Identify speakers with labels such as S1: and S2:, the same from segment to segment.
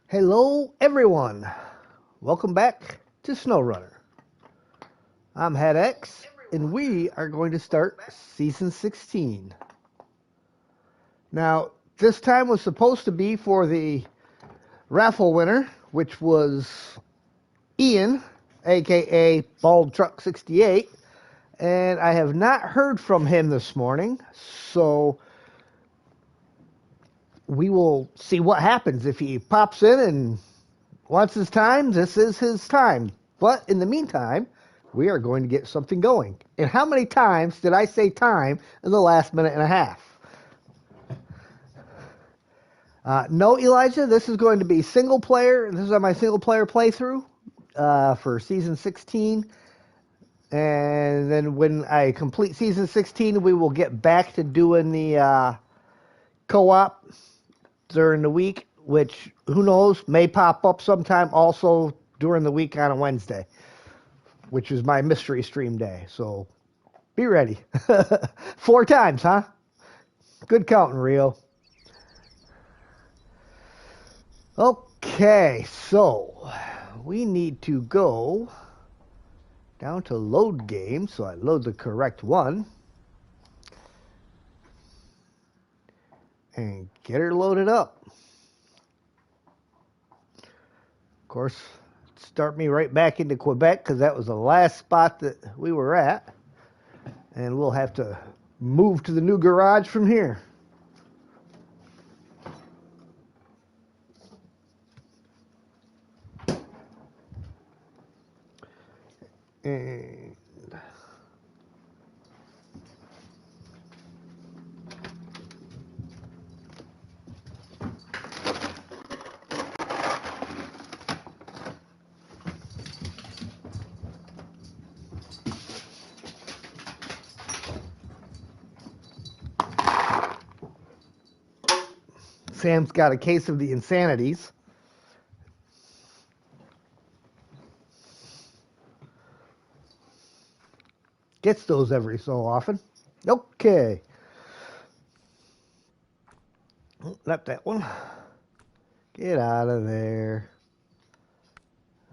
S1: Hello, everyone. Welcome back to Snowrunner. I'm HeadX, and we are going to start Season 16. Now, this time was supposed to be for the raffle winner, which was Ian, aka Bald Truck 68, and I have not heard from him this morning, so we will see what happens. If he pops in and wants his time, this is his time. But in the meantime, we are going to get something going. And how many times did I say time in the last minute and a half? No, Elijah, this is going to be single player. This is my single player playthrough for Season 16. And then when I complete Season 16, we will get back to doing the co-op during the week, which, who knows, may pop up sometime also during the week on a Wednesday, which is my mystery stream day. So be ready. 4 times, huh? Good counting, Rio. Okay, so we need to go down to load game. So I load the correct one and get her loaded up. Of course, start me right back into Quebec because that was the last spot that we were at. And we'll have to move to the new garage from here. And Sam's got a case of the insanities. Gets those every so often. Okay. Not that one. Get out of there.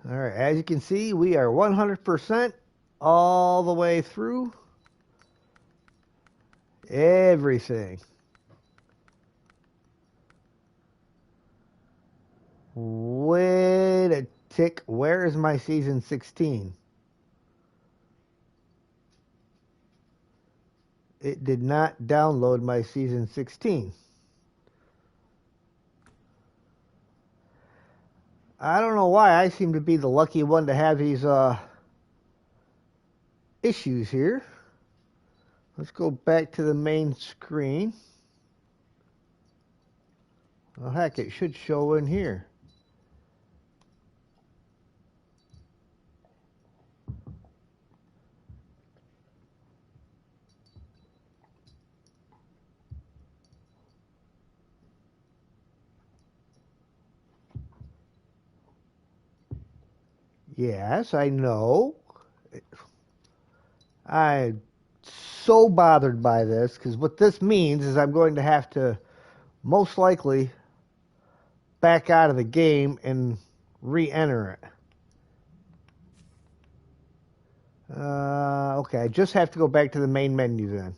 S1: All right, as you can see, we are 100% all the way through everything. Wait a tick. Where is my Season 16? It did not download my Season 16. I don't know why I seem to be the lucky one to have these issues here. Let's go back to the main screen. Well, heck, it should show in here. Yes, I know. I'm so bothered by this because what this means is I'm going to have to most likely back out of the game and re-enter it. Okay, I just have to go back to the main menu then.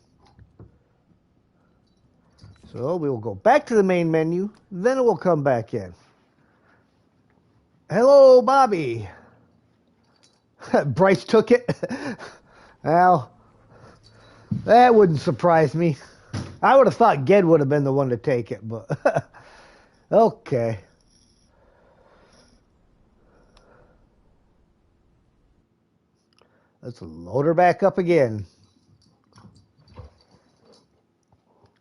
S1: So we will go back to the main menu, then it will come back in. Hello, Bobby. Bryce took it. Well, that wouldn't surprise me. I would have thought Ged would have been the one to take it, but okay. Let's load her back up again.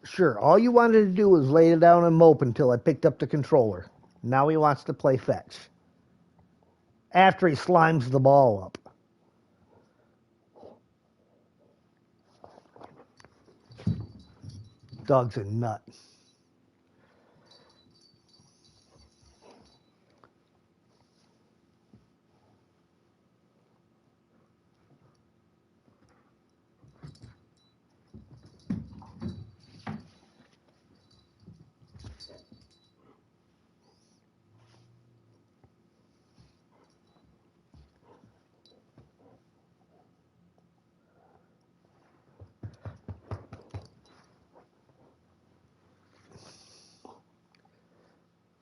S1: Sure, all you wanted to do was lay down and mope until I picked up the controller. Now he wants to play fetch. After he slimes the ball up. Dog's a nut.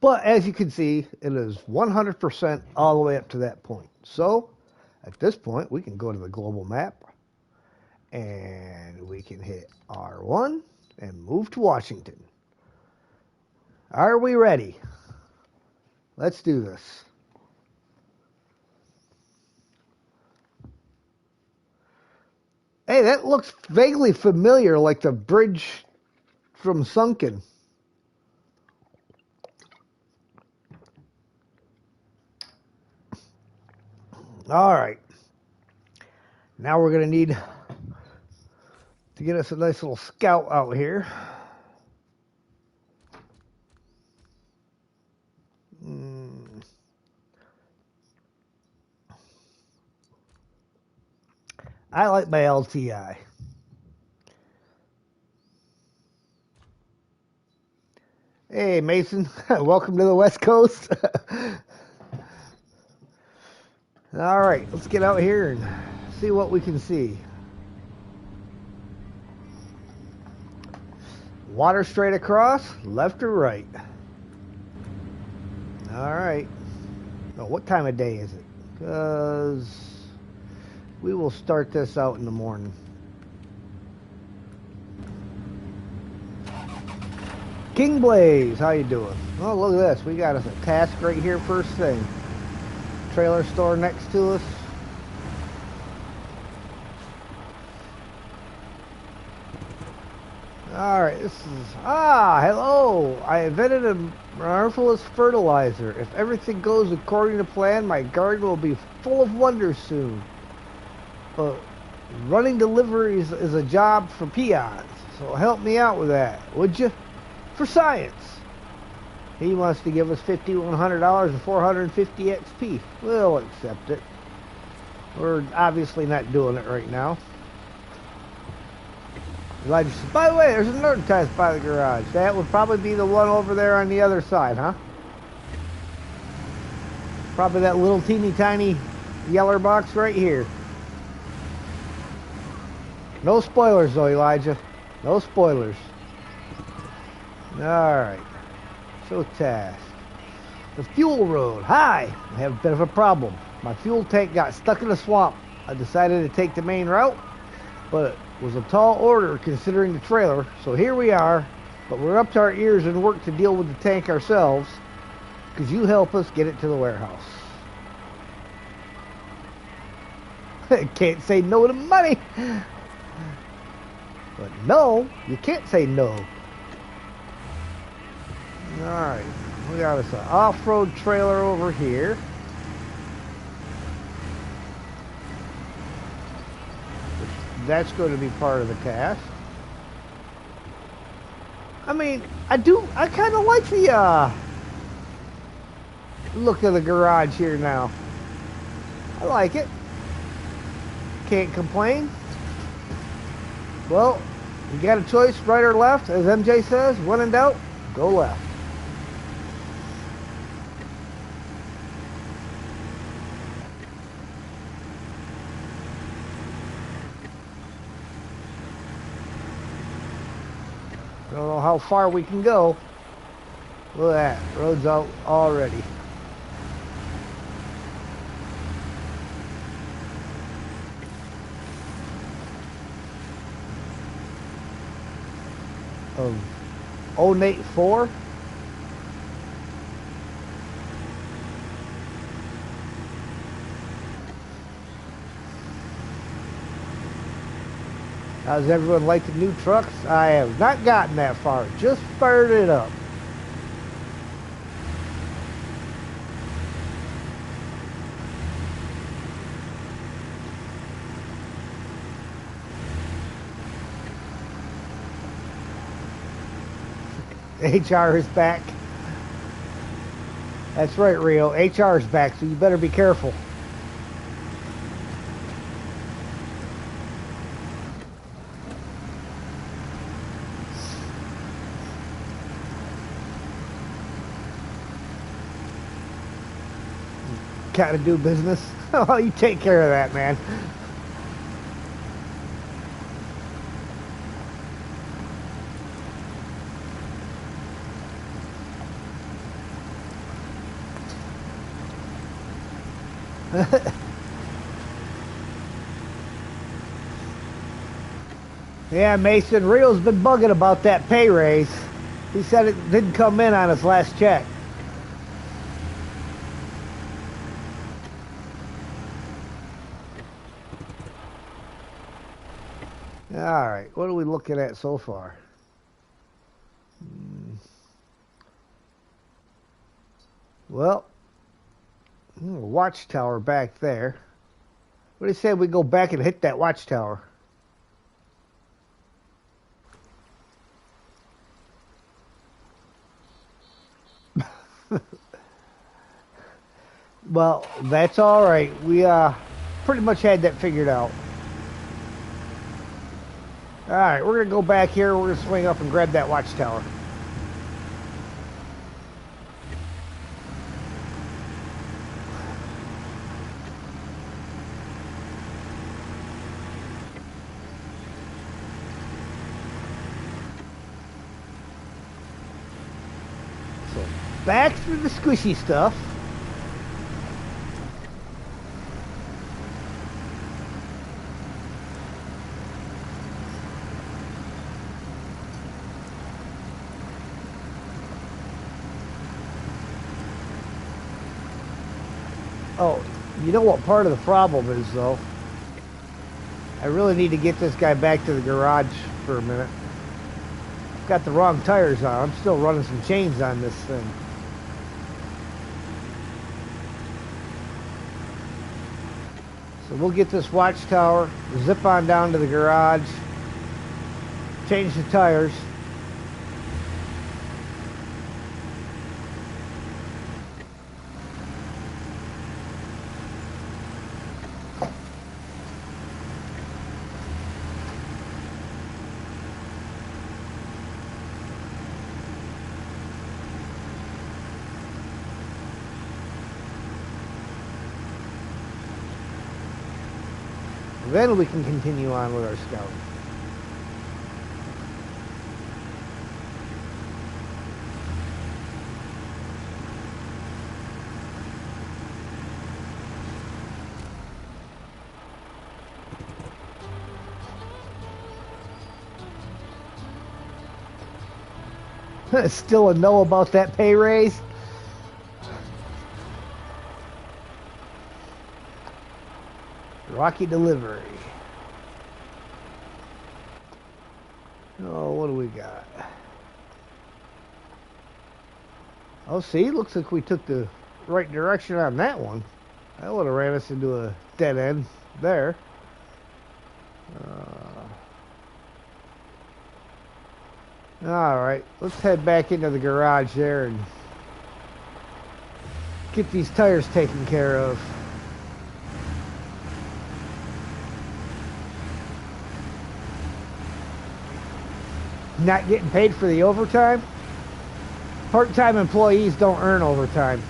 S1: But as you can see, it is 100% all the way up to that point. So at this point, we can go to the global map and we can hit R1 and move to Washington. Are we ready? Let's do this. Hey, that looks vaguely familiar, like the bridge from Sunken. All right. Now we're going to need to get us a nice little scout out here. I like my LTI. Hey, Mason. Welcome to the West Coast. All right, let's get out here and see what we can see. Water straight across, left or right? All right. Oh, what time of day is it? Because we will start this out in the morning. King Blaze, how you doing? Oh, look at this. We got us a task right here first thing. Trailer store next to us. Alright, this is... hello! I invented a marvelous fertilizer. If everything goes according to plan, my garden will be full of wonders soon. But running deliveries is a job for peons, so help me out with that, would you? For science! He wants to give us $5,100 and 450 XP. We'll accept it. We're obviously not doing it right now. Elijah says, by the way, there's another test by the garage. That would probably be the one over there on the other side, huh? Probably that little teeny tiny yeller box right here. No spoilers though, Elijah. No spoilers. Alright. So task. The fuel road. Hi! I have a bit of a problem. My fuel tank got stuck in a swamp. I decided to take the main route, but it was a tall order considering the trailer, so here we are, but we're up to our ears in work to deal with the tank ourselves. Could you help us get it to the warehouse? Can't say no to money. But no, you can't say no. Alright, we got us an off-road trailer over here. That's going to be part of the task. I mean, I kind of like the look of the garage here now. I like it. Can't complain. Well, you got a choice, right or left, as MJ says. When in doubt, go left. Don't know how far we can go. Look at that. Road's out already. Of 084. How's everyone like the new trucks? I have not gotten that far. Just fired it up. HR is back. That's right, Rio. HR is back, so you better be careful. Gotta do business. Oh, you take care of that, man. Yeah, Mason, Rio's been bugging about that pay raise. He said it didn't come in on his last check. All right, what are we looking at so far? Well, watchtower back there. What do you say we go back and hit that watchtower? Well, that's all right. We pretty much had that figured out. All right, we're gonna go back here. We're gonna swing up and grab that watchtower. So back to the squishy stuff. Oh, you know what part of the problem is, though? I really need to get this guy back to the garage for a minute. I've got the wrong tires on. I'm still running some chains on this thing. So we'll get this watchtower, zip on down to the garage, change the tires. Then we can continue on with our scout. Still a no about that pay raise? Rocky delivery. Oh, what do we got? Oh, see, looks like we took the right direction on that one. That would have ran us into a dead end there. All right, let's head back into the garage there and get these tires taken care of. Not getting paid for the overtime? Part-time employees don't earn overtime.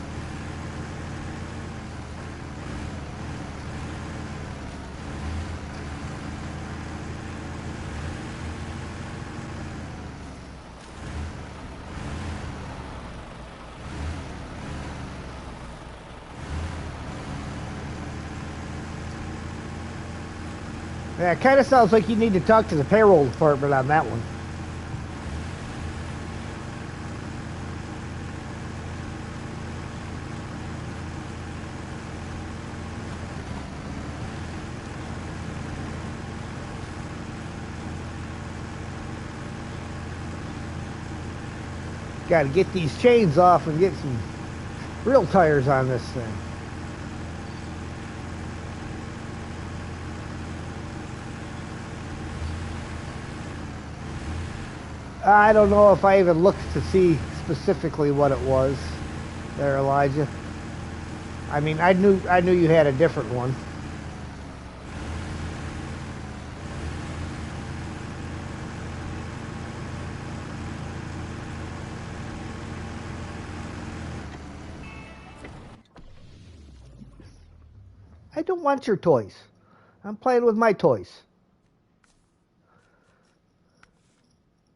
S1: Yeah, it kind of sounds like you need to talk to the payroll department on that one. Got to get these chains off and get some real tires on this thing. I don't know if I even looked to see specifically what it was there, Elijah. I mean, I knew you had a different one. I don't want your toys. I'm playing with my toys.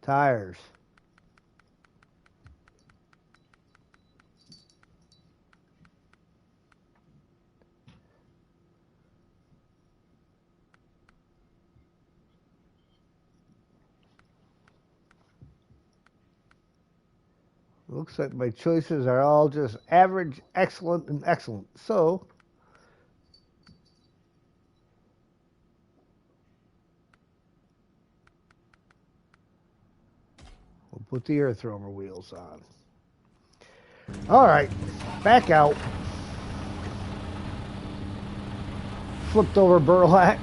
S1: Tires. Looks like my choices are all just average, excellent, and excellent. So, we'll put the earth roamer wheels on. All right, back out. Flipped over burlap.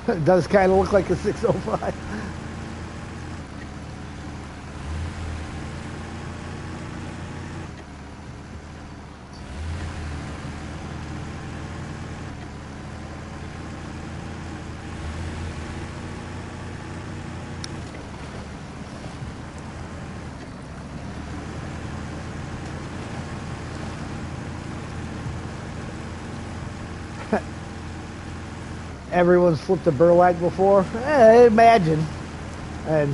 S1: It does kind of look like a 605. Everyone's flipped a burlap before. Imagine. And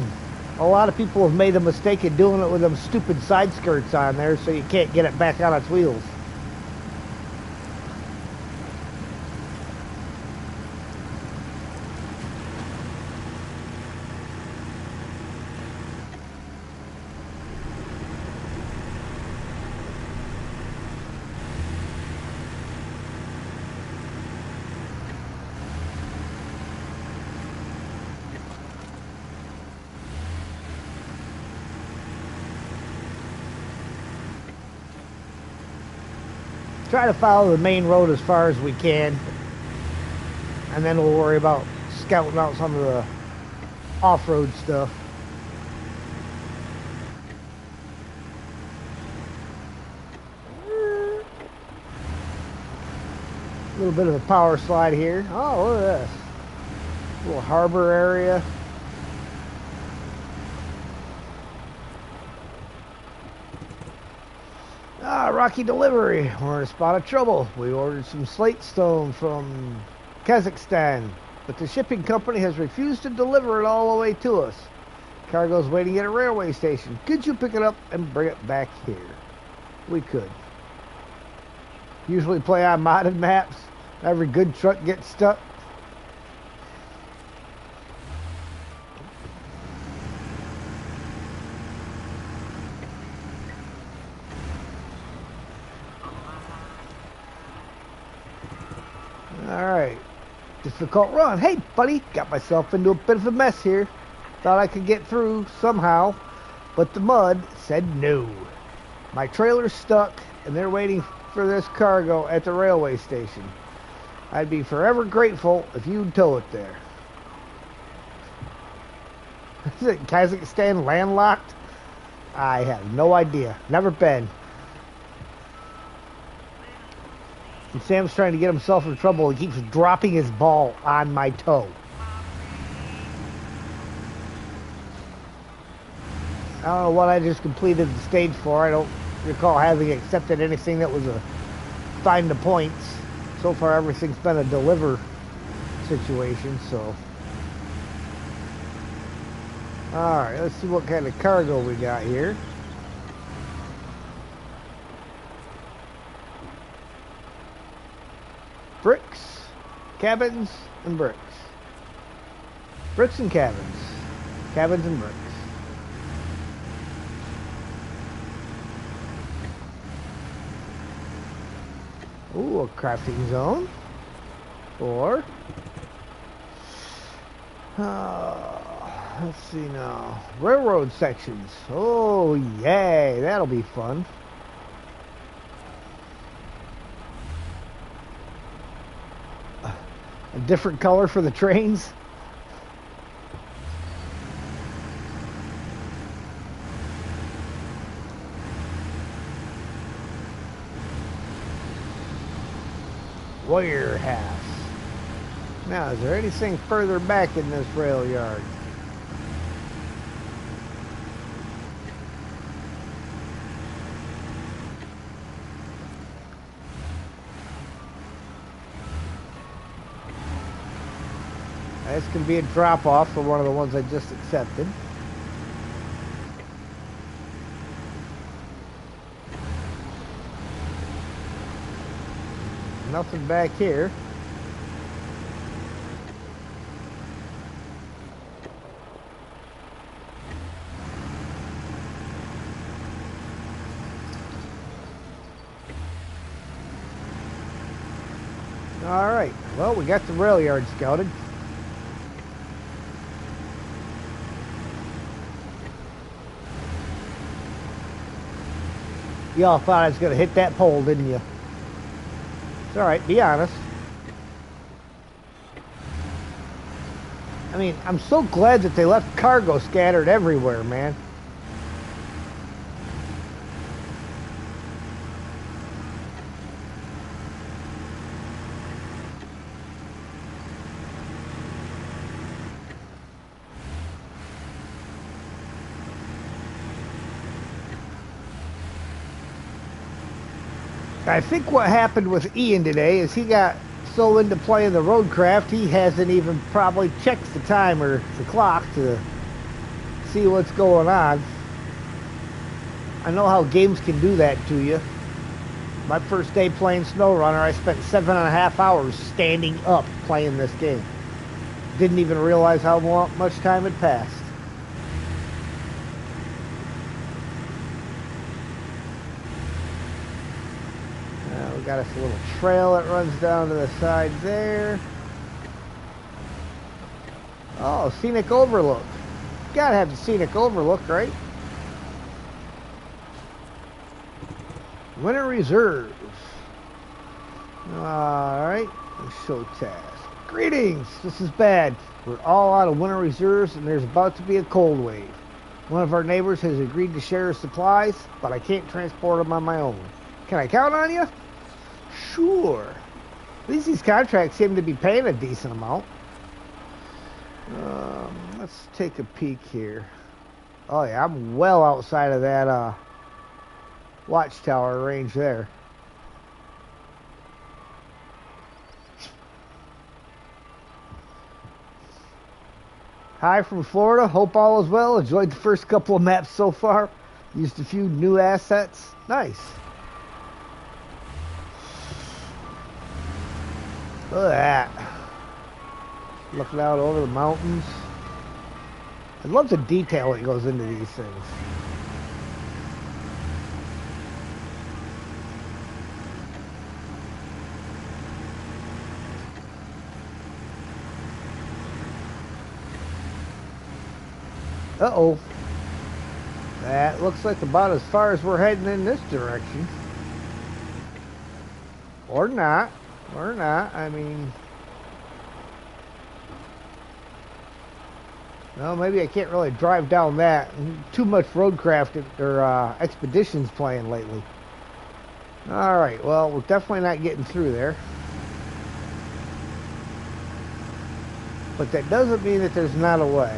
S1: a lot of people have made the mistake of doing it with them stupid side skirts on there so you can't get it back on its wheels. Try to follow the main road as far as we can, and then we'll worry about scouting out some of the off-road stuff. A little bit of a power slide here. Oh, look at this. Little harbor area. Rocky delivery. We're in a spot of trouble. We ordered some slate stone from Kazakhstan, but the shipping company has refused to deliver it all the way to us. Cargo's waiting at a railway station. Could you pick it up and bring it back here? We could. Usually play on modded maps. Every good truck gets stuck. Alright. Difficult run. Hey, buddy. Got myself into a bit of a mess here. Thought I could get through somehow, but the mud said no. My trailer's stuck, and they're waiting for this cargo at the railway station. I'd be forever grateful if you'd tow it there. Is it Kazakhstan landlocked? I have no idea. Never been. And Sam's trying to get himself in trouble. He keeps dropping his ball on my toe. I don't know what I just completed the stage for. I don't recall having accepted anything that was a find the points. So far, everything's been a deliver situation, so. Alright, let's see what kind of cargo we got here. Bricks, cabins, and bricks. Bricks and cabins. Cabins and bricks. Ooh, a crafting zone. Or Let's see now. Railroad sections. Oh, yay. That'll be fun. A different color for the trains. Warehouse. Now, is there anything further back in this rail yard? This can be a drop-off for one of the ones I just accepted. Nothing back here. All right, well, we got the rail yard scouted. Y'all thought I was going to hit that pole, didn't you? It's all right, be honest. I mean, I'm so glad that they left cargo scattered everywhere, man. I think what happened with Ian today is he got so into playing the roadcraft, he hasn't even probably checked the timer, the clock, to see what's going on. I know how games can do that to you. My first day playing Snowrunner, I spent 7.5 hours standing up playing this game. Didn't even realize how much time had passed. Got us a little trail that runs down to the side there. Oh, scenic overlook. Gotta have the scenic overlook, right? Winter reserves. Alright, show task. Greetings, this is bad. We're all out of winter reserves and there's about to be a cold wave. One of our neighbors has agreed to share his supplies, but I can't transport them on my own. Can I count on you? Sure. At least these contracts seem to be paying a decent amount. Let's take a peek here. Oh yeah, I'm well outside of that watchtower range there. Hi from Florida. Hope all is well. Enjoyed the first couple of maps so far. Used a few new assets. Nice. Look at that. Looking out over the mountains. I love the detail that goes into these things. Uh-oh. That looks like about as far as we're heading in this direction. Or not. Or not, I mean... No, maybe I can't really drive down that. Too much roadcraft or expeditions playing lately. Alright, well, we're definitely not getting through there. But that doesn't mean that there's not a way.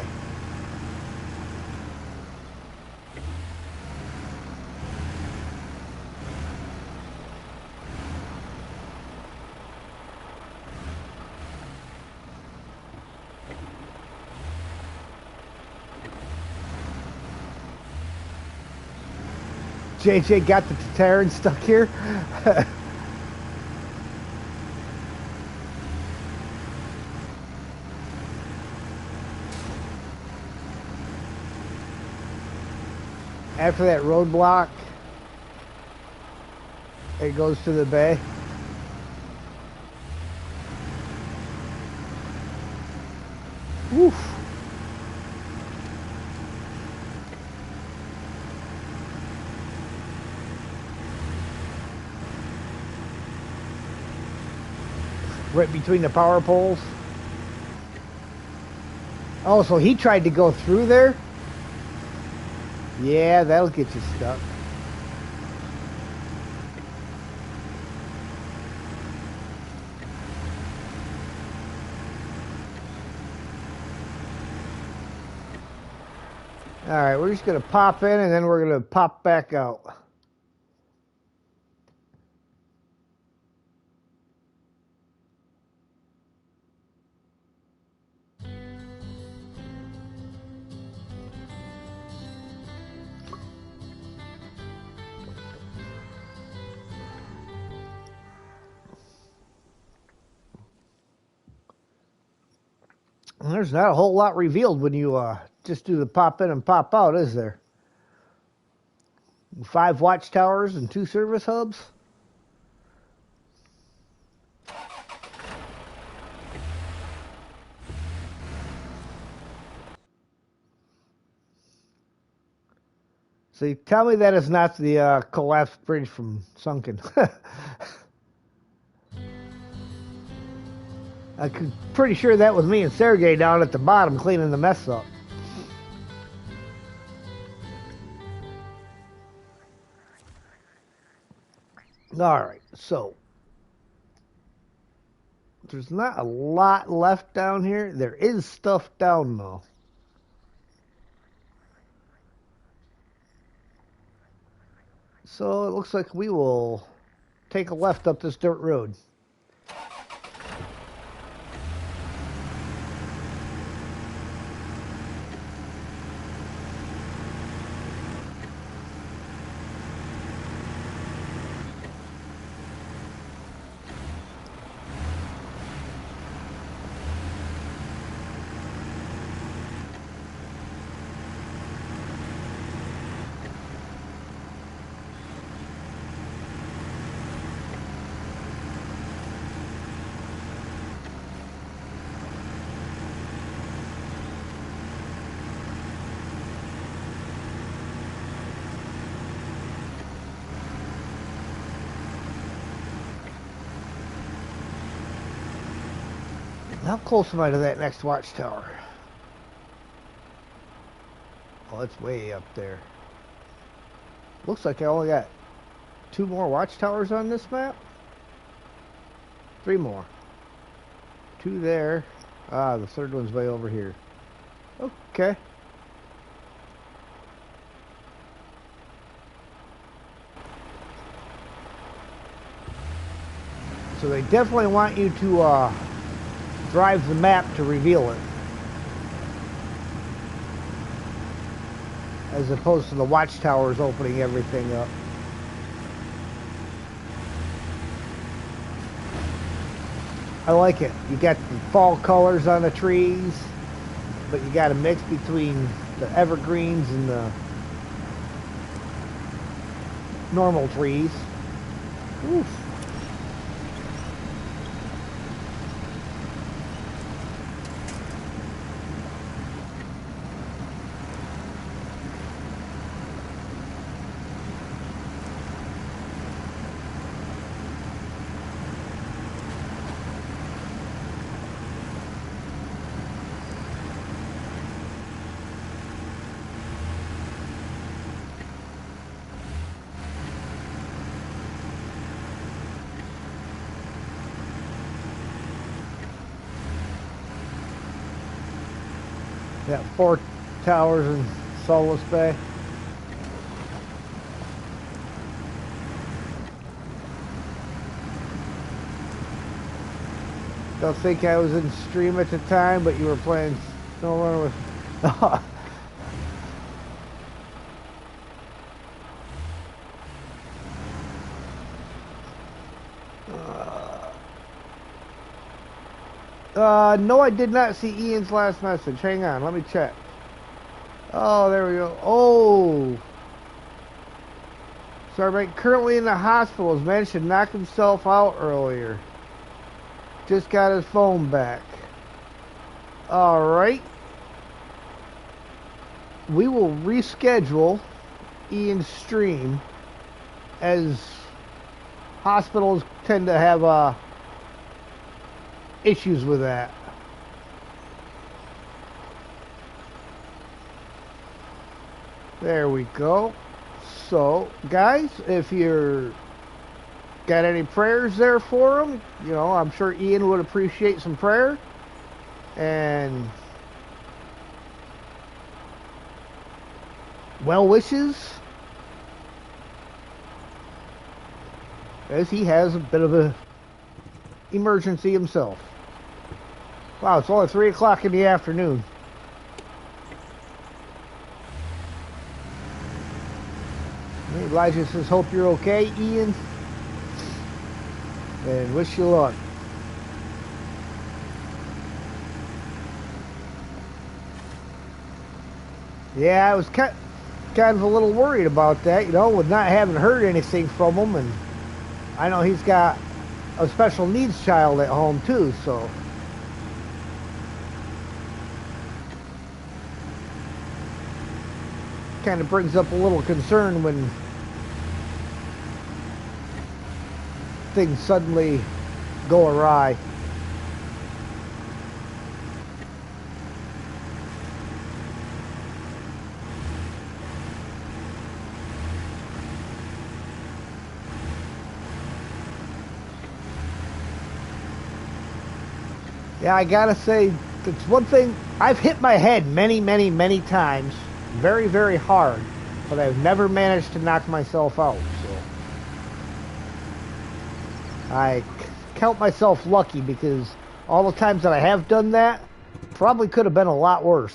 S1: JJ got the Tataran stuck here. After that roadblock, it goes to the bay. Oof. Right between the power poles. Oh, so he tried to go through there? Yeah, that'll get you stuck. All right, we're just going to pop in and then we're going to pop back out. And there's not a whole lot revealed when you just do the pop in and pop out, is there? 5 watchtowers and 2 service hubs. So you tell me that is not the collapsed bridge from Sunken. I'm pretty sure that was me and Sergey down at the bottom cleaning the mess up. All right, so there's not a lot left down here. There is stuff down though. So it looks like we will take a left up this dirt road. How close am I to that next watchtower? Oh, it's way up there. Looks like I only got 2 more watchtowers on this map. 3 more. 2 there. Ah, the third one's way over here. Okay. So they definitely want you to drive the map to reveal it, as opposed to the watchtowers opening everything up. I like it. You got the fall colors on the trees, but you got a mix between the evergreens and the normal trees. Oof. Got 4 towers in Solace Bay. Don't think I was in stream at the time, but you were playing Snowrunner with... No, I did not see Ian's last message. Hang on, let me check. Oh, there we go. Oh. Sorry, currently in the hospital. His man should knock himself out earlier. Just got his phone back. Alright. we will reschedule Ian's stream, as hospitals tend to have issues with that. There we go. So, guys, if you're got any prayers there for him, you know, I'm sure Ian would appreciate some prayer. And well wishes, as he has a bit of a emergency himself. Wow, it's only 3 o'clock in the afternoon. Elijah says, hope you're okay, Ian, and wish you luck. Yeah, I was kind of a little worried about that, you know, with not having heard anything from him, and I know he's got a special needs child at home too, so kind of brings up a little concern when things suddenly go awry. Yeah, I gotta say, it's one thing, I've hit my head many, many, many times, very, very hard, but I've never managed to knock myself out, so I count myself lucky, because all the times that I have done that probably could have been a lot worse.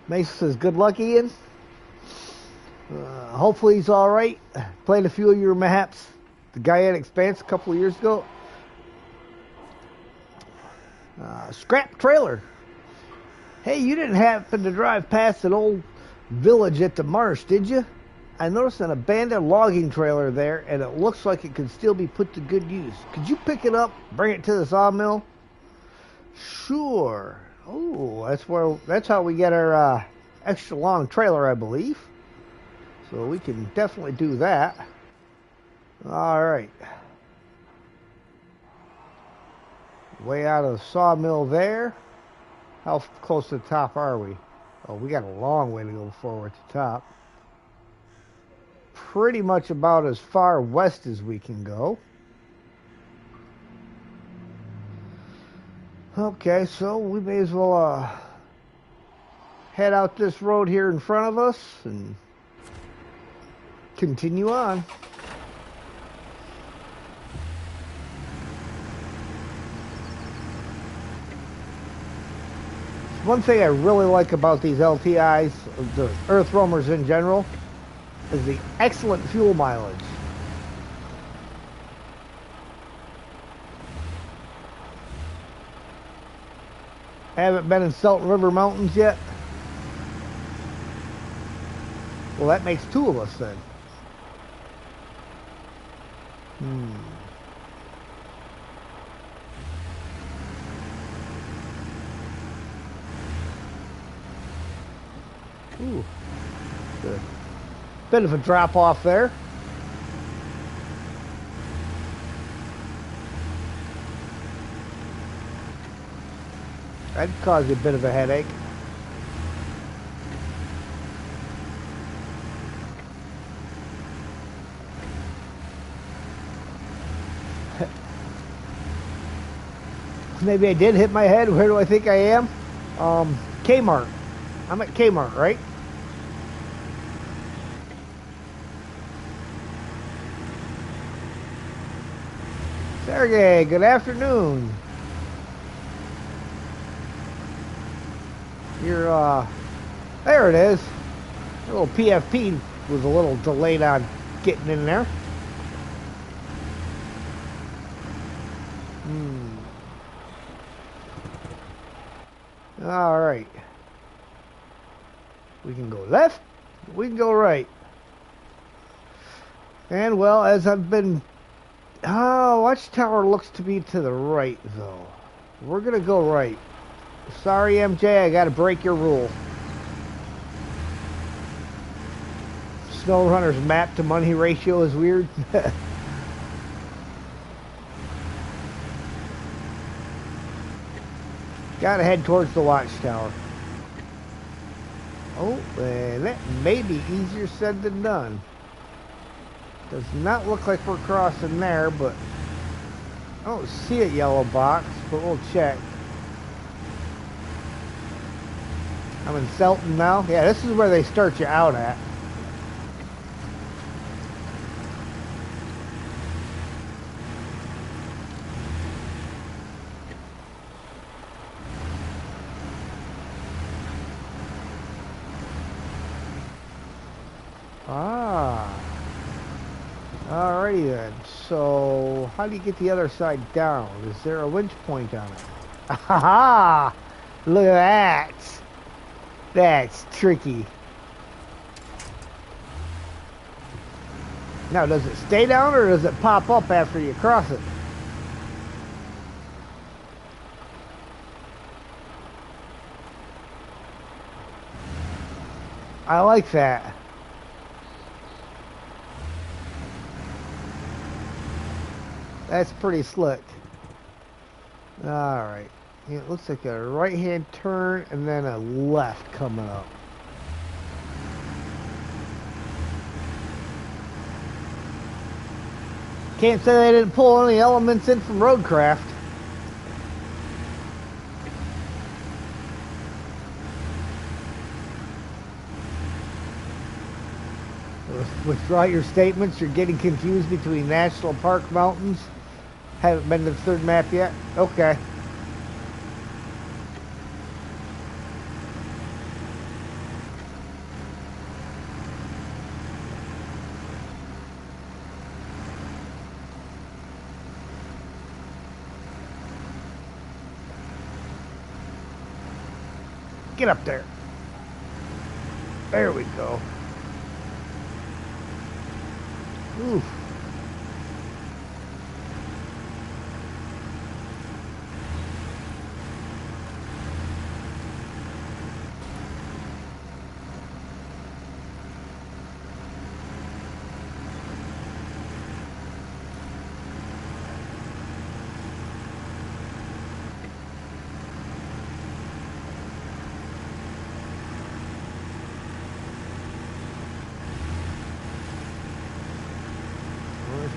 S1: Mason says, good luck, Ian. Hopefully he's alright. Played a few of your maps, the Guyana Expanse a couple of years ago. Scrap trailer. Hey, you didn't happen to drive past an old village at the marsh, did you? I noticed an abandoned logging trailer there, and it looks like it could still be put to good use. Could you pick it up, bring it to the sawmill? Sure. Oh, that's how we get our extra long trailer, I believe. So we can definitely do that. All right. Way out of the sawmill there. How close to the top are we? Oh, we got a long way to go before we're at the top. Pretty much about as far west as we can go. Okay, so we may as well head out this road here in front of us and continue on. One thing I really like about these LTIs, the Earth Roamers in general, is the excellent fuel mileage. Haven't been in Salton River Mountains yet? Well, that makes two of us then. Ooh, good. Bit of a drop off there. That'd cause you a bit of a headache. Maybe I did hit my head. Where do I think I am? Kmart. I'm at Kmart, right? Sergey, good afternoon. You're, there it is. A little PFP was a little delayed on getting in there. All right. We can go left, we can go right. And well, as I've been... Watchtower looks to be to the right, though. We're gonna go right. Sorry, MJ, I gotta break your rule. Snowrunner's map to money ratio is weird. Gotta head towards the watchtower. Oh, that may be easier said than done. Does not look like we're crossing there, but I don't see a yellow box, but we'll check. I'm in Selton now. Yeah, this is where they start you out at. Ah. Alrighty then. So, how do you get the other side down? Is there a winch point on it? Aha! Look at that. That's tricky. Now, does it stay down or does it pop up after you cross it? I like that. That's pretty slick. Alright. It looks like a right-hand turn and then a left coming up. Can't say they didn't pull any elements in from Roadcraft. Withdraw your statements. You're getting confused between National Park mountains. Haven't been to the third map yet? Okay. Get up there. There we go. Oof.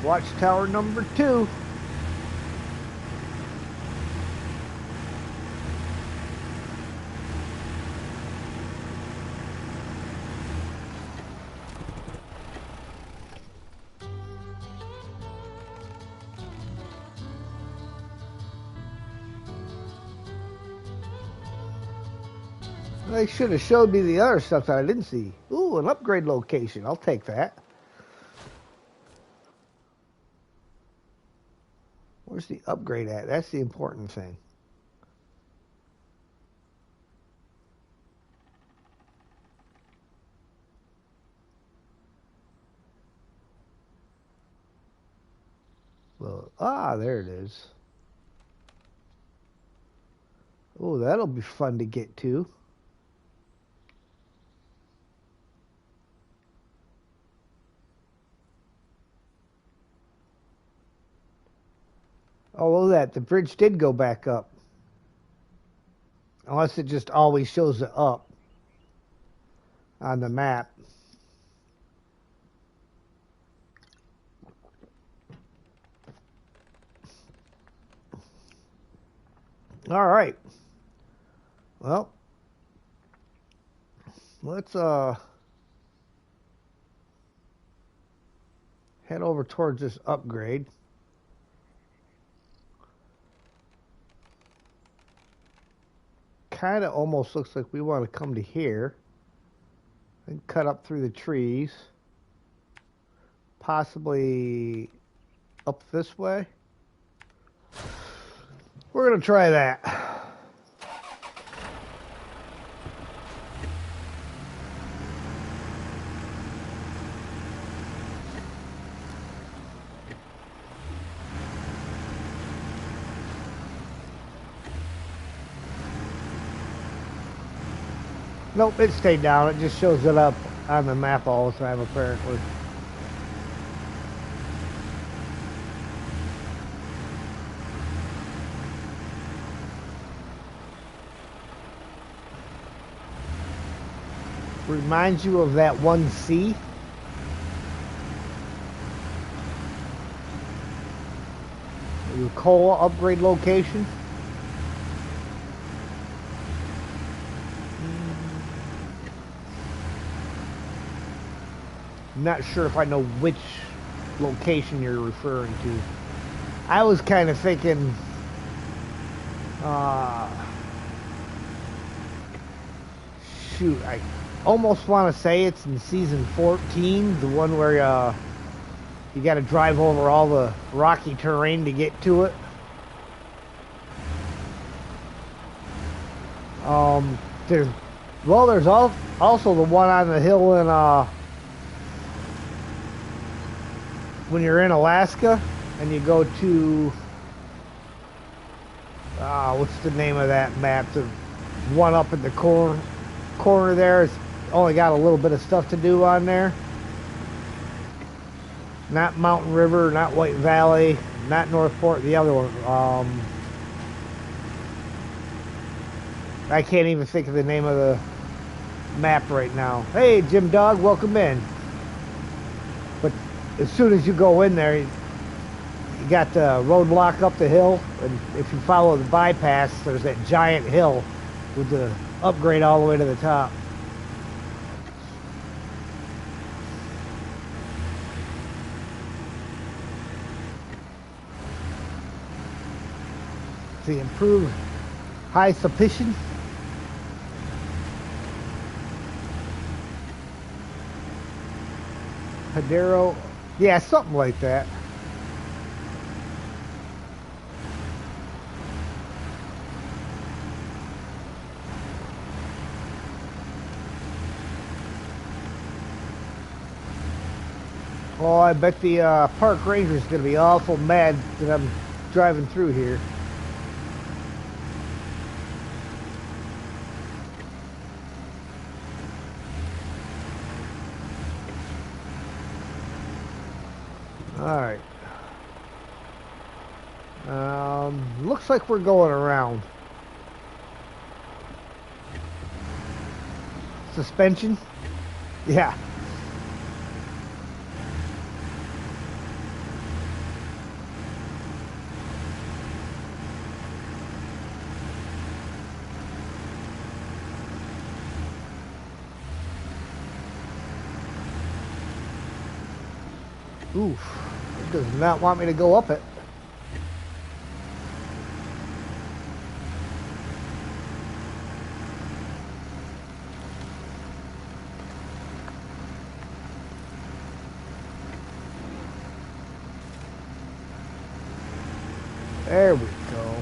S1: Watchtower number 2. They should have showed me the other stuff that I didn't see. Ooh, an upgrade location. I'll take that. Where's the upgrade at? That's the important thing. Well, there it is. Oh, that'll be fun to get to. Oh, look at that. The bridge did go back up. Unless it just always shows it up on the map. All right. Well, let's head over towards this upgrade. Kind of almost looks like we want to come to here and cut up through the trees. Possibly up this way. We're going to try that. Nope, it stayed down. It just shows it up on the map all the time, apparently. Reminds you of that 1C. Your coal upgrade location. Not sure if I know which location you're referring to. I was kind of thinking, shoot, I almost want to say it's in season 14, the one where you got to drive over all the rocky terrain to get to it. There's also the one on the hill in when you're in Alaska and you go to what's the name of that map? The one up in the corner there. It's only got a little bit of stuff to do on there. Not Mountain River, not White Valley, not Northport, the other one. I can't even think of the name of the map right now. Hey, Jim Dog, welcome in. But as soon as you go in there, you got the roadblock up the hill, and if you follow the bypass, there's that giant hill with the upgrade all the way to the top. The improved high suppression. Hadero, yeah, something like that. Oh, I bet the park ranger is going to be awful mad that I'm driving through here. All right. Looks like we're going around. Suspension? Yeah. Oof. It does not want me to go up it. There we go.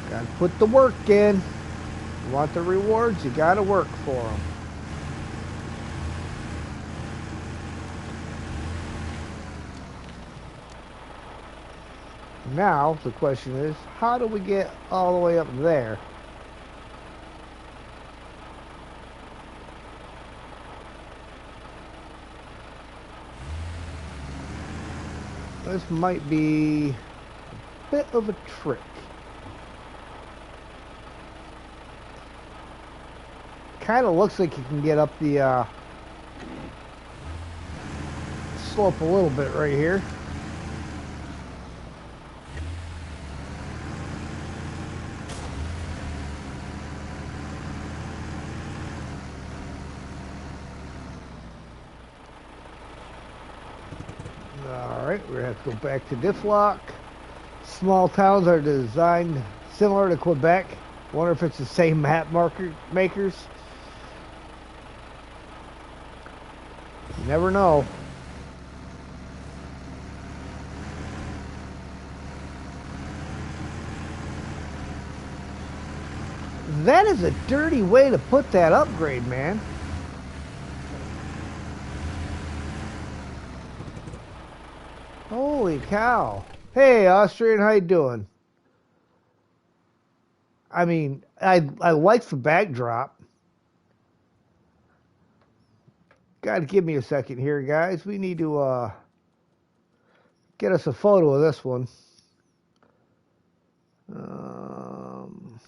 S1: Gotta put the work in. You want the rewards, you gotta work for them. Now, the question is, how do we get all the way up there? This might be a bit of a trick. Kind of looks like you can get up the slope a little bit right here. Alright, we're going to have to go back to diff lock. Small towns are designed similar to Quebec. Wonder if it's the same map makers. You never know. That is a dirty way to put that upgrade, man. Holy cow. Hey, Austrian, how you doing? I mean, I like the backdrop. Gotta give me a second here, guys. We need to get us a photo of this one. Um,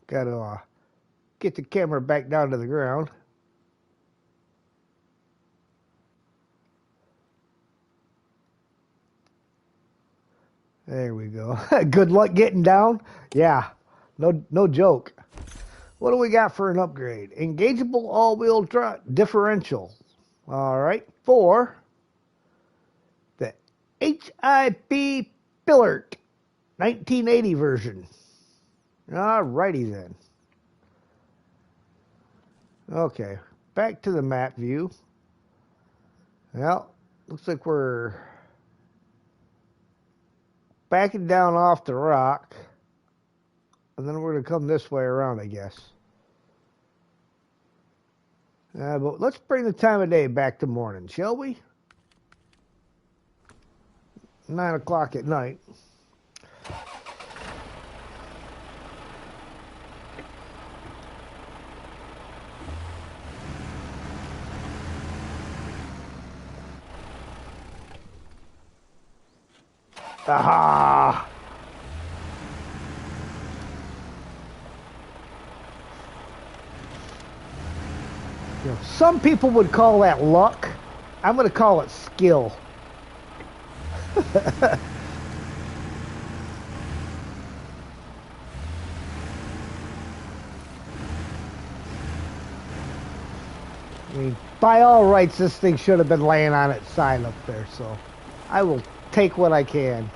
S1: gotta get the camera back down to the ground. There we go. Good luck getting down. Yeah, no joke. What do we got for an upgrade? Engageable all-wheel drive differential. All right, for the HIB Billert 1980 version. All righty then. Okay, back to the map view. Well, looks like we're backing down off the rock. And then we're going to come this way around, I guess. But let's bring the time of day back to morning, shall we? 9 o'clock at night. Aha! You know, some people would call that luck. I'm going to call it skill. I mean, by all rights, this thing should have been laying on its side up there, so I will take what I can.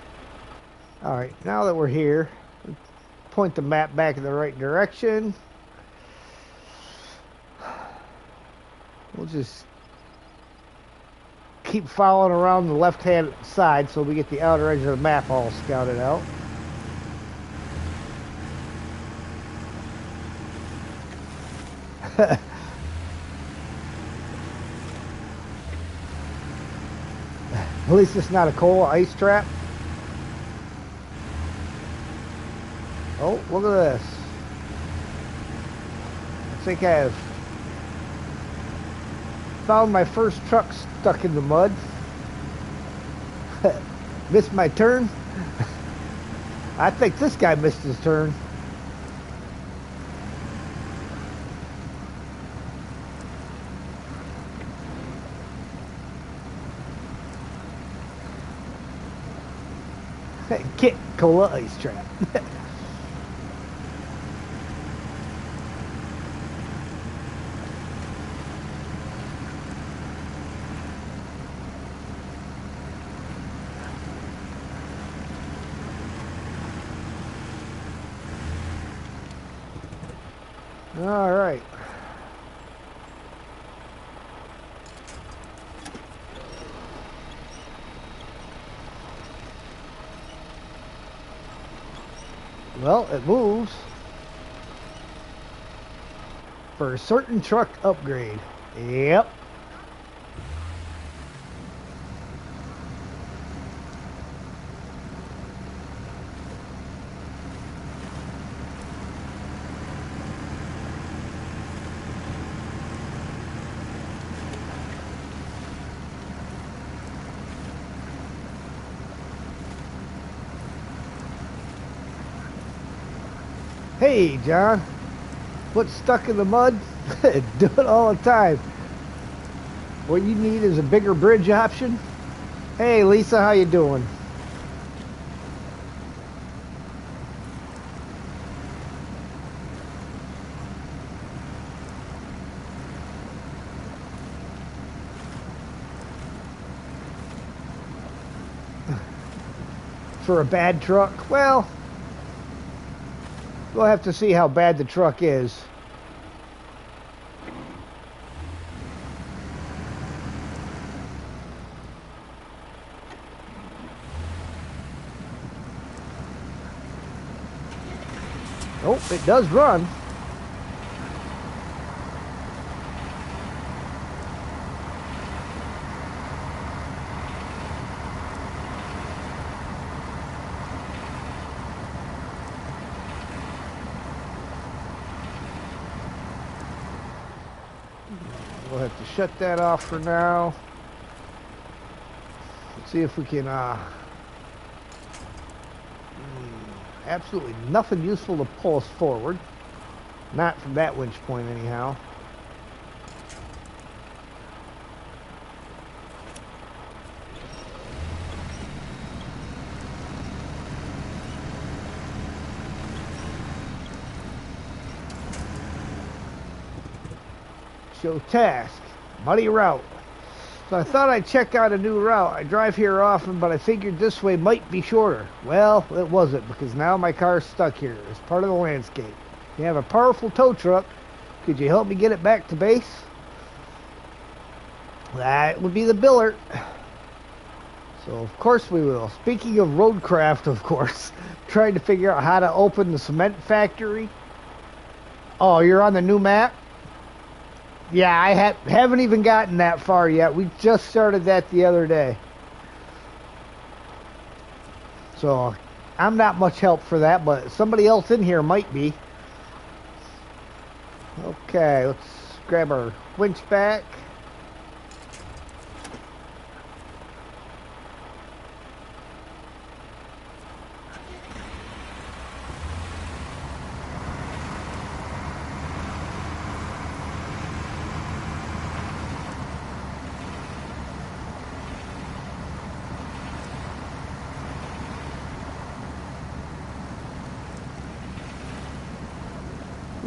S1: All right, now that we're here, point the map back in the right direction. We'll just keep following around the left-hand side so we get the outer edge of the map all scouted out. At least it's not a coal ice trap. Oh, look at this. I think I've found my first truck stuck in the mud. Missed my turn. I think this guy missed his turn. Kit Cola ice trap. All right. Well, it moves for a certain truck upgrade. Yep. Hey, John. What's stuck in the mud? Do it all the time. What you need is a bigger bridge option. Hey, Lisa, how you doing? For a bad truck? Well, we'll have to see how bad the truck is. Oh, it does run. We'll have to shut that off for now. Let's see if we can, absolutely nothing useful to pull us forward. Not from that winch point anyhow. Show task, muddy route. So I thought I'd check out a new route. I drive here often, but I figured this way might be shorter. Well, it wasn't, because now my car's stuck here as part of the landscape. You have a powerful tow truck. Could you help me get it back to base? That would be the Billert. So of course we will. Speaking of roadcraft, of course, trying to figure out how to open the cement factory. Oh, you're on the new map? Yeah, I haven't even gotten that far yet. We just started that the other day. So, I'm not much help for that, but somebody else in here might be. Okay, let's grab our winch back.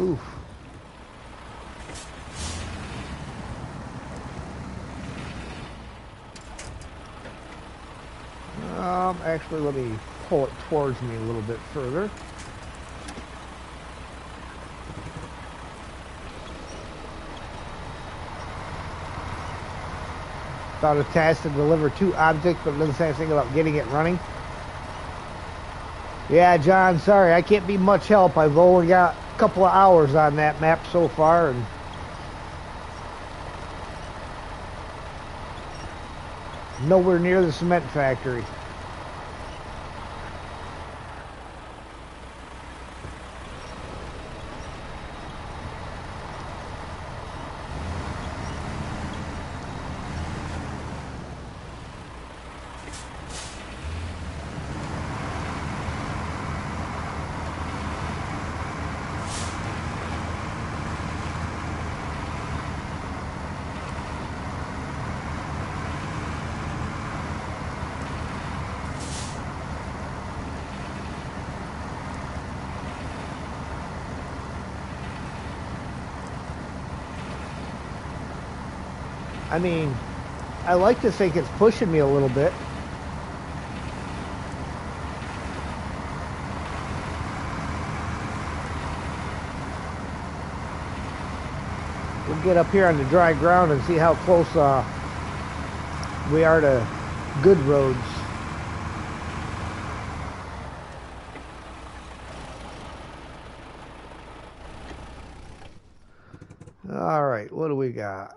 S1: Oof. Actually, let me pull it towards me a little bit further. Found a task to deliver 2 objects, but it doesn't say anything about getting it running. Yeah, John, sorry, I can't be much help. I've only got a couple of hours on that map so far, and nowhere near the cement factory. I mean, I like to think it's pushing me a little bit. We'll get up here on the dry ground and see how close we are to good roads. All right, what do we got?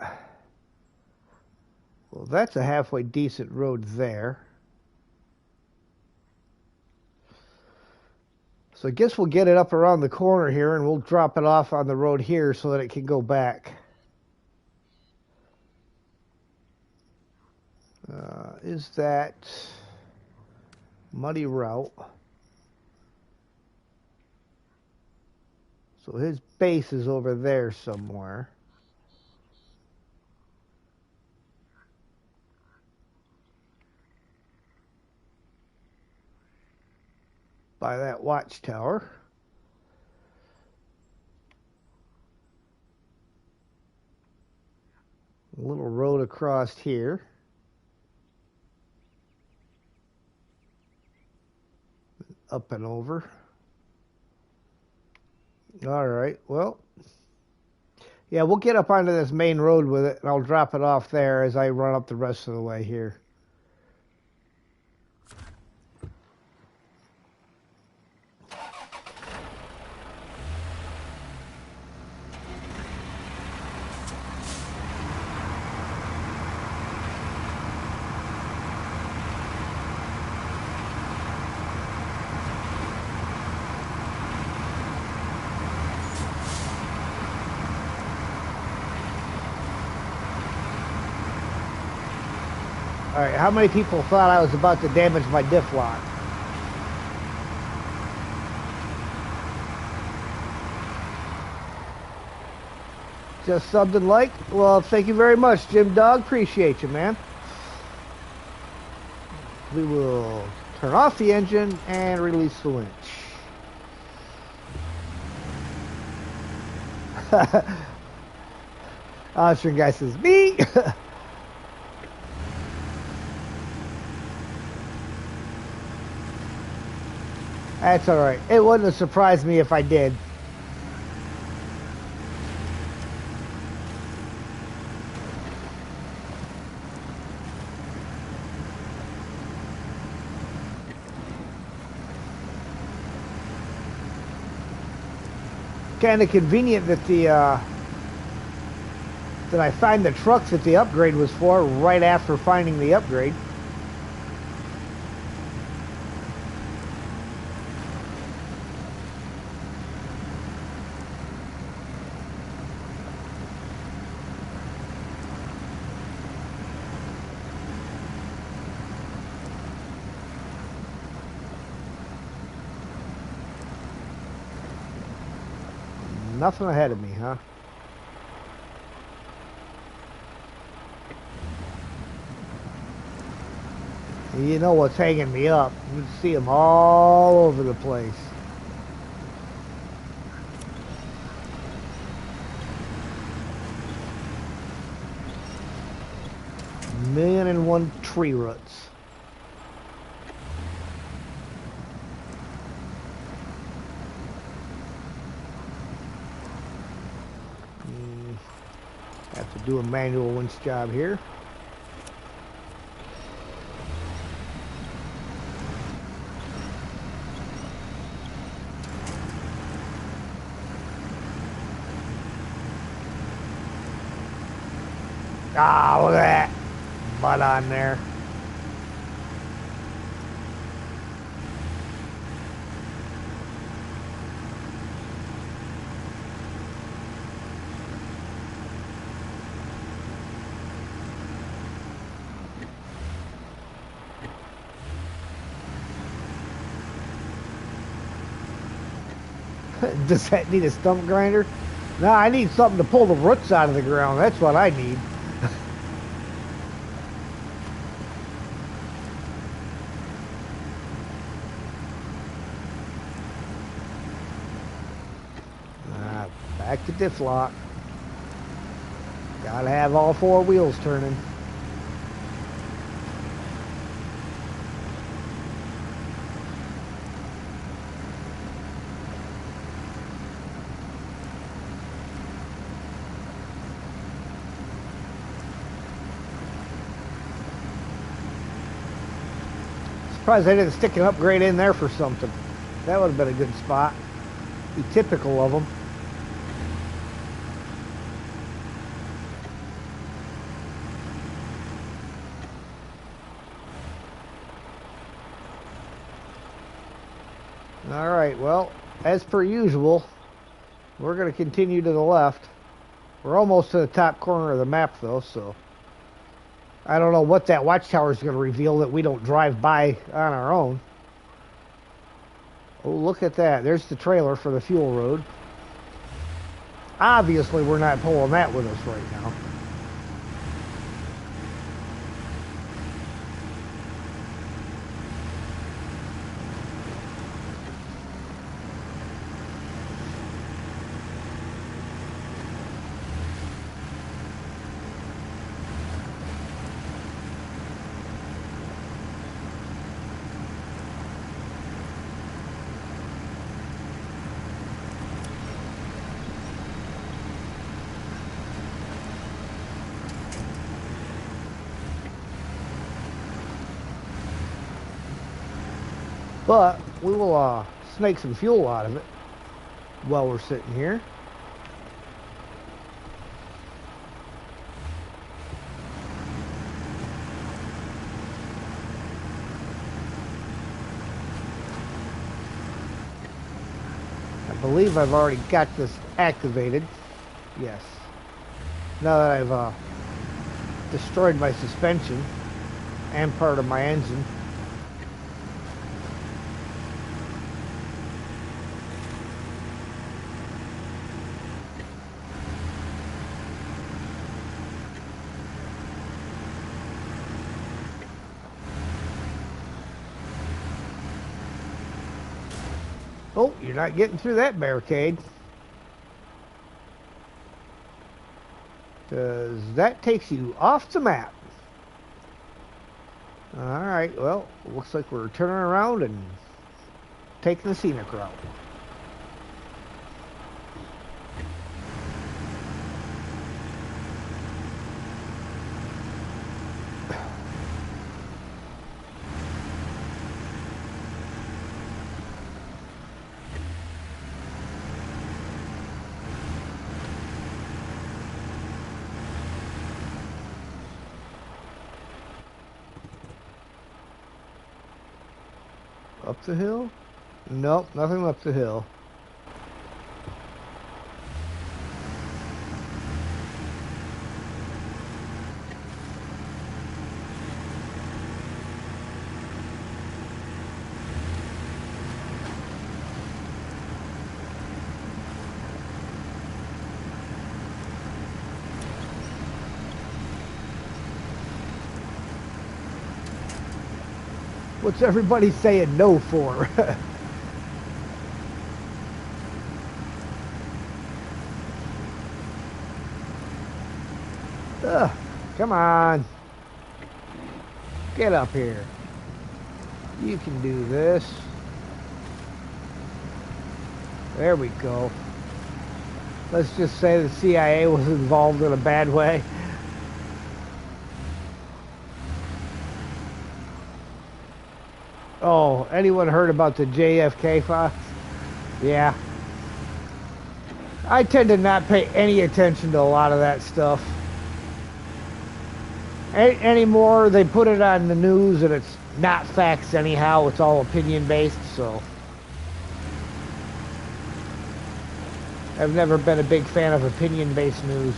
S1: Well, that's a halfway decent road there. So I guess we'll get it up around the corner here and we'll drop it off on the road here so that it can go back. Is that muddy route? So his base is over there somewhere. By that watchtower. A little road across here. Up and over. All right, well, yeah, we'll get up onto this main road with it, and I'll drop it off there as I run up the rest of the way here. Alright, how many people thought I was about to damage my diff lock? Just something like? Well, thank you very much, Jim Dog. Appreciate you, man. We will turn off the engine and release the winch. Austrian guy says, me! That's alright. It wouldn't have surprised me if I did. Kind of convenient that that I find the trucks that the upgrade was for right after finding the upgrade. Nothing ahead of me, huh? You know what's hanging me up. You can see them all over the place. Million and one tree roots. Have to do a manual winch job here. Ah, look at that mud on there. Does that need a stump grinder? No, I need something to pull the roots out of the ground. That's what I need. Back to diff lock. Gotta have all four wheels turning. Surprised they didn't stick an upgrade in there for something. That would have been a good spot. Be typical of them. All right, well, as per usual, we're going to continue to the left. We're almost to the top corner of the map, though, so I don't know what that watchtower is going to reveal that we don't drive by on our own. Oh, look at that. There's the trailer for the fuel road. Obviously, we're not pulling that with us right now. But we will snake some fuel out of it while we're sitting here. I believe I've already got this activated. Yes. Now that I've destroyed my suspension. and part of my engine. Oh, you're not getting through that barricade. Because that takes you off the map. Alright, well, looks like we're turning around and taking the scenic route. Up the hill? Nope, nothing up the hill. What's everybody saying no for? Come on. Get up here. You can do this. There we go. Let's just say the CIA was involved in a bad way. Oh, anyone heard about the JFK files? Yeah. I tend to not pay any attention to a lot of that stuff. Anymore, they put it on the news and it's not facts anyhow. It's all opinion based, so. I've never been a big fan of opinion based news.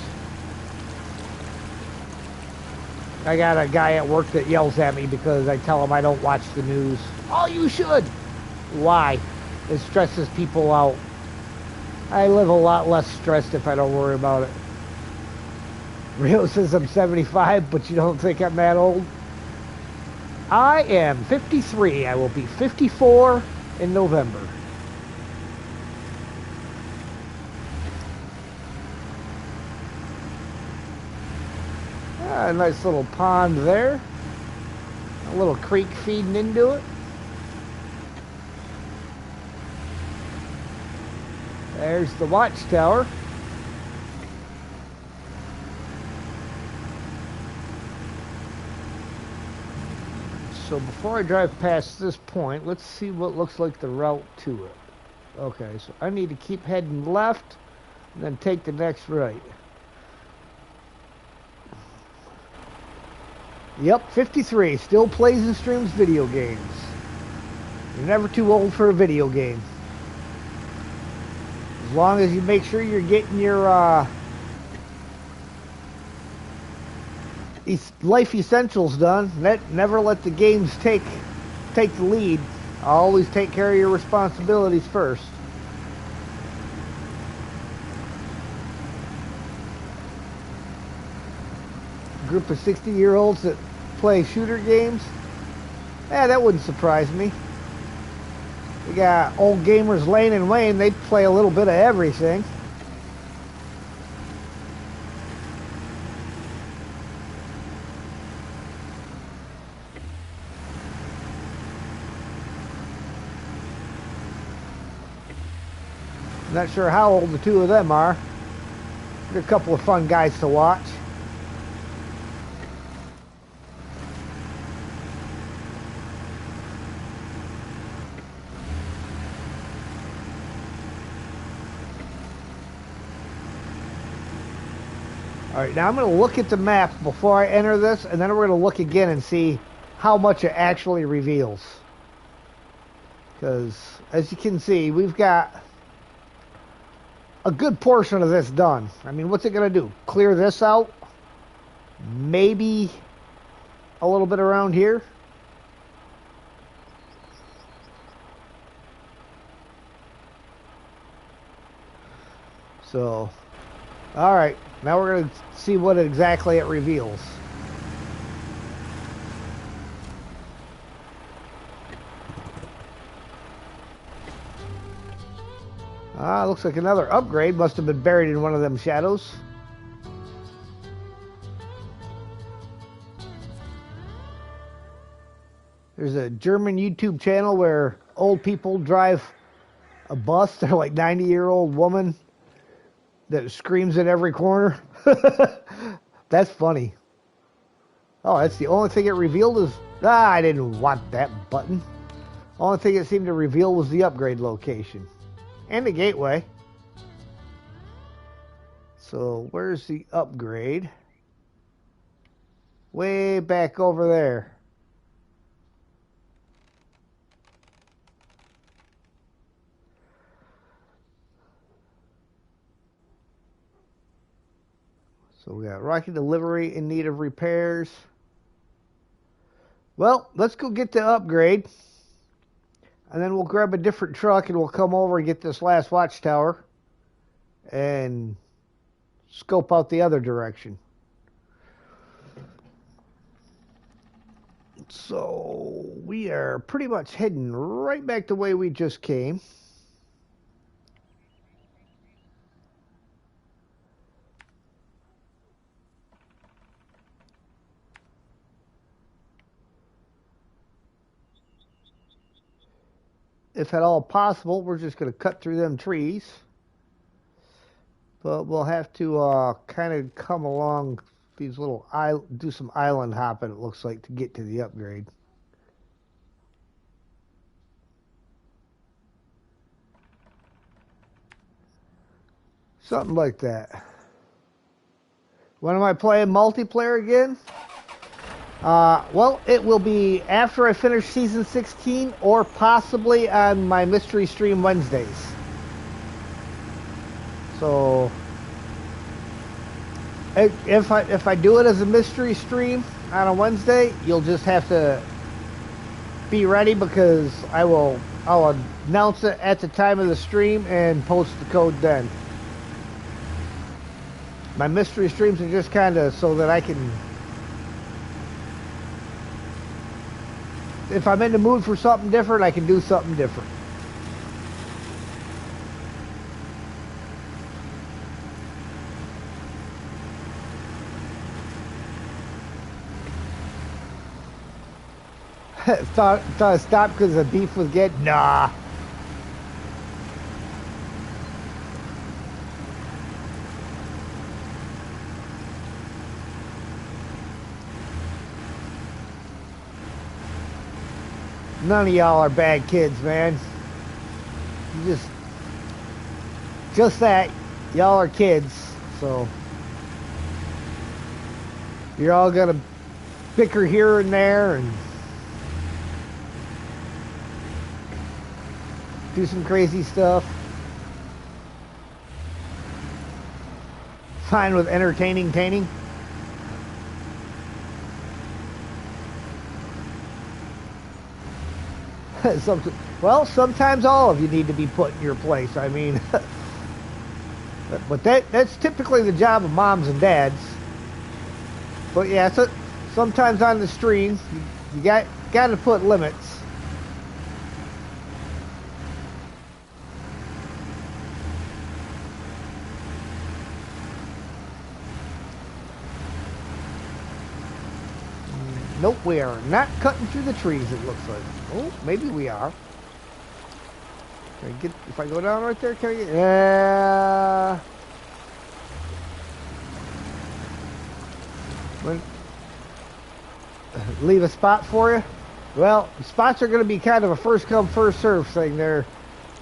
S1: I got a guy at work that yells at me because I tell him I don't watch the news. Oh, you should! Why? It stresses people out. I live a lot less stressed if I don't worry about it. Rio says I'm 75, but you don't think I'm that old? I am 53. I will be 54 in November. A nice little pond there. A little creek feeding into it. There's the watchtower. So before I drive past this point, let's see what looks like the route to it. Okay, so I need to keep heading left and then take the next right. Yep, 53. Still plays and streams video games. You're never too old for a video game. As long as you make sure you're getting your life essentials done. Never let the games take the lead. Always take care of your responsibilities first. Group of 60-year-olds that play shooter games? Yeah, that wouldn't surprise me. We got old gamers Lane and Wayne. They play a little bit of everything. Not sure how old the two of them are. They're a couple of fun guys to watch. Alright, now I'm going to look at the map before I enter this, and then we're going to look again and see how much it actually reveals. Because, as you can see, we've got a good portion of this done. I mean, what's it going to do? Clear this out? Maybe a little bit around here. So, all right, now we're going to see what exactly it reveals. Ah, looks like another upgrade. Must have been buried in one of them shadows. There's a German YouTube channel where old people drive a bus. They're like 90-year-old woman that screams in every corner. That's funny. Oh, that's the only thing it revealed is... Ah, I didn't want that button. Only thing it seemed to reveal was the upgrade location. And the gateway. So, where's the upgrade? Way back over there. So we got rocket delivery in need of repairs. Well, let's go get the upgrade. And then we'll grab a different truck and we'll come over and get this last watchtower. And scope out the other direction. So we are pretty much heading right back the way we just came. If at all possible, we're just going to cut through them trees. But we'll have to kind of come along these little do some island hopping, it looks like, to get to the upgrade. Something like that. When am I playing multiplayer again? Well, it will be after I finish Season 16 or possibly on my Mystery Stream Wednesdays. So, if I do it as a Mystery Stream on a Wednesday, you'll just have to be ready because I'll announce it at the time of the stream and post the code then. My Mystery Streams are just kind of so that I can... If I'm in the mood for something different, I can do something different. thought I stopped because the beef was getting... Nah. None of y'all are bad kids, man. You just that. Y'all are kids, so you're all gonna bicker here and there and do some crazy stuff. Fine with entertaining. Well, sometimes all of you need to be put in your place. I mean, but that's typically the job of moms and dads. But yeah, so sometimes on the stream, you got to put limits. Nope, we are not cutting through the trees, it looks like. Oh, maybe we are. Can I get, if I go down right there, can I get, yeah. Leave a spot for you? Well, spots are going to be kind of a first come, first serve thing there,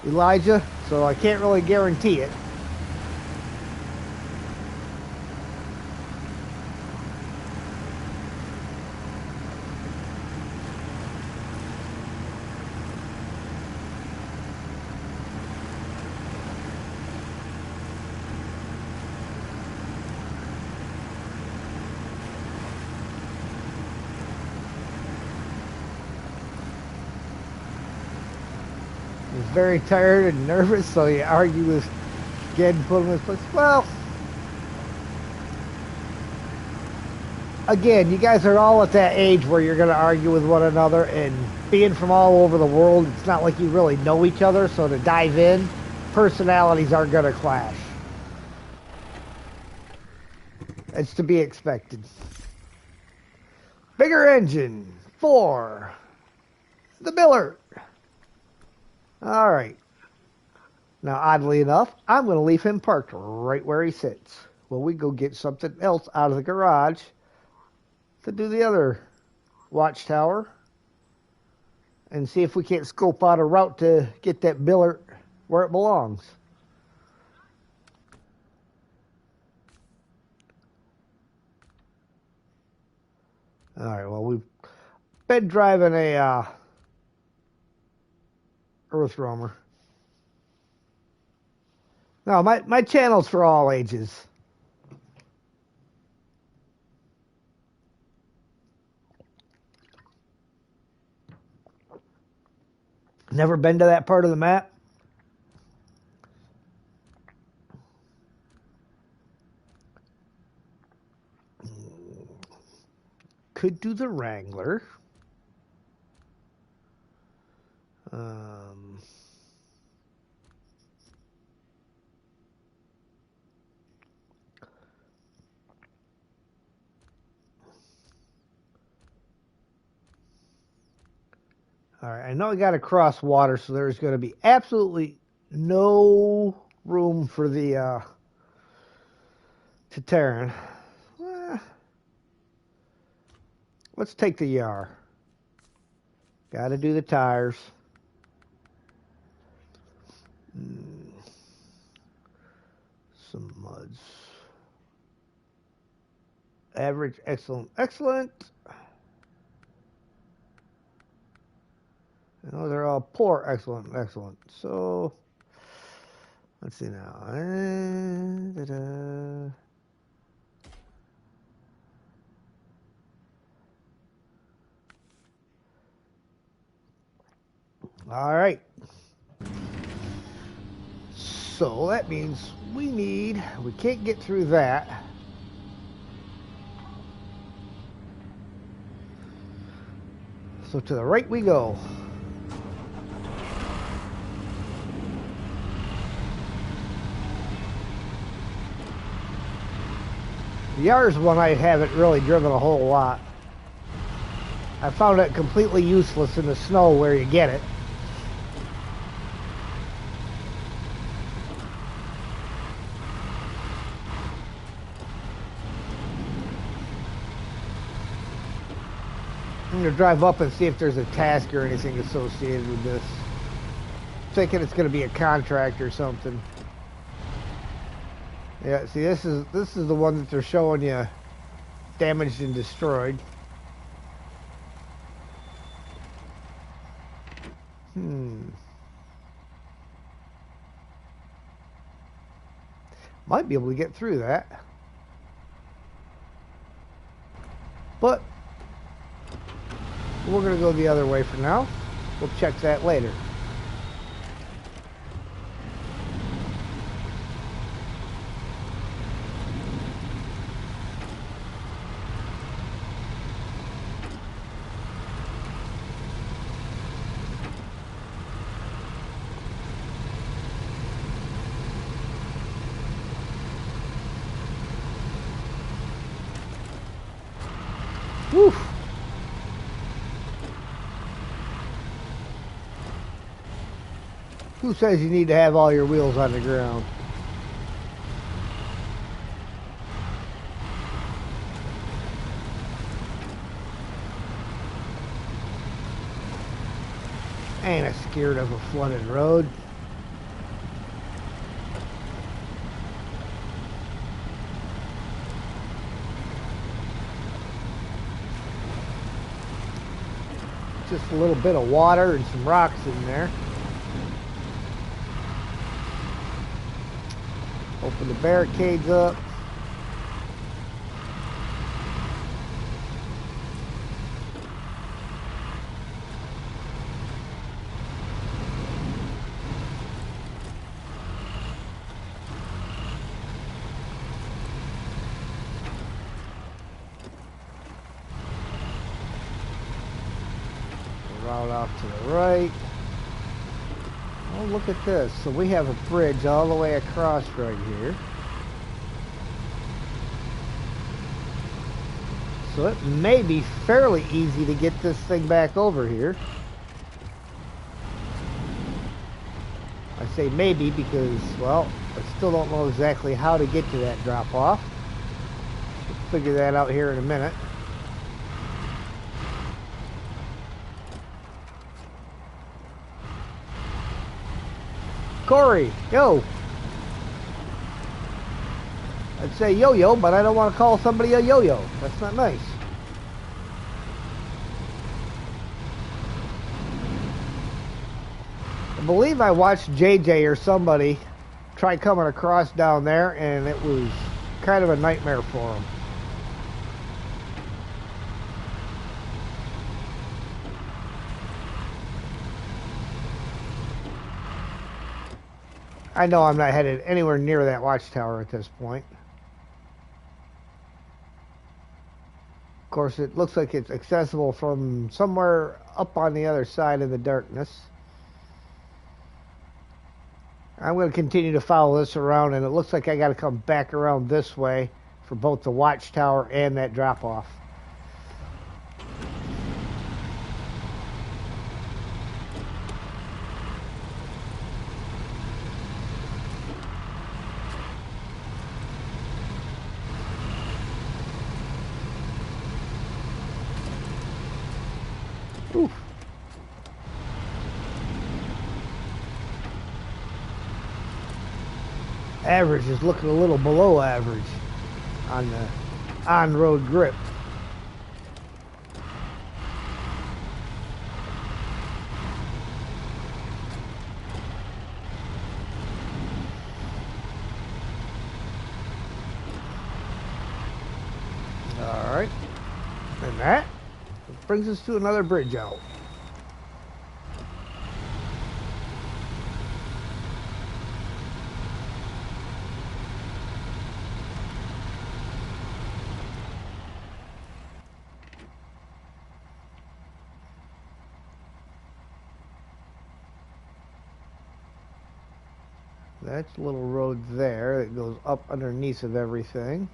S1: Elijah, so I can't really guarantee it. He's very tired and nervous, so you argue with Ged and put him in his place. Well, again, you guys are all at that age where you're going to argue with one another, and being from all over the world, it's not like you really know each other, so to dive in, personalities are going to clash. It's to be expected. Bigger engine for the Billert. All right. Now, oddly enough, I'm going to leave him parked right where he sits. Well, we go get something else out of the garage to do the other watchtower and see if we can't scope out a route to get that Billert where it belongs. All right, well, we've been driving a Earth Roamer. No, my channel's for all ages. Never been to that part of the map? Could do the Wrangler. All right, I know I got to cross water, so there's going to be absolutely no room for the Terran. Let's take the Yar. Got to do the tires. Some muds. Average, excellent, excellent. No, they're all poor, excellent, excellent. So, let's see now. All right. So that means we can't get through that. So to the right we go. The Yar's one I haven't really driven a whole lot. I found it completely useless in the snow where you get it. I'm going to drive up and see if there's a task or anything associated with this. I'm thinking it's going to be a contract or something. Yeah, see, this is the one that they're showing you damaged and destroyed. Might be able to get through that. But we're going to go the other way for now. We'll check that later. Whew. Who says you need to have all your wheels on the ground? Ain't I scared of a flooded road? Just a little bit of water and some rocks in there. Open the barricades up. route off to the right. Oh, look at this. So we have a bridge all the way across right here. So it may be fairly easy to get this thing back over here. I say maybe because, well, I still don't know exactly how to get to that drop-off. We'll figure that out here in a minute. Corey, yo. I'd say yo-yo, but I don't want to call somebody a yo-yo. That's not nice. I believe I watched JJ or somebody try coming across down there, and it was kind of a nightmare for him. I know I'm not headed anywhere near that watchtower at this point. Of course, it looks like it's accessible from somewhere up on the other side of the darkness. I'm going to continue to follow this around, and it looks like I got to come back around this way for both the watchtower and that drop-off. Oof. Average is looking a little below average on the on-road grip. All right, and that brings us to another bridge out. That's a little road there that goes up underneath of everything.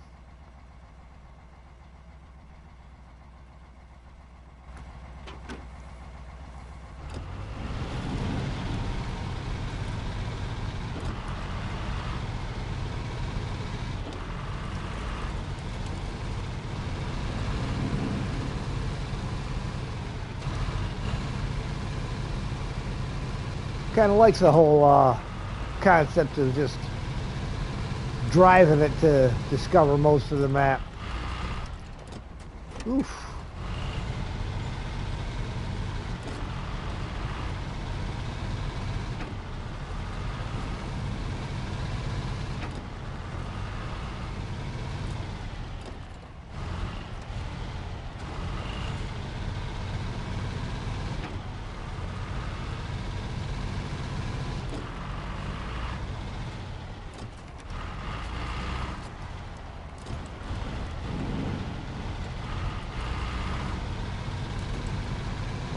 S1: Kind of likes the whole concept of just driving it to discover most of the map. Oof.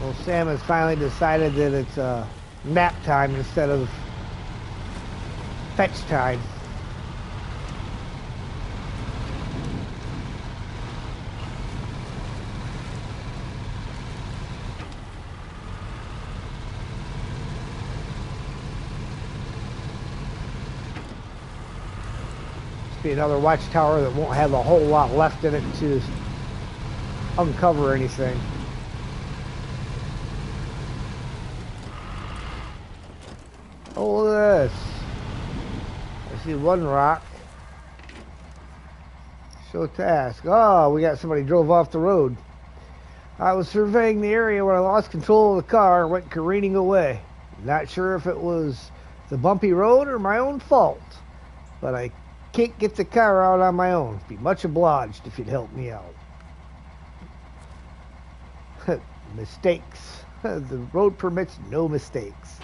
S1: Well, Sam has finally decided that it's nap time instead of fetch time. This be another watchtower that won't have a whole lot left in it to uncover anything. Oh, look at this. I see one rock. Show task. Oh, we got somebody drove off the road. I was surveying the area when I lost control of the car and went careening away. Not sure if it was the bumpy road or my own fault, but I can't get the car out on my own. Be much obliged if you'd help me out. Mistakes. The road permits no mistakes.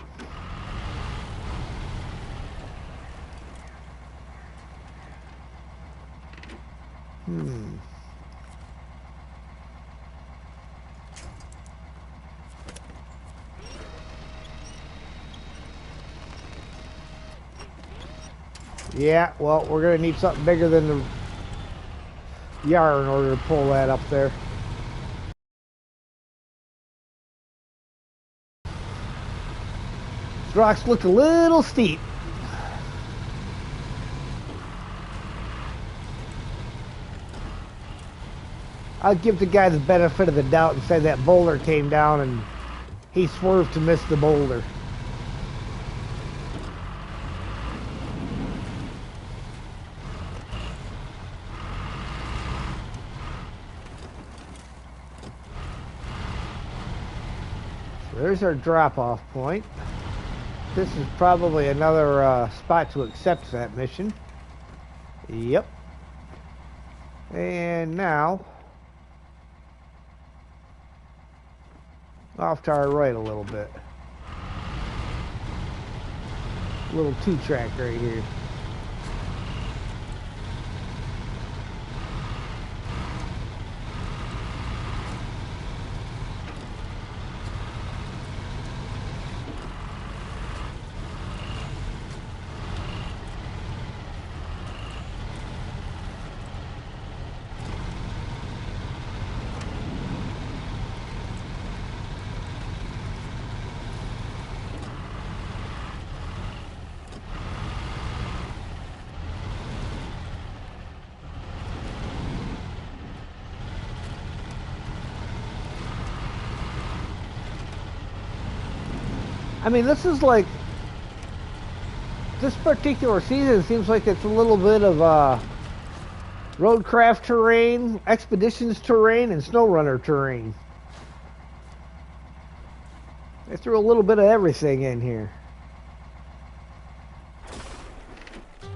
S1: Yeah, well, we're going to need something bigger than the yard in order to pull that up there. These rocks look a little steep. I'll give the guy the benefit of the doubt and say that boulder came down and he swerved to miss the boulder. So there's our drop-off point. This is probably another spot to accept that mission. Yep. And now, off to our right a little bit. A little two-track right here. I mean, this is like, this particular season seems like it's a little bit of roadcraft terrain, expeditions terrain, and Snowrunner terrain. They threw a little bit of everything in here.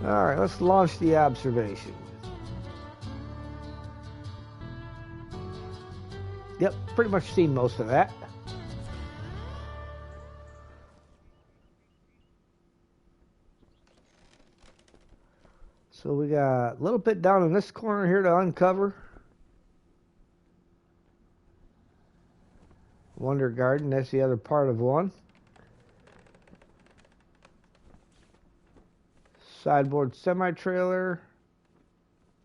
S1: Alright, let's launch the observation. Yep, pretty much seen most of that. So we got a little bit down in this corner here to uncover. Wonder Garden, that's the other part of one. Sideboard semi-trailer.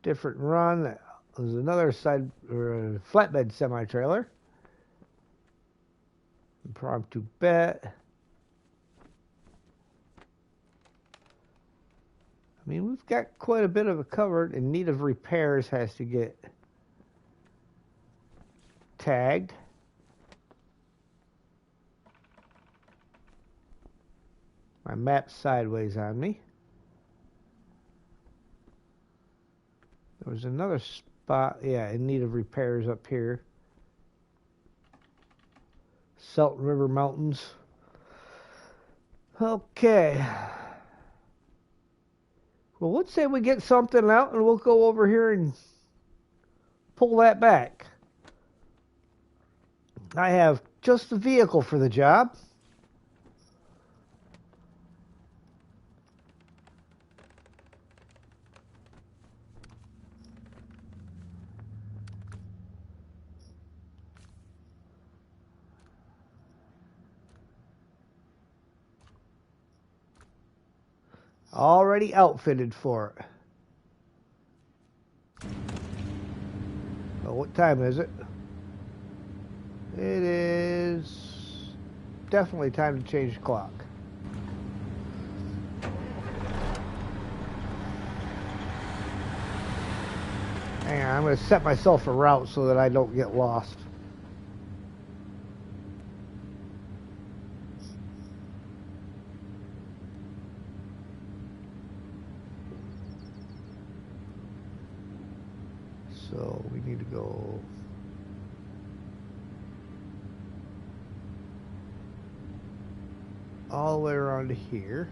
S1: Different run. There's another flatbed semi-trailer. Impromptu bet. I mean, we've got quite a bit of it covered. In need of repairs has to get tagged. My map's sideways on me. There was another spot, yeah, in need of repairs up here. Salt River Mountains. Okay. Well, let's say we get something out and we'll go over here and pull that back. I have just the vehicle for the job. Already outfitted for it. Oh, what time is it? It is definitely time to change the clock. Hang on, I'm going to set myself a route so that I don't get lost. So we need to go all the way around to here.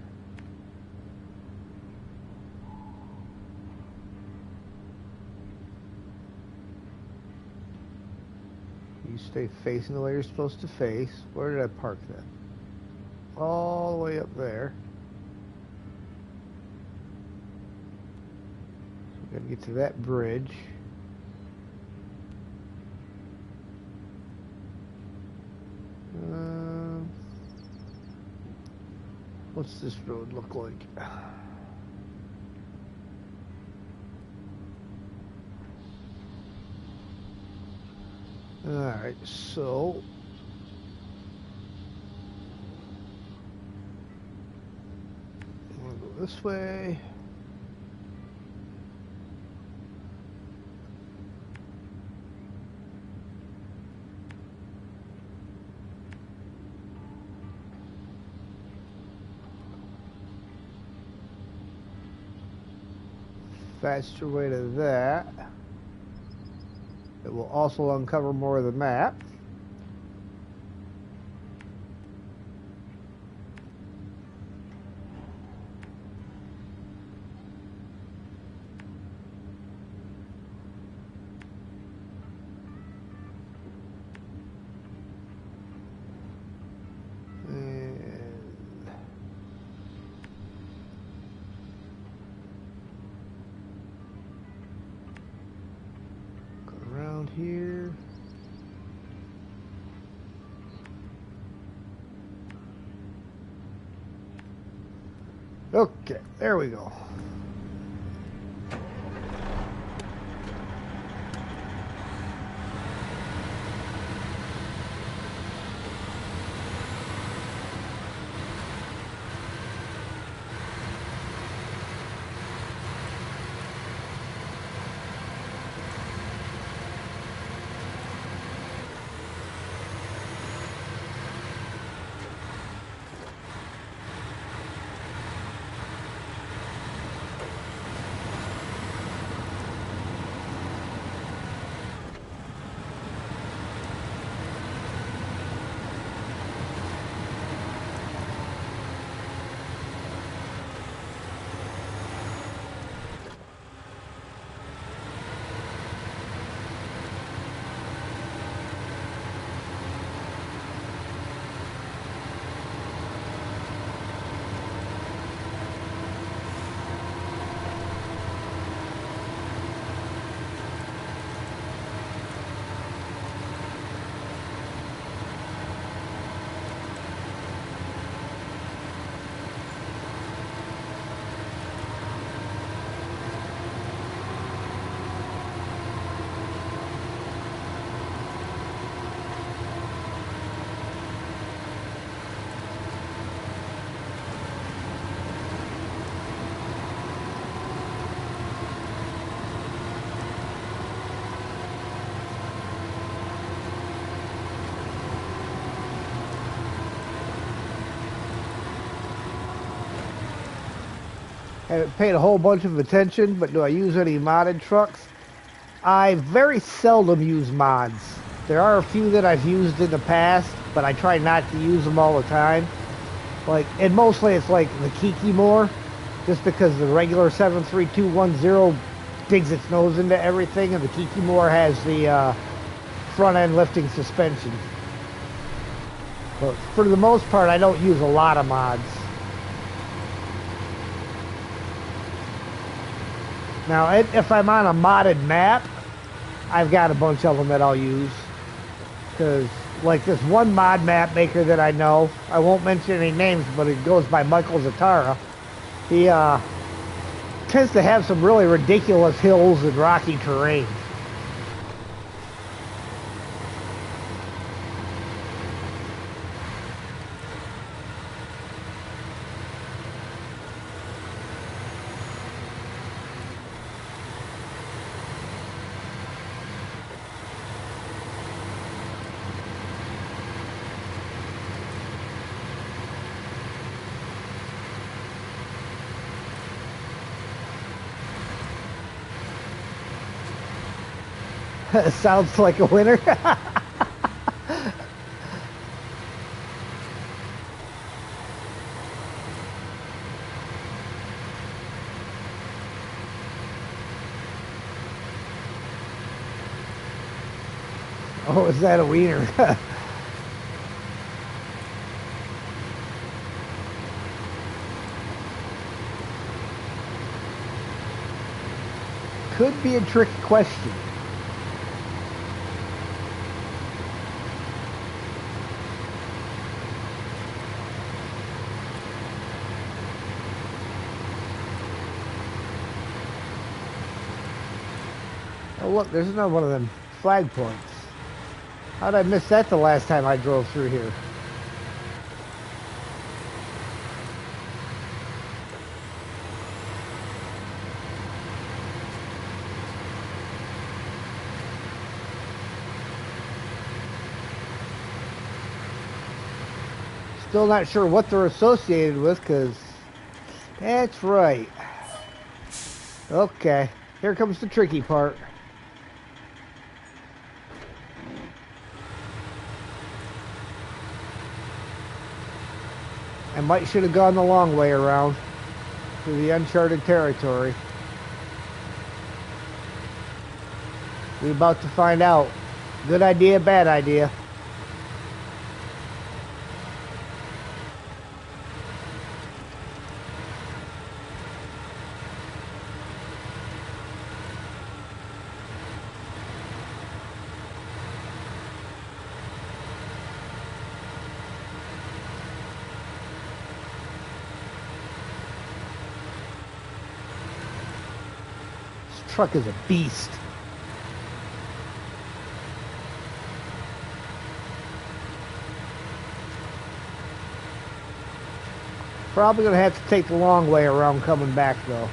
S1: You stay facing the way you're supposed to face. Where did I park that? All the way up there. So we gotta get to that bridge. What's this road look like? Alright, so I'm gonna go this way. Faster way to that. It will also uncover more of the map. Here. Okay, there we go. Haven't paid a whole bunch of attention, but do I use any modded trucks? I very seldom use mods. There are a few that I've used in the past, but I try not to use them all the time. Like, and mostly it's like the Kiki more, just because the regular 73210 digs its nose into everything, and the Kiki more has the front end lifting suspension. But for the most part, I don't use a lot of mods. Now, if I'm on a modded map, I've got a bunch of them that I'll use. Because, like this one mod map maker that I know, I won't mention any names, but it goes by Michael Zatara. He tends to have some really ridiculous hills and rocky terrain. Sounds like a winner. Oh, is that a wiener? Could be a trick question. Oh, look, there's another one of them flag points. How'd I miss that the last time I drove through here? Still not sure what they're associated with, because that's right. Okay, here comes the tricky part. I might should have gone the long way around through the uncharted territory. We're about to find out. Good idea, bad idea. This truck is a beast. Probably gonna have to take the long way around coming back though.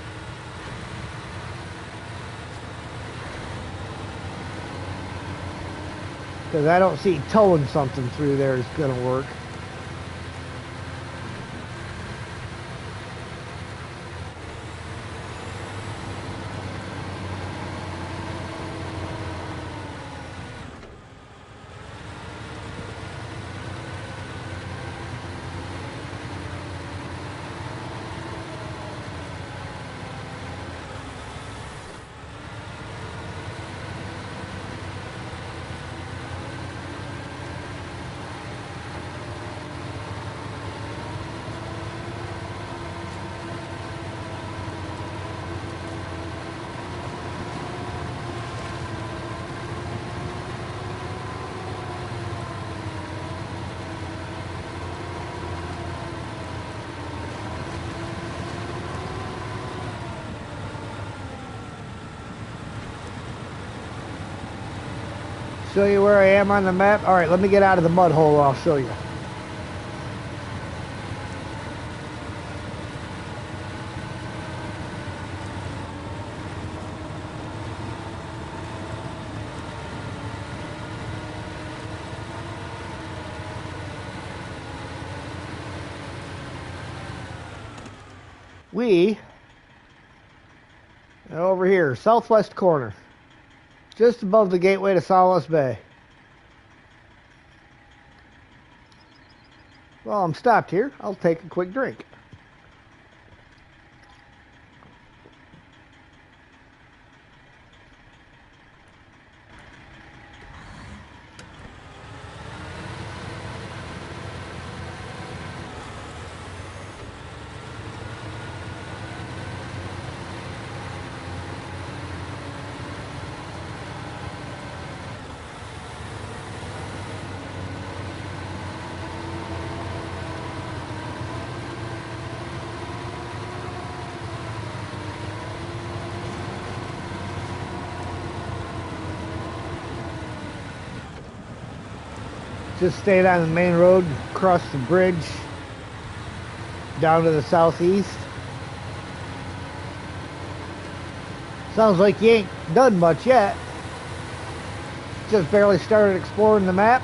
S1: Because I don't see towing something through there is gonna work. Show you where I am on the map. All right, let me get out of the mud hole. I'll show you. We are over here, southwest corner, just above the gateway to Solace Bay. Well, I'm stopped here. I'll take a quick drink. Just stayed on the main road, crossed the bridge down to the southeast. Sounds like you ain't done much yet. Just barely started exploring the map.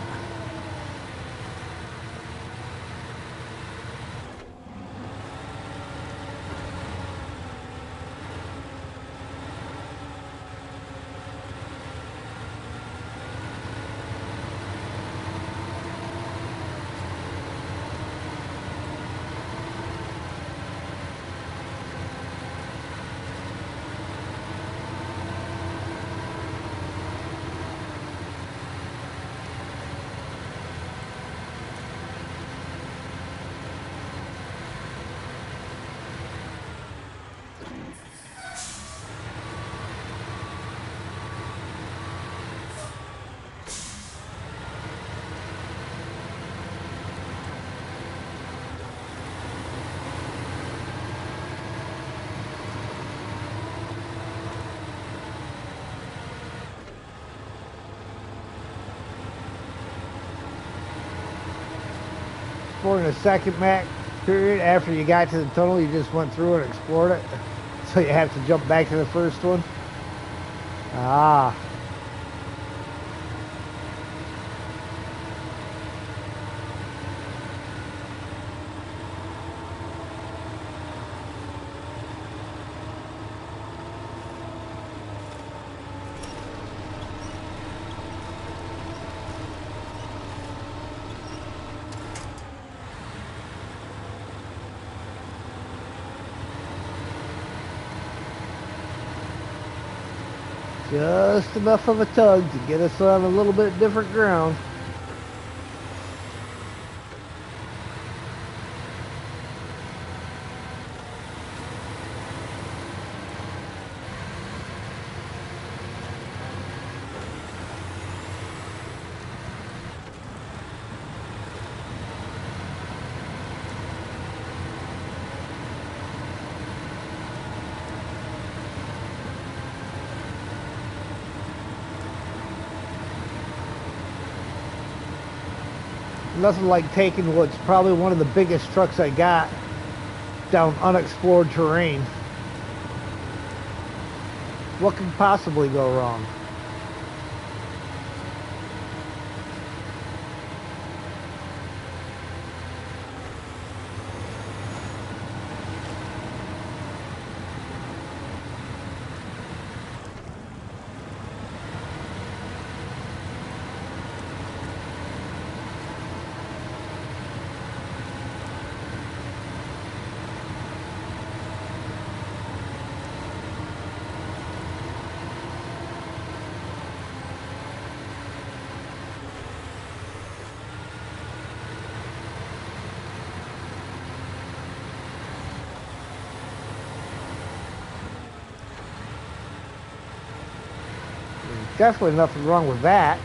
S1: exploring the second map period after you got to the tunnel. You just went through and explored it. So you have to jump back to the first one. Ah. Just enough of a tug to get us on a little bit different ground. Nothing like taking what's probably one of the biggest trucks I got down unexplored terrain. What could possibly go wrong? Definitely nothing wrong with that.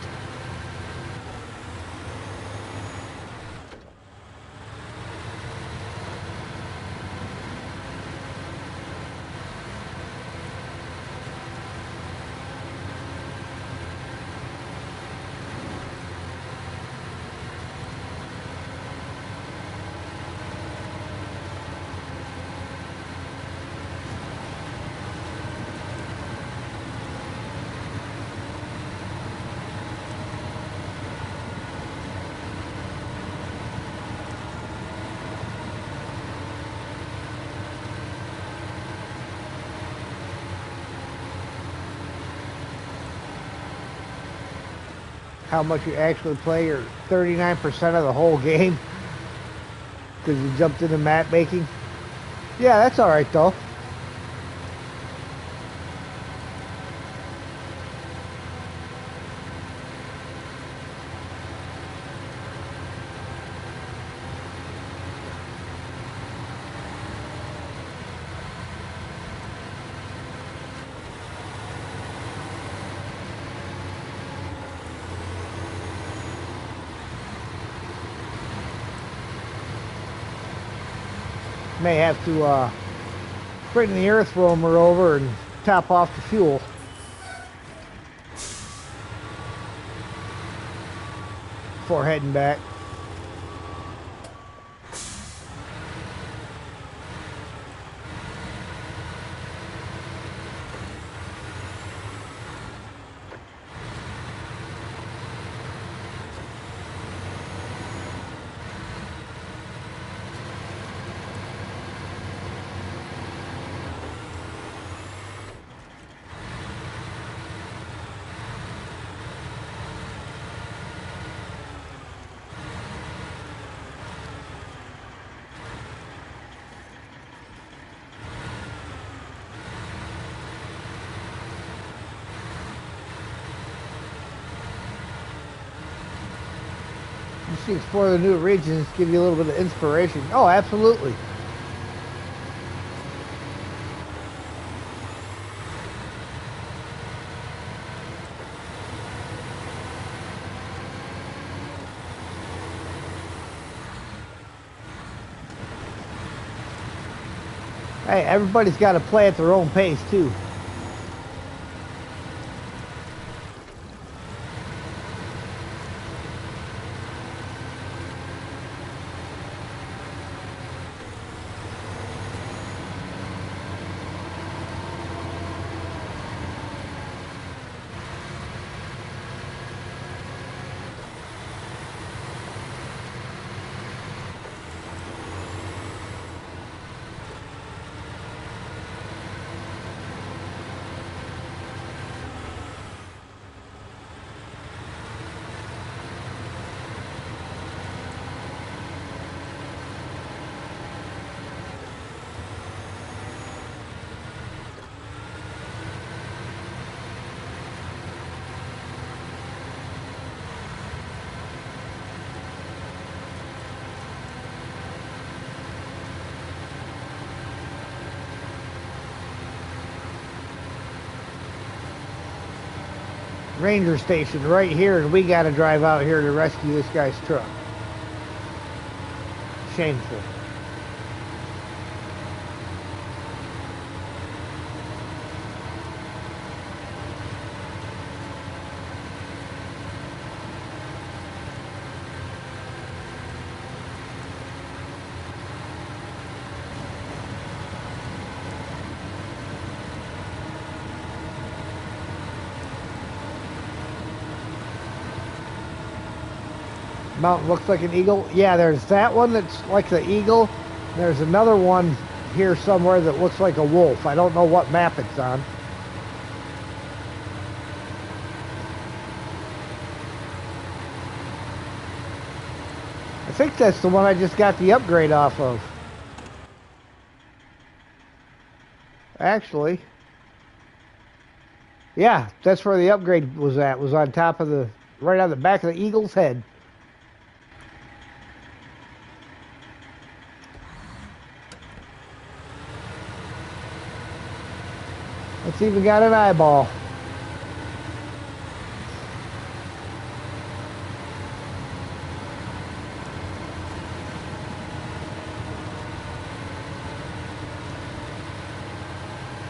S1: How much you actually play, or 39% of the whole game because you jumped into map making. Yeah, that's all right though. May have to bring the earth roamer over and top off the fuel. Before heading back. Just explore the new regions, give you a little bit of inspiration. Oh, absolutely. Hey, everybody's got to play at their own pace too. ranger station right here, and we got to drive out here to rescue this guy's truck. Shameful. Mountain looks like an eagle. Yeah, there's that one that's like the eagle. There's another one here somewhere that looks like a wolf. I don't know what map it's on. I think that's the one I just got the upgrade off of. Actually. Yeah, that's where the upgrade was at. Was on top of the, right on the back of the eagle's head. It's even got an eyeball.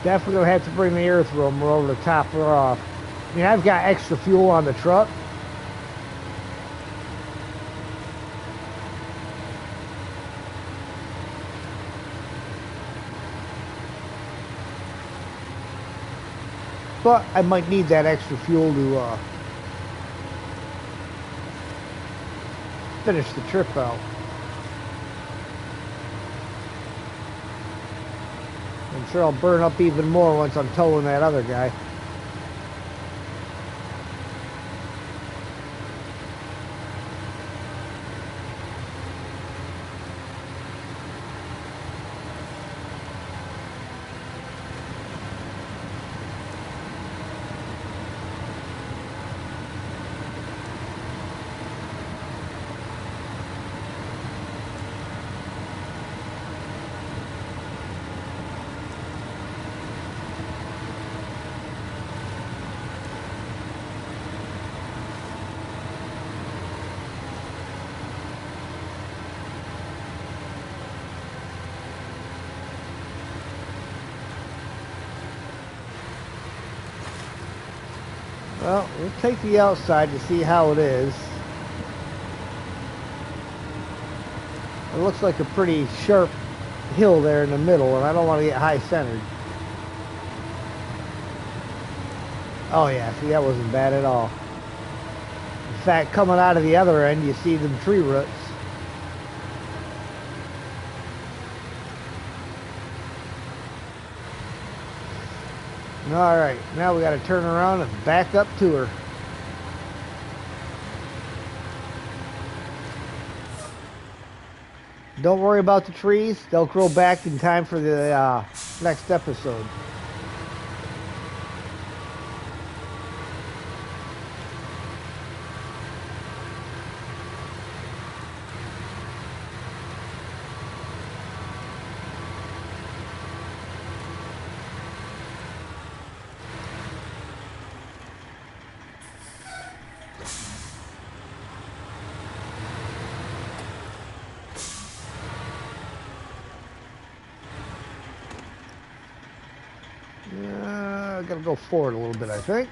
S1: Definitely gonna have to bring the earth roamer over to top her off. I mean, I've got extra fuel on the truck. But I might need that extra fuel to finish the trip out. I'm sure I'll burn up even more once I'm towing that other guy. Well, we'll take the outside to see how it is. It looks like a pretty sharp hill there in the middle, and I don't want to get high centered. Oh yeah, see, that wasn't bad at all. In fact, coming out of the other end, you see them tree roots. All right, now we got to turn around and back up to her. Don't worry about the trees. They'll grow back in time for the next episode. I gotta go forward a little bit, I think.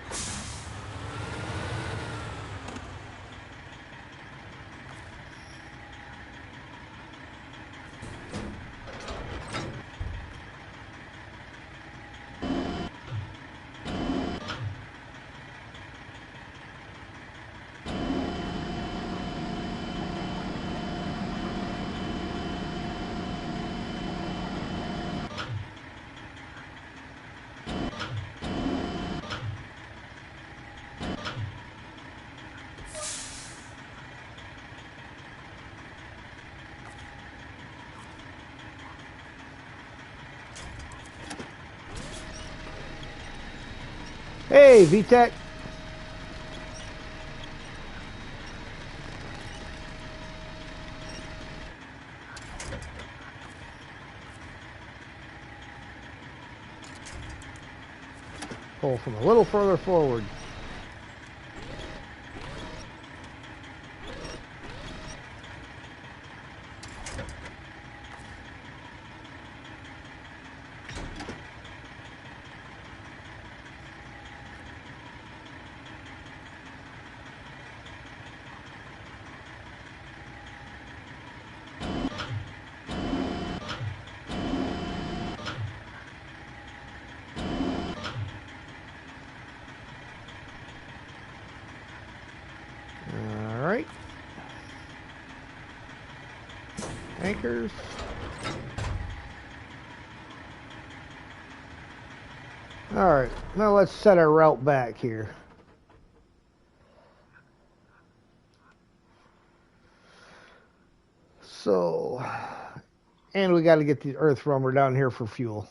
S1: Hey, VTech. Pull from a little further forward. Anchors. Alright, now let's set our route back here. So, and we got to get the earth roamer down here for fuel.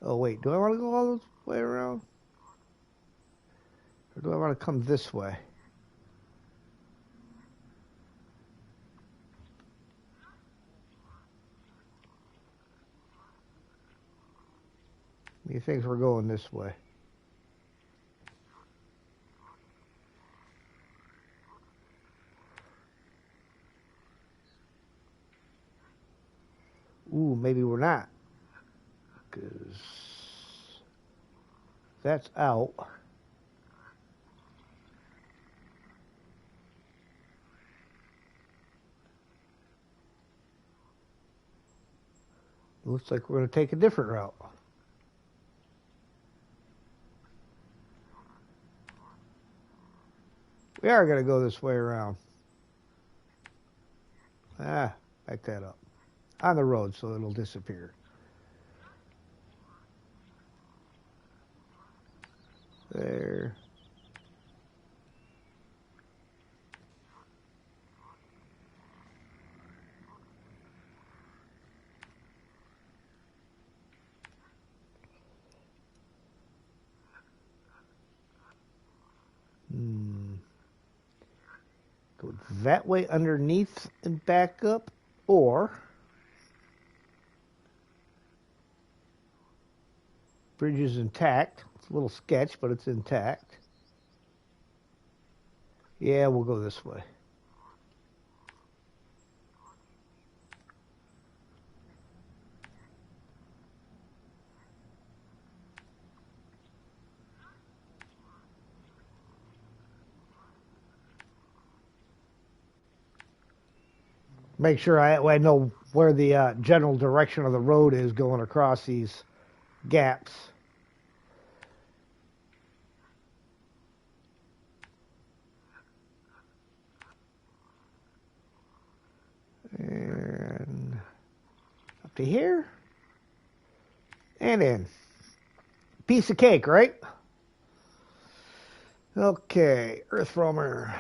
S1: Oh wait, do I want to go all the way around? Or do I want to come this way? He thinks we're going this way. Ooh, maybe we're not. Because that's out. Looks like we're going to take a different route. We are going to go this way around. Back that up. On the road so it'll disappear. There. Go that way underneath and back up, or bridge is intact. It's a little sketch, but it's intact. Yeah, we'll go this way. Make sure I know where the general direction of the road is going across these gaps. And up to here. And in. Piece of cake, right? Okay, earth roamer.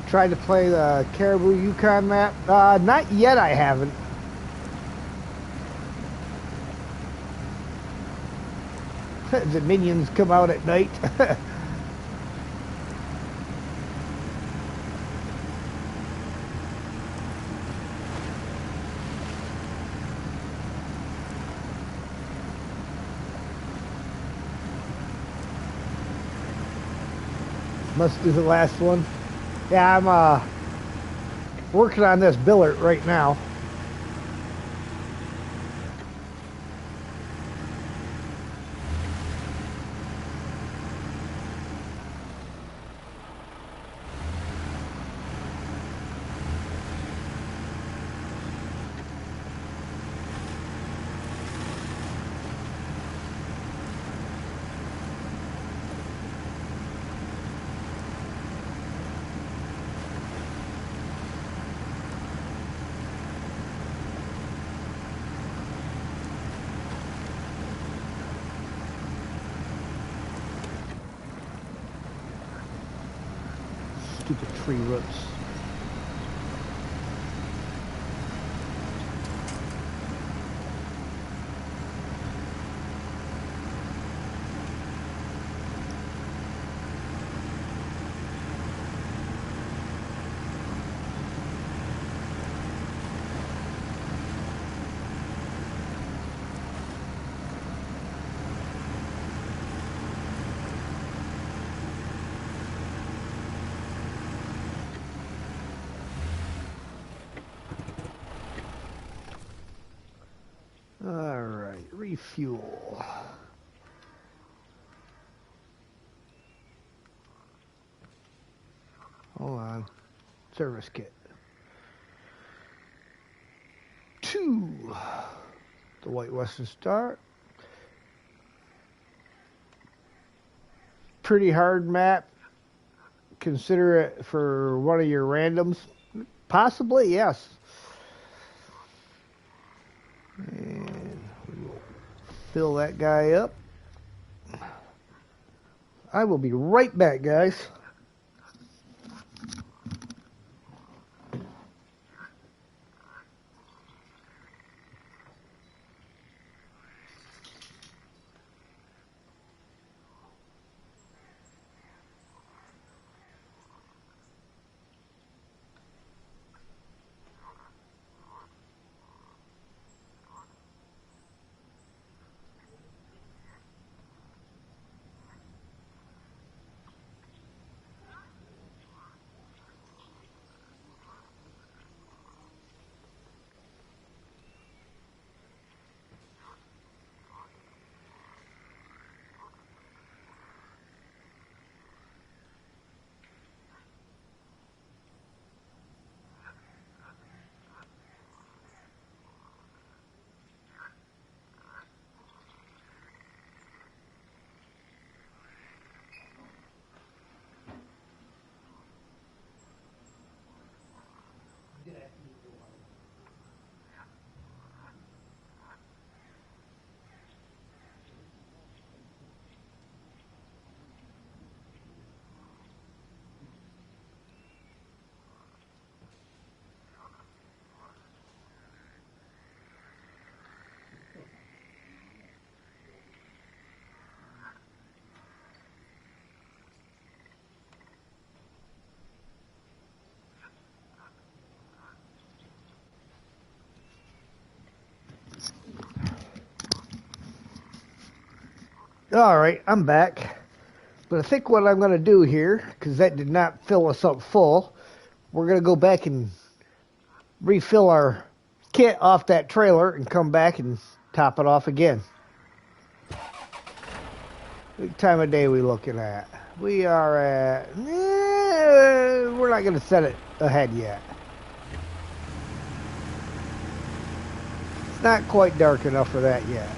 S1: Tried to play the Caribou Yukon map. Not yet, I haven't. The minions come out at night. Must do the last one. Yeah, I'm working on this Billert right now. Stupid tree roots. All right, refuel. Hold on. Service kit. 2. The White Western Star. Pretty hard map. Consider it for one of your randoms. Possibly, yes. And we will fill that guy up. I will be right back, guys. All right, I'm back. But I think what I'm going to do here, because that did not fill us up full, we're going to go back and refill our kit off that trailer and come back and top it off again. What time of day are we looking at? We are at... we're not going to set it ahead yet. It's not quite dark enough for that yet.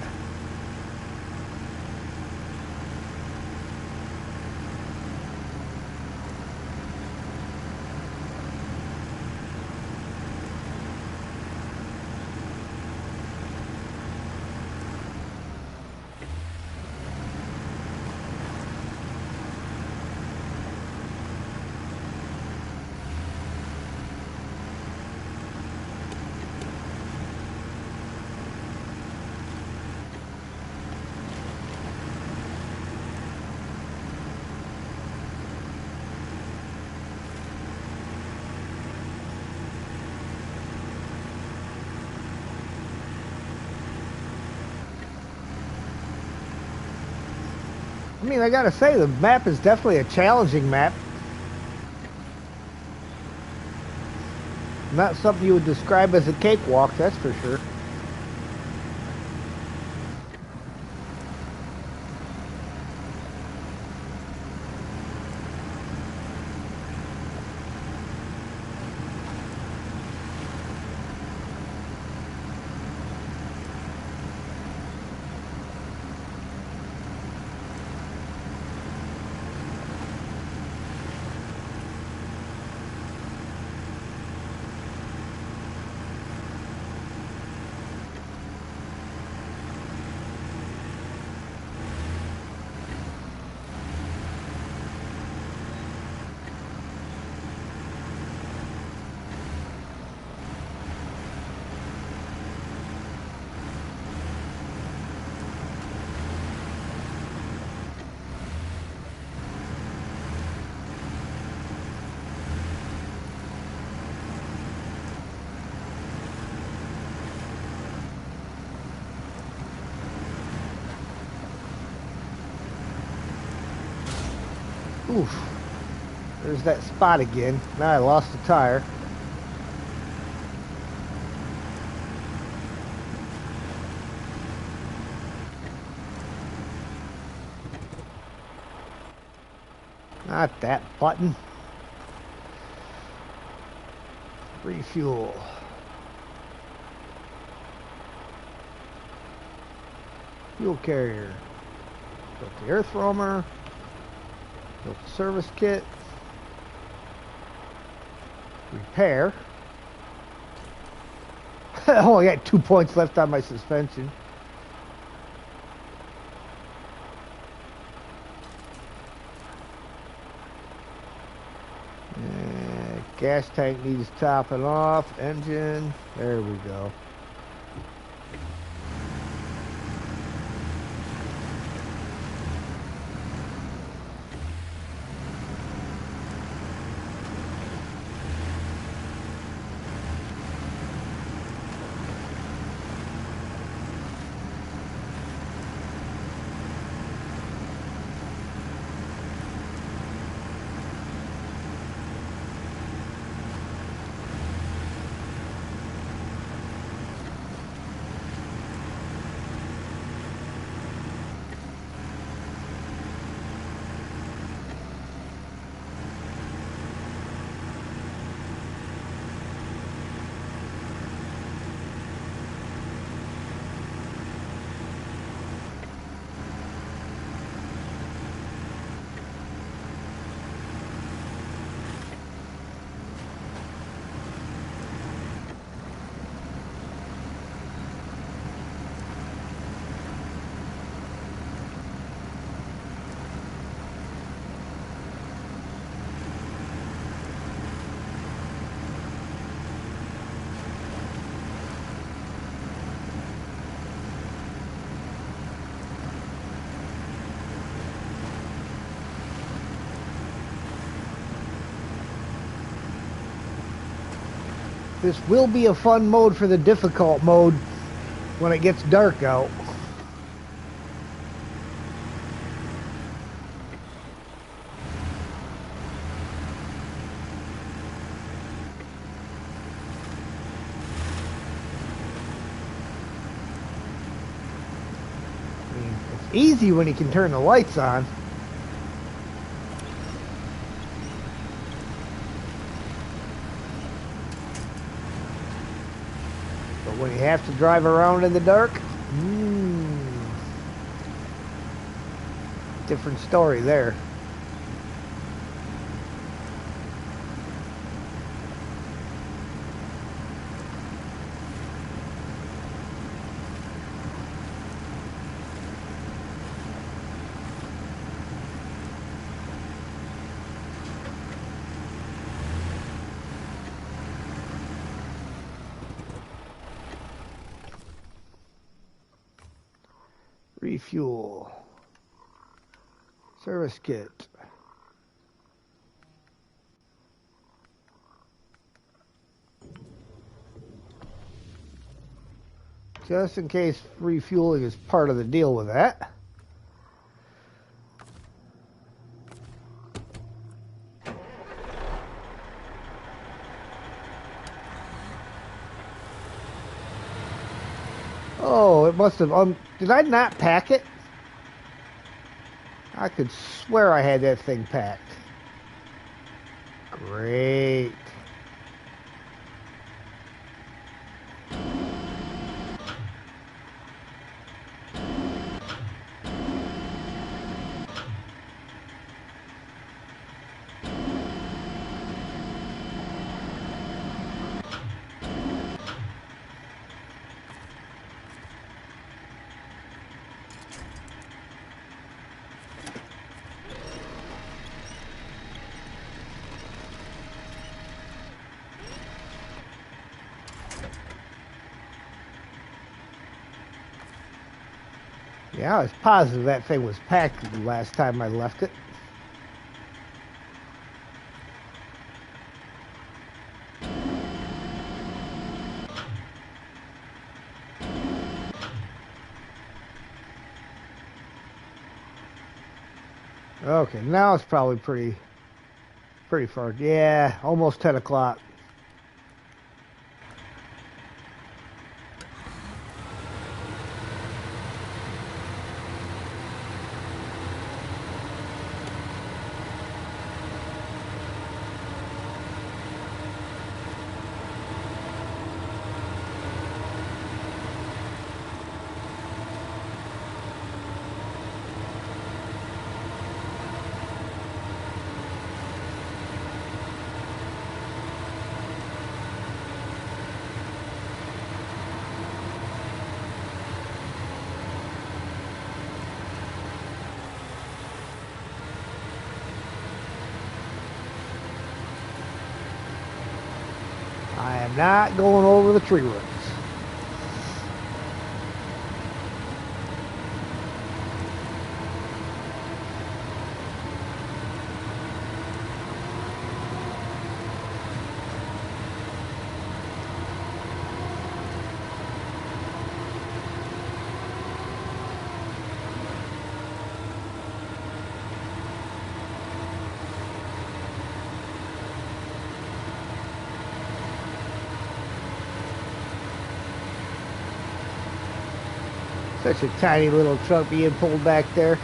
S1: I mean, I gotta say, the map is definitely a challenging map Not something you would describe as a cakewalk, that's for sure. Oof. There's that spot again. Now I lost the tire. Not that button. Refuel. Fuel carrier. Built the earth roamer. Built the service kit. Repair. I only got 2 points left on my suspension. Gas tank needs topping off. Engine. There we go. This will be a fun mode for the difficult mode when it gets dark out. I mean, it's easy when you can turn the lights on. When you have to drive around in the dark, different story there. Refuel. Service kit. Just in case refueling is part of the deal with that. Oh, it must have. Did I not pack it? I could swear I had that thing packed. Great. Yeah, I was positive that thing was packed the last time I left it. Okay, now it's probably pretty far. Yeah, almost 10 o'clock. I am not going over the tree roots. Such a tiny little truck being pulled back there.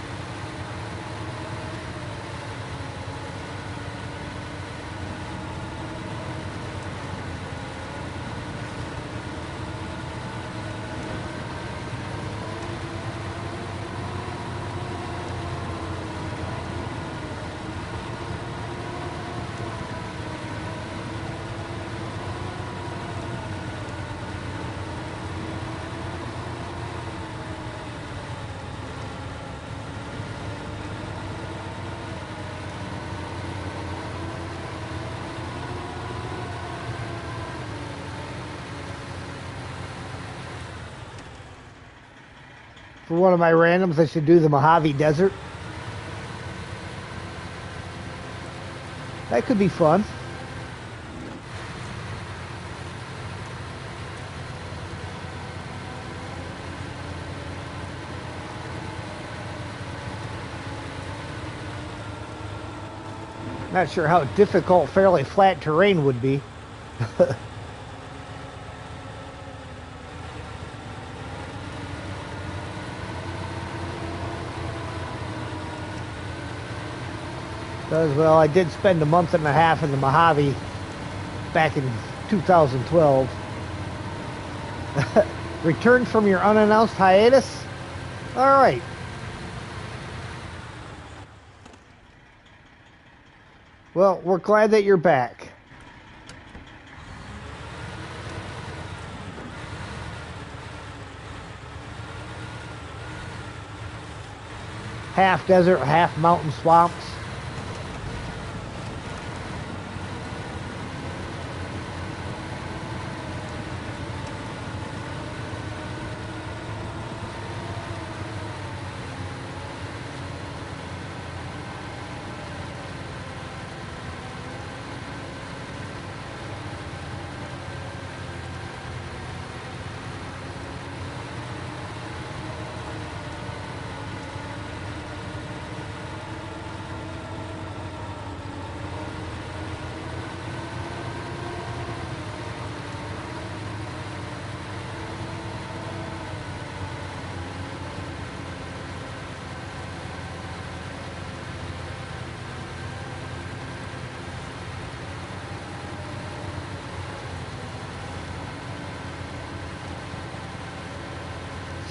S1: For one of my randoms, I should do the Mojave Desert. That could be fun. Not sure how difficult fairly flat terrain would be. Because, well, I did spend a month and a half in the Mojave back in 2012. Returned from your unannounced hiatus? All right. Well, we're glad that you're back. Half desert, half mountain swamps.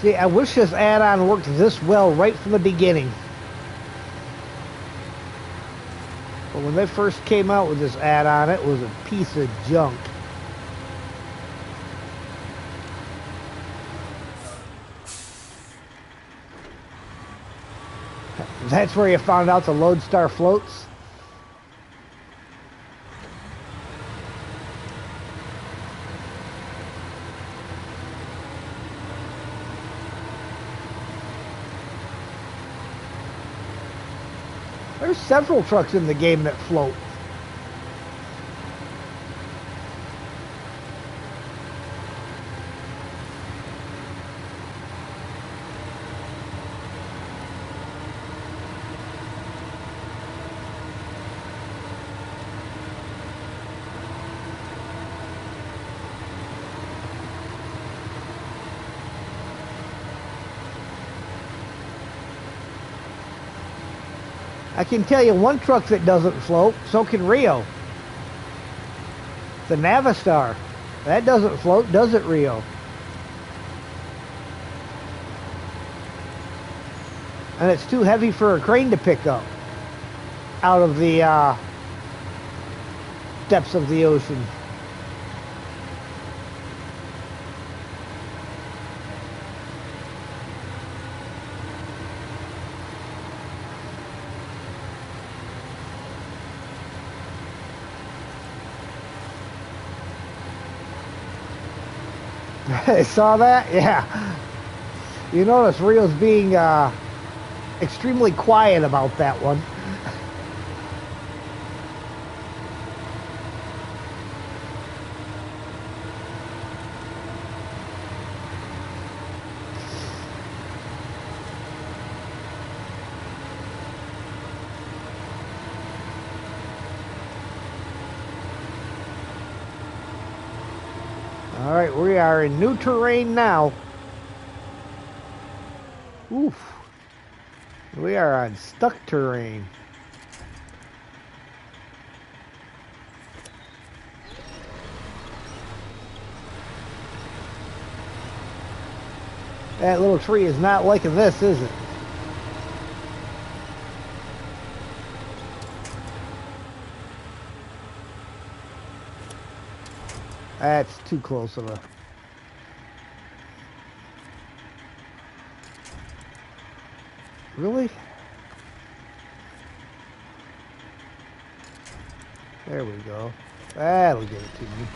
S1: See, I wish this add-on worked this well right from the beginning. But when they first came out with this add-on, it was a piece of junk. That's where you found out the Lodestar floats. There's several trucks in the game that float. I can tell you one truck that doesn't float, so can Rio. The Navistar. That doesn't float, does it, Rio? And it's too heavy for a crane to pick up out of the depths of the ocean. Saw that? Yeah. You notice Rio's being extremely quiet about that one. All right, we are in new terrain now. Oof. We are on stuck terrain. That little tree is not liking this, is it? That's too close of a... Really? There we go. That'll give it to me.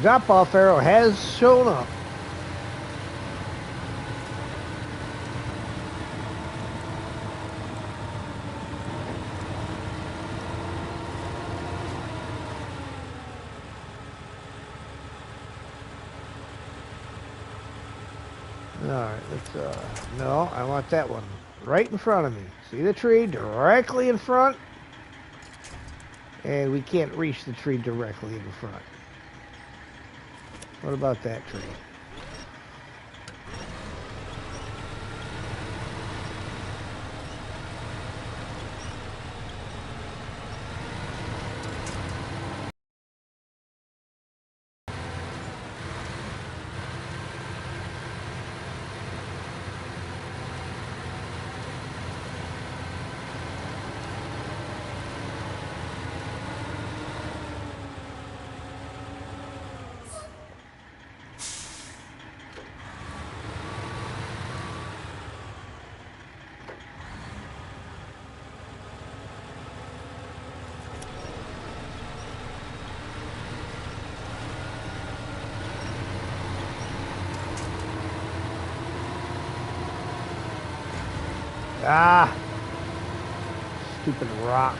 S1: Drop-off arrow has shown up. Alright, let's, no, I want that one right in front of me. See the tree directly in front? And we can't reach the tree directly in front. What about that tree? Ah! Stupid rock.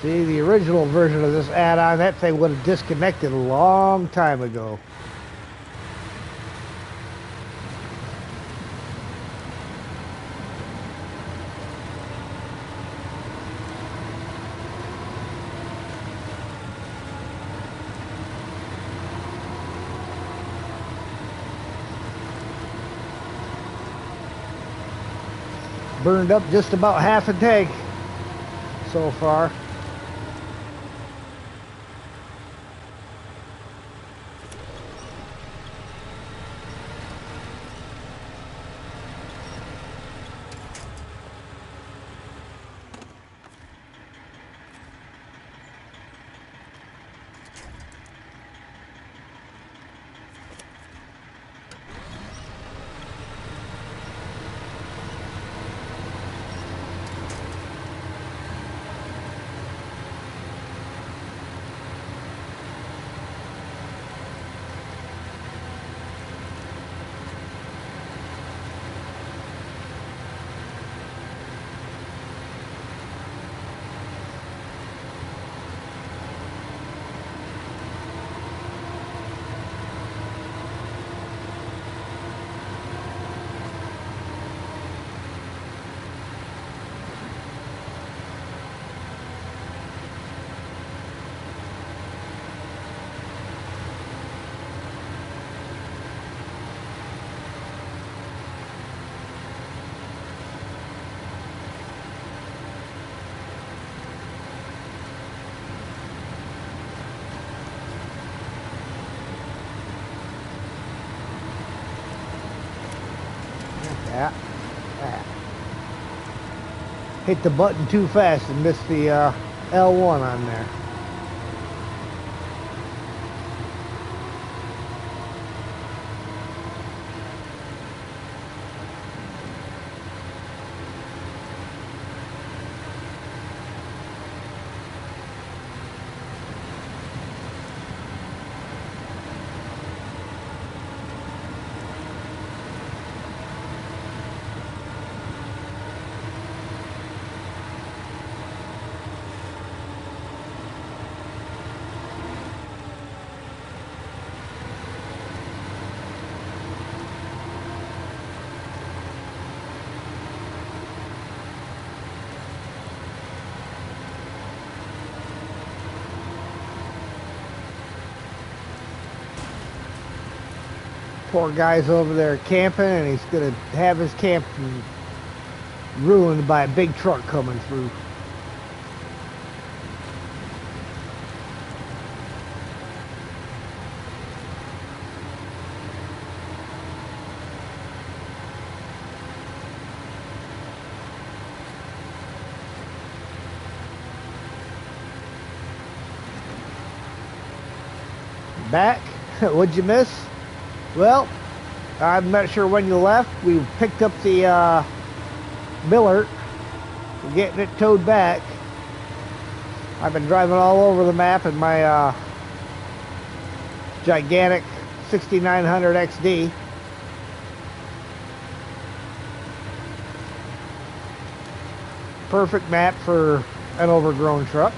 S1: See, the original version of this add-on, that thing would have disconnected a long time ago. Burned up just about half a tank so far. Yeah. Hit the button too fast and missed the L1 on there. Poor guy's over there camping, and he's going to have his camp ruined by a big truck coming through. Back? What'd you miss? Well, I'm not sure when you left. We picked up the Billert. We're getting it towed back. I've been driving all over the map in my gigantic 6900 XD. Perfect map for an overgrown truck.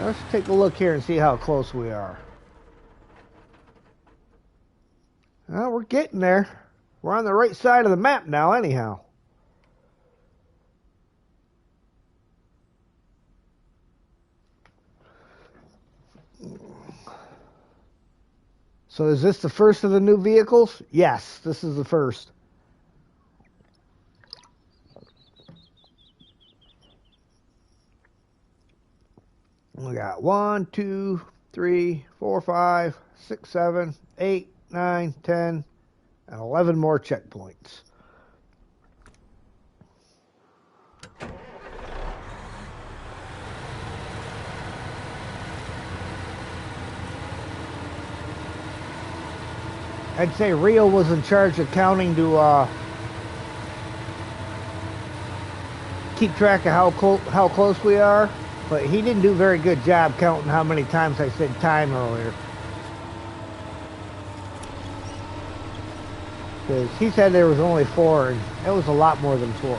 S1: Let's take a look here and see how close we are. Well, we're getting there. We're on the right side of the map now, anyhow. So is this the first of the new vehicles? Yes, this is the first. We got 1, 2, 3, 4, 5, 6, 7, 8, 9, 10, and 11 more checkpoints. I'd say Rio was in charge of counting to keep track of how close we are, but he didn't do a very good job counting how many times I said time earlier. Because he said there was only 4, and it was a lot more than 4.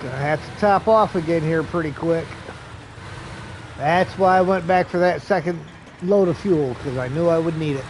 S1: Gonna have to top off again here pretty quick. That's why I went back for that second load of fuel, because I knew I would need it.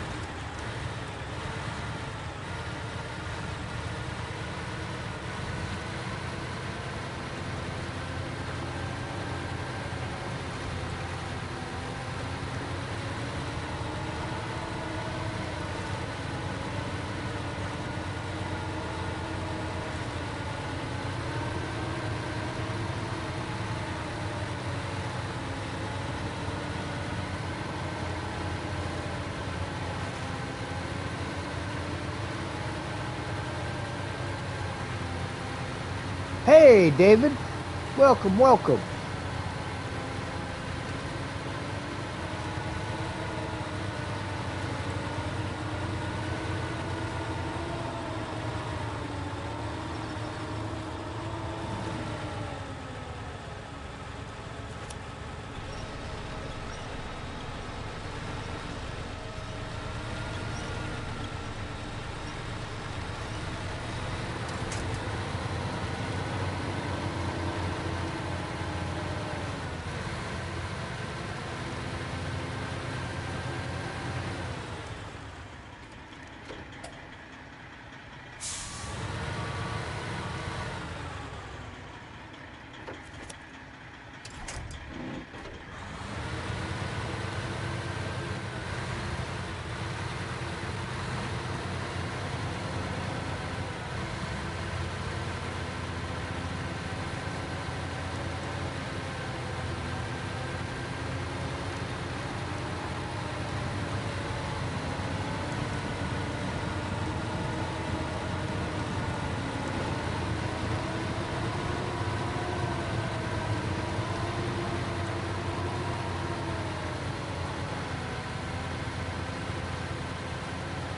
S1: Hey, David. Welcome, welcome.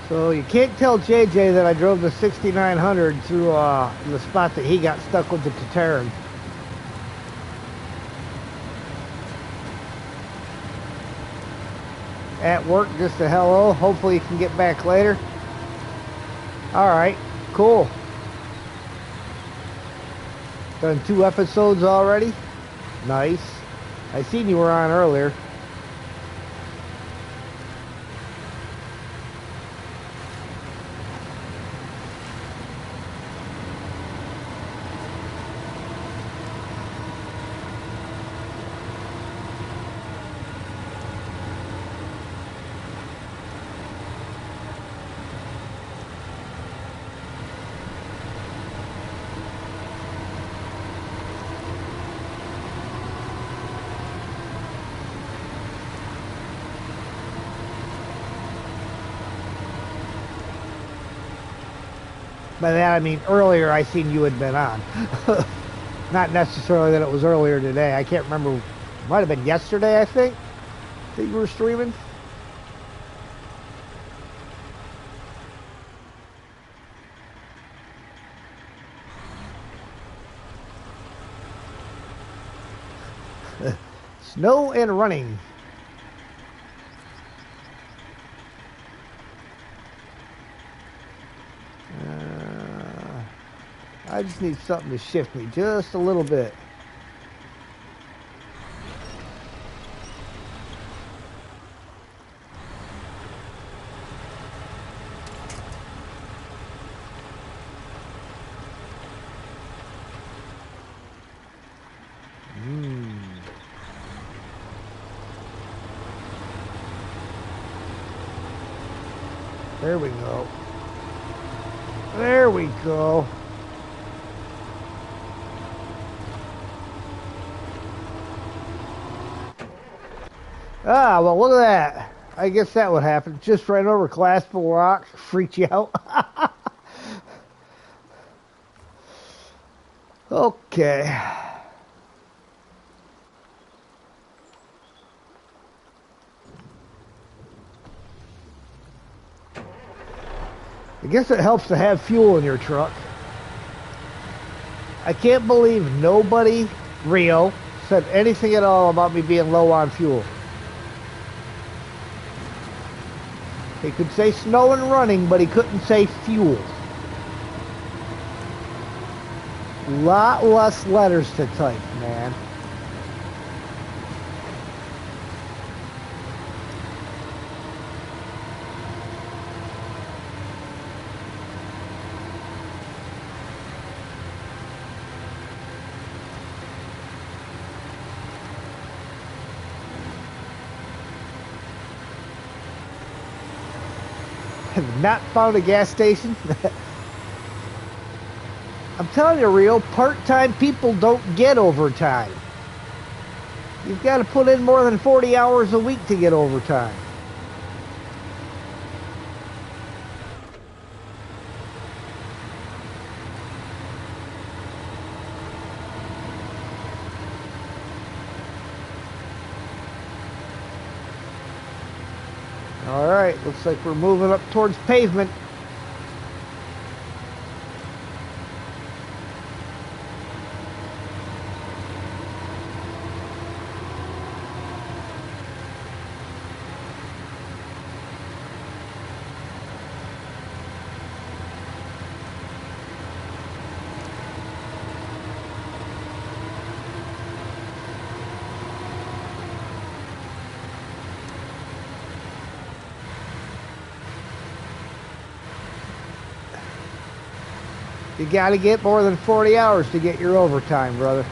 S1: So you can't tell JJ that I drove the 6900 through the spot that he got stuck with the Tateran. At work, just a hello. Hopefully you can get back later. Alright, cool. Done 2 episodes already. Nice. I seen you were on earlier. By that I mean earlier I seen you had been on. Not necessarily that it was earlier today. I can't remember. Might have been yesterday, I think, that you were streaming. Snow and running. I just need something to shift me just a little bit. There we go. There we go. Ah, well, look at that. I guess that would happen. Just ran over glassable rock. Freaked you out. Okay. I guess it helps to have fuel in your truck. I can't believe nobody, Rio, said anything at all about me being low on fuel. He could say snow and running, but he couldn't say fuel. Lot less letters to type, man. Have not found a gas station. I'm telling you, Rio, part-time people don't get overtime. You've got to put in more than 40 hours a week to get overtime. All right, looks like we're moving up towards pavement. You got to get more than 40 hours to get your overtime, brother.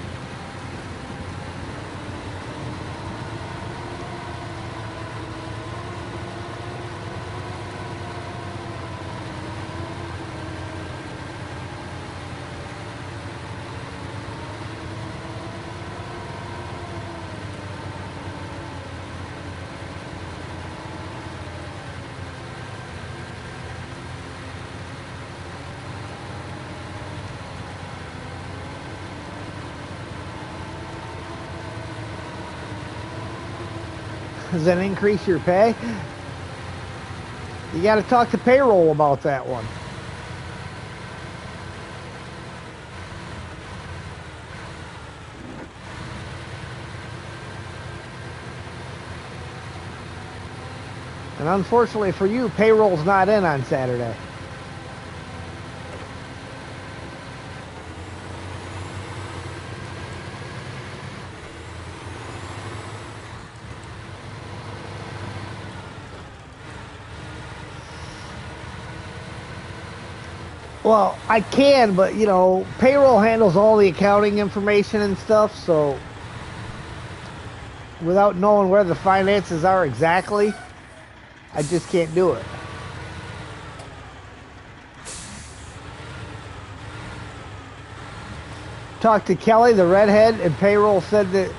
S1: Does that increase your pay? You got to talk to payroll about that one. And unfortunately for you, payroll's not in on Saturday. Well, I can, but, you know, payroll handles all the accounting information and stuff, so without knowing where the finances are exactly, I just can't do it. Talked to Kelly, the redhead, and payroll said that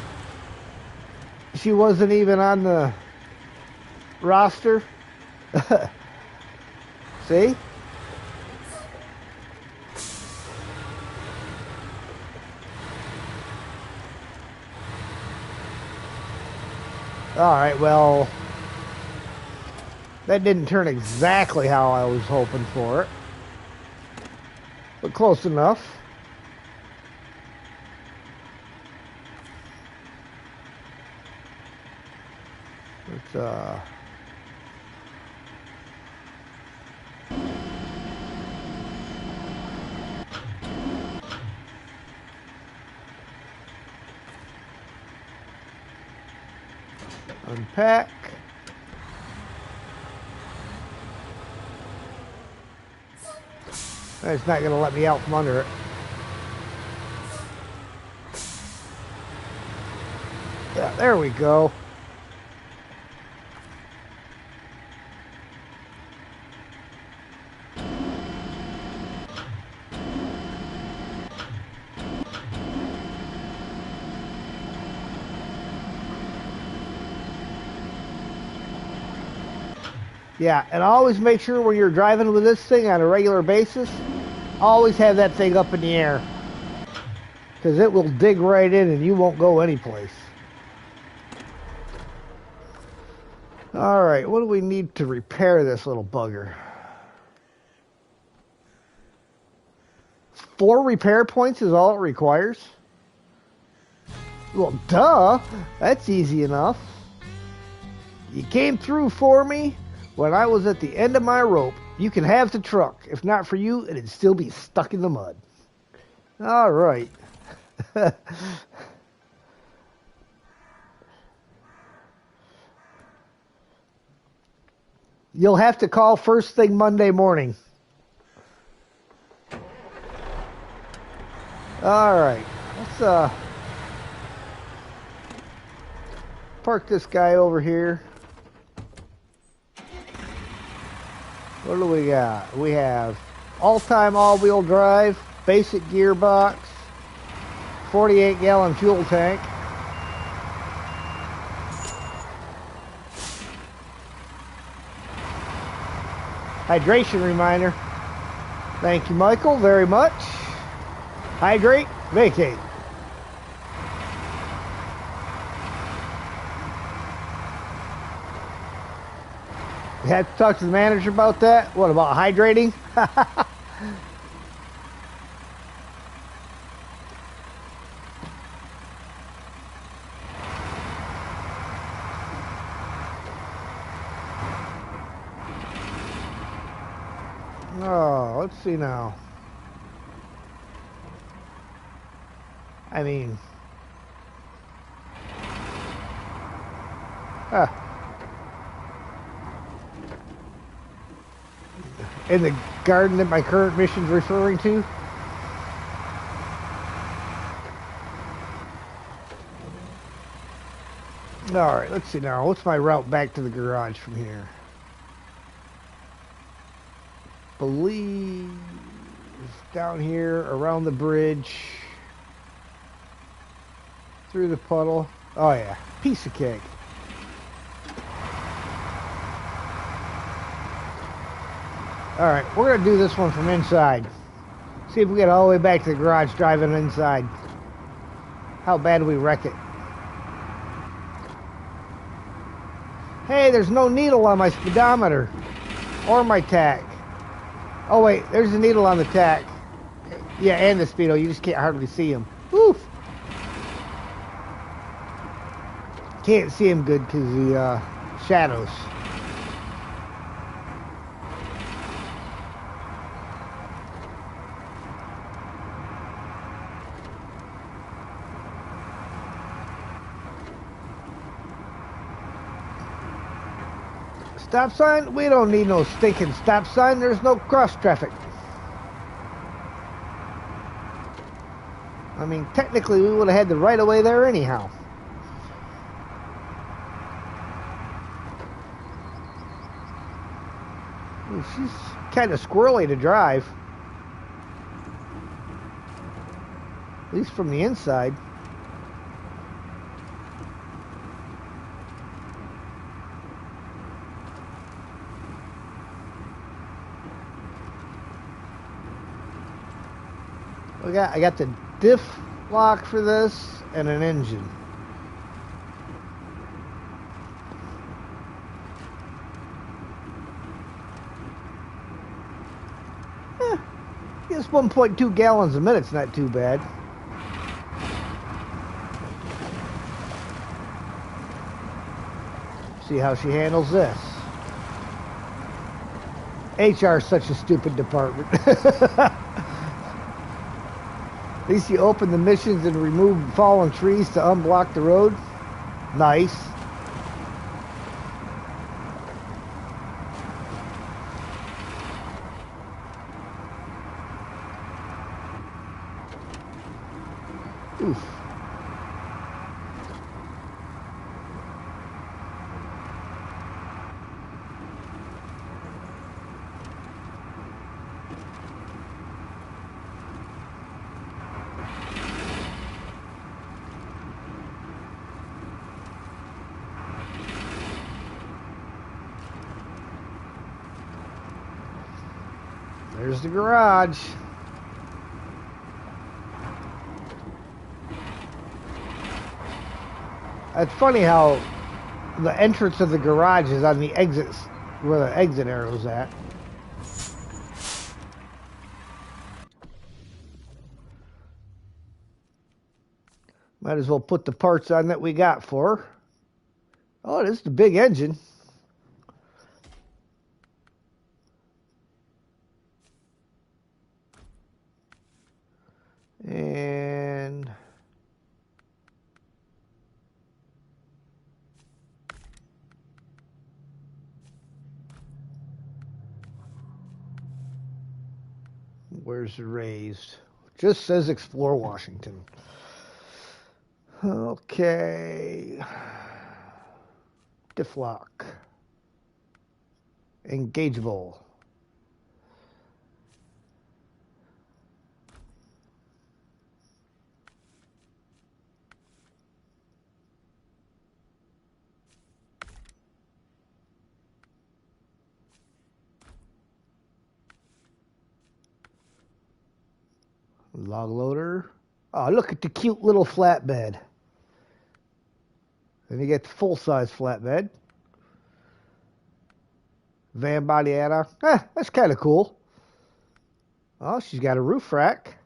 S1: she wasn't even on the roster. See? Alright, well, that didn't turn exactly how I was hoping for it. But close enough. Let's, unpack. It's not going to let me out from under it. Yeah, there we go. Yeah, and always make sure when you're driving with this thing on a regular basis, always have that thing up in the air. Because it will dig right in and you won't go anyplace. Alright, what do we need to repair this little bugger? 4 repair points is all it requires? Well, duh! That's easy enough. You came through for me when I was at the end of my rope. You can have the truck. If not for you, it'd still be stuck in the mud. Alright. You'll have to call first thing Monday morning. Alright. Let's park this guy over here. What do we got? We have all-time all-wheel drive, basic gearbox, 48-gallon fuel tank. Hydration reminder. Thank you, Michael, very much. Hydrate, vacate. You have to talk to the manager about that? What about hydrating? Oh, let's see now. I mean, in the garden that my current mission's referring to. All right, let's see now. What's my route back to the garage from here? Believe down here around the bridge through the puddle. Oh yeah, piece of cake. All right, we're gonna do this one from inside. See if we get all the way back to the garage driving inside. How bad do we wreck it? Hey, there's no needle on my speedometer or my tack. Oh wait, there's a needle on the tack. Yeah, and the speedo. You just can't hardly see him. Woof. Can't see him good because the shadows. Stop sign? We don't need no stinking stop sign. There's no cross traffic. I mean, technically we would have had the right of way there anyhow. Ooh, she's kind of squirrely to drive. At least from the inside. I got the diff lock for this and an engine. guess 1.2 gallons a minute's not too bad. See how she handles this. HR is such a stupid department. At least you open the missions and remove fallen trees to unblock the road. Nice. Oof. There's the garage. It's funny how the entrance of the garage is on the exits, where the exit arrow's at. Might as well put the parts on that we got for her. Oh, this is the big engine. And where's the raised? Just says Explore Washington. Okay. Diff lock. Engageable. Log loader. Oh, look at the cute little flatbed. Then you get the full-size flatbed. Van body add-on. That's kind of cool. Oh, she's got a roof rack.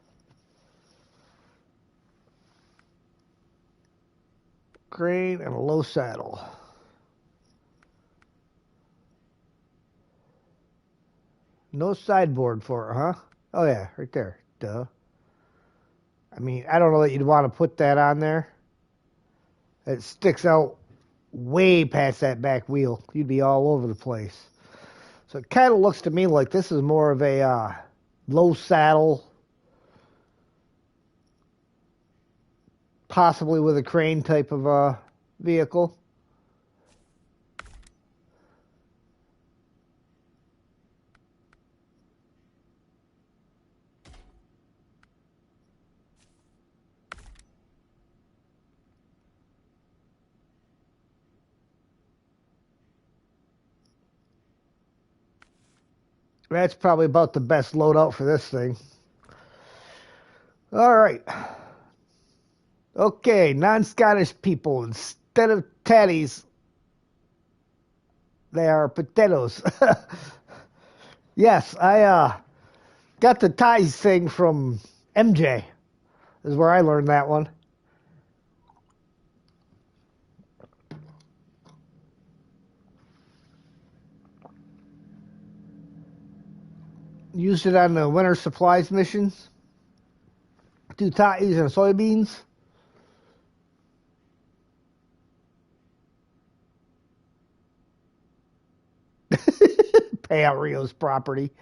S1: Crane and a low saddle. No sideboard for her, huh? Oh, yeah, right there. Duh. I mean, I don't know that you'd want to put that on there. It sticks out way past that back wheel. You'd be all over the place. So it kind of looks to me like this is more of a low saddle, possibly with a crane type of vehicle. That's probably about the best loadout for this thing. All right. Okay, non-Scottish people, instead of tatties, they are potatoes. Yes, I got the ties thing from MJ. Is where I learned that one. Used it on the winter supplies missions. Do ties and soybeans. Pay out Rio's property.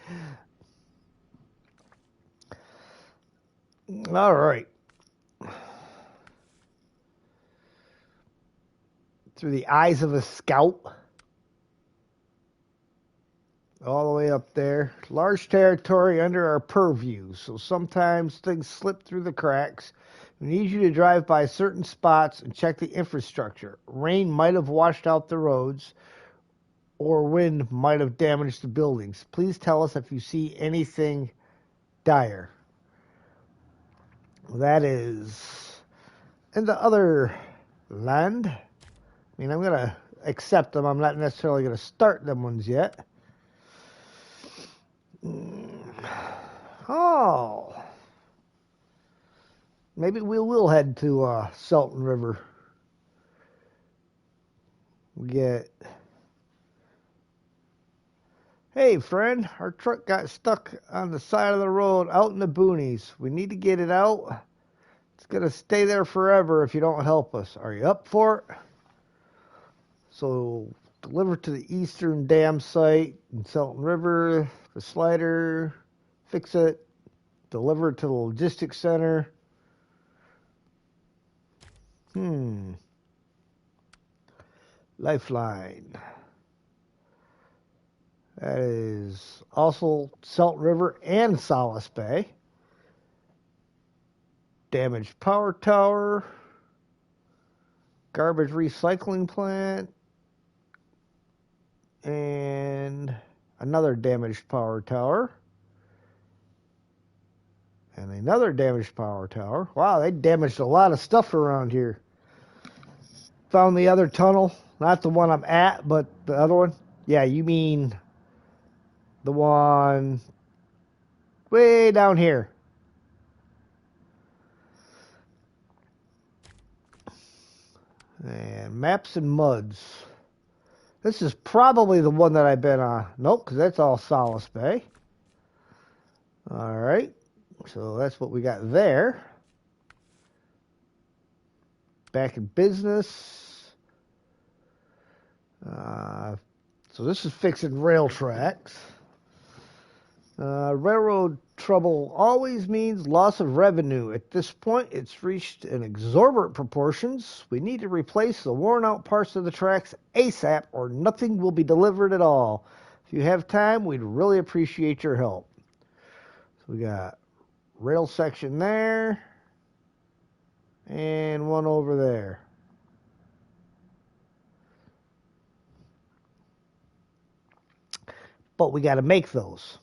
S1: All right. Through the eyes of a scout. All the way up there. Large territory under our purview, so sometimes things slip through the cracks. We need you to drive by certain spots and check the infrastructure. Rain might have washed out the roads, or wind might have damaged the buildings. Please tell us if you see anything dire. That is in the other land. I mean, I'm going to accept them. I'm not necessarily going to start them ones yet. Oh. Maybe we will head to Salton River. We get... Hey, friend, our truck got stuck on the side of the road out in the boonies. We need to get it out. It's going to stay there forever if you don't help us. Are you up for it? So, deliver to the eastern dam site in Salton River, the slider, fix it, deliver it to the logistics center. Lifeline. That is also Salton River and Solace Bay. Damaged power tower. Garbage recycling plant. And another damaged power tower. And another damaged power tower. Wow, they damaged a lot of stuff around here. Found the other tunnel. Not the one I'm at, but the other one. Yeah, you mean the one way down here. And maps and muds. This is probably the one that I've been on. Nope, because that's all Solace Bay. Alright. So that's what we got there. Back in business. So this is fixing rail tracks. Railroad trouble always means loss of revenue. At this point, it's reached an exorbitant proportions. We need to replace the worn out parts of the tracks ASAP or nothing will be delivered at all. If you have time, we'd really appreciate your help. So we got rail section there and one over there. But we got to make those.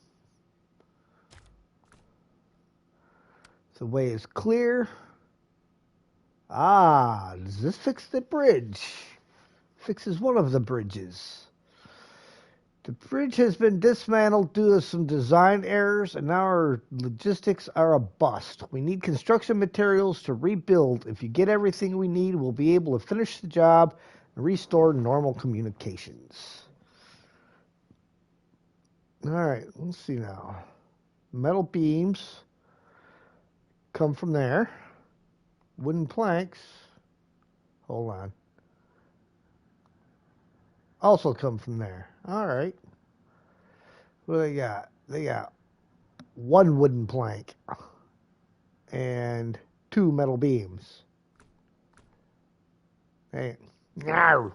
S1: The way is clear. Does this fix the bridge? Fixes one of the bridges. The bridge has been dismantled due to some design errors, and now our logistics are a bust. We need construction materials to rebuild. If you get everything we need, we'll be able to finish the job and restore normal communications. All right, let's see now. Metal beams come from there. Wooden planks, hold on, also come from there. All right. What do they got? They got one wooden plank and two metal beams. Hey, no.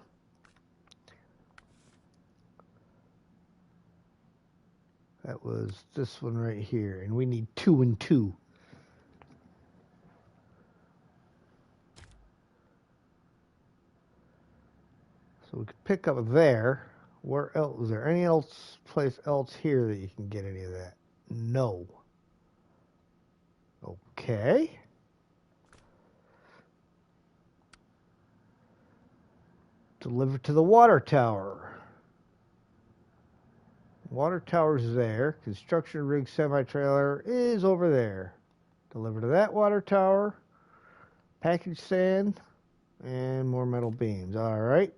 S1: That was this one right here, and we need 2 and 2. So we could pick up there. Where else? Is there any place else here that you can get any of that? No. Okay. Deliver to the water tower. Water tower's there. Construction rig semi-trailer is over there. Deliver to that water tower. Package sand and more metal beams. All right.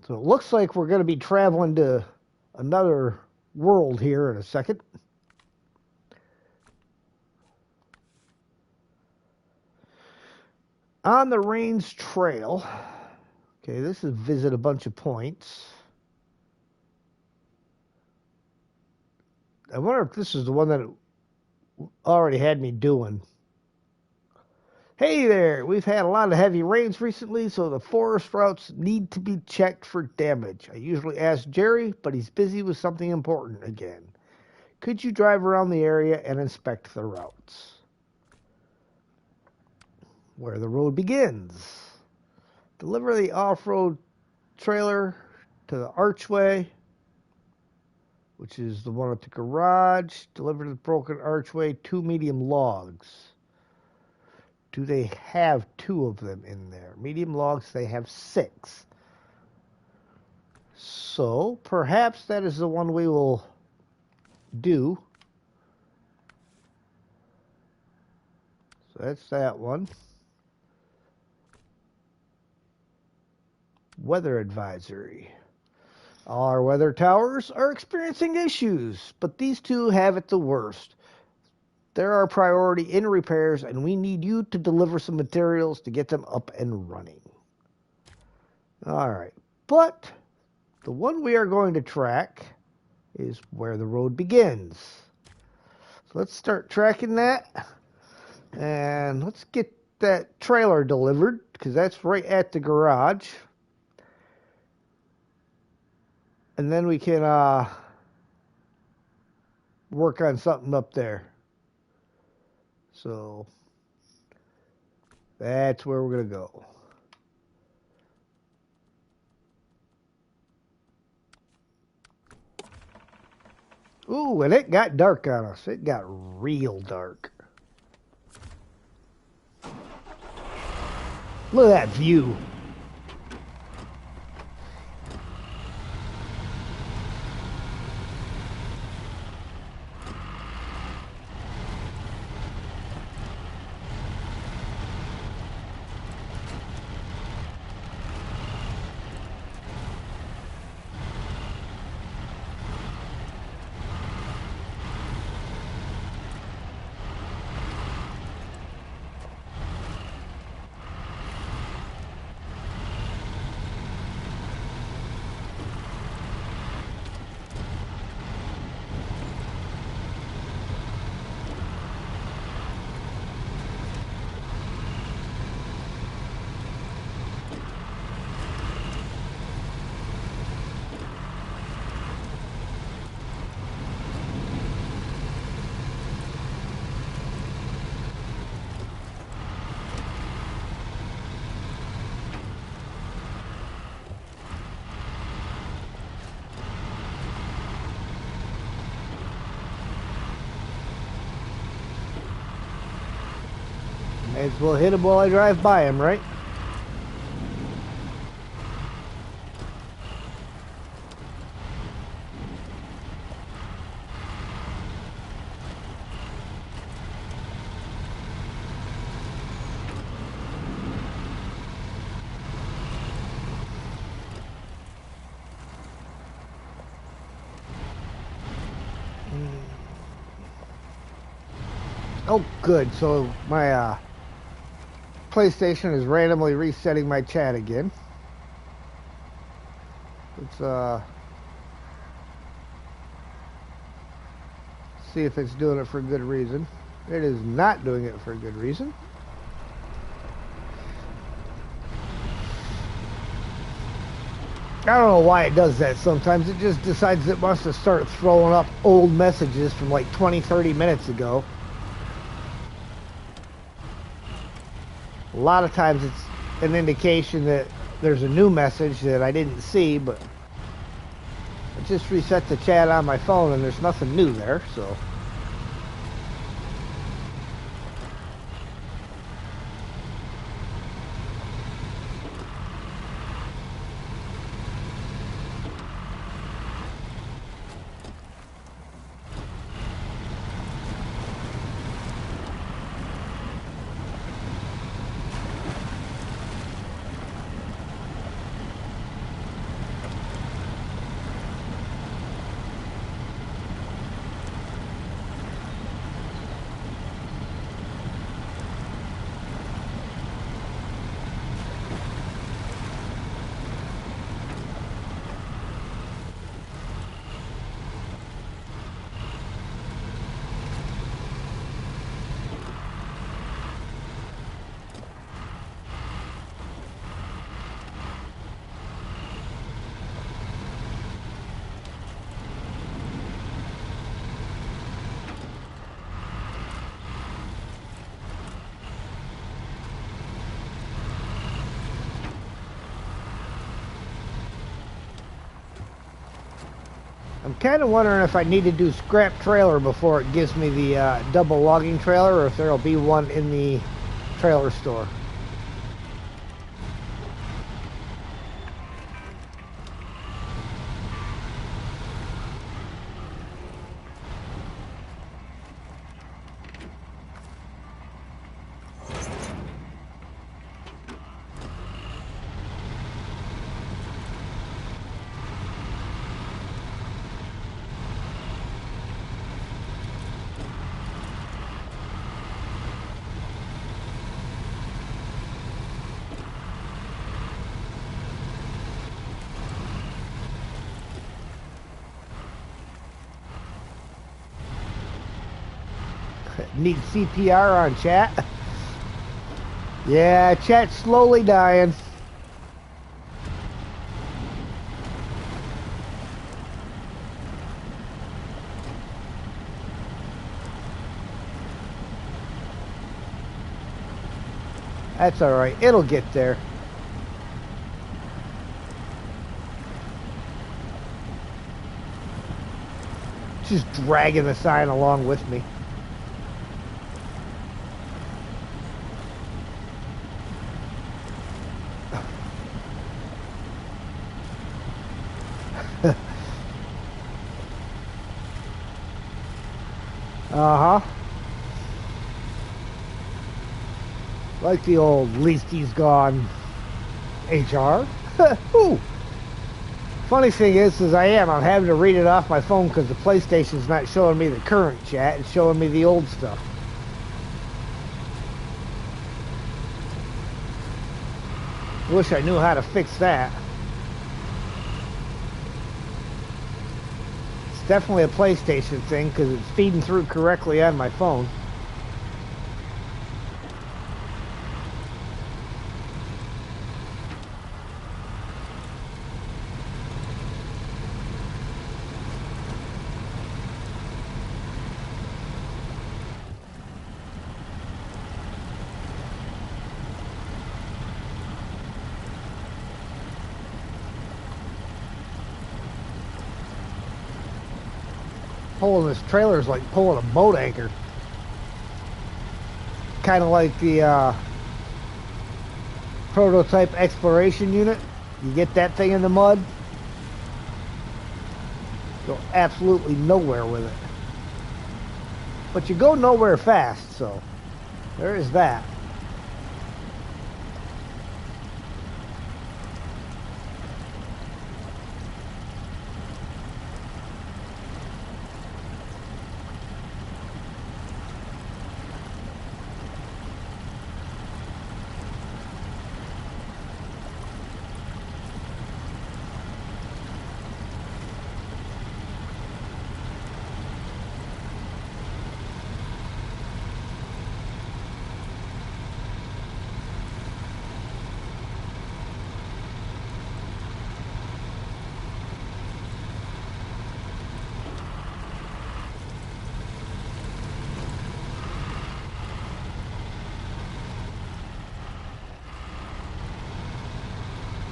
S1: So it looks like we're going to be traveling to another world here in a second. On the Range Trail. Okay, this is visit a bunch of points. I wonder if this is the one that it already had me doing. Hey there, we've had a lot of heavy rains recently, so the forest routes need to be checked for damage. I usually ask Jerry, but he's busy with something important again. Could you drive around the area and inspect the routes? Where the road begins. Deliver the off-road trailer to the archway, which is the one at the garage. Deliver the broken archway 2 medium logs. Do they have 2 of them in there? Medium logs, they have 6. So, perhaps that is the one we will do. So that's that one. Weather advisory. All our weather towers are experiencing issues, but these two have it the worst. They're our priority in repairs, and we need you to deliver some materials to get them up and running. All right. But the one we are going to track is where the road begins. So let's start tracking that. And let's get that trailer delivered, because that's right at the garage. And then we can work on something up there. So that's where we're going to go. Ooh, and it got dark on us. It got real dark. Look at that view. May as well hit him while I drive by him, right? Oh, good. So my PlayStation is randomly resetting my chat again. Let's see if it's doing it for good reason. It is not doing it for good reason. I don't know why it does that sometimes. It just decides it wants to start throwing up old messages from like 20, 30 minutes ago. A lot of times it's an indication that there's a new message that I didn't see, but I just reset the chat on my phone and there's nothing new there, so. I'm kind of wondering if I need to do scrap trailer before it gives me the double logging trailer, or if there'll be one in the trailer store. Need CPR on chat. Yeah, chat's slowly dying. That's alright, it'll get there. Just dragging the sign along with me. Uh-huh. Like the old least he's gone HR. Ooh. Funny thing is I'm having to read it off my phone because the PlayStation's not showing me the current chat, it's showing me the old stuff. Wish I knew how to fix that. It's definitely a PlayStation thing because it's feeding through correctly on my phone. Pulling this trailer is like pulling a boat anchor. Kind of like the prototype exploration unit. You get that thing in the mud, go absolutely nowhere with it. But you go nowhere fast, so there is that.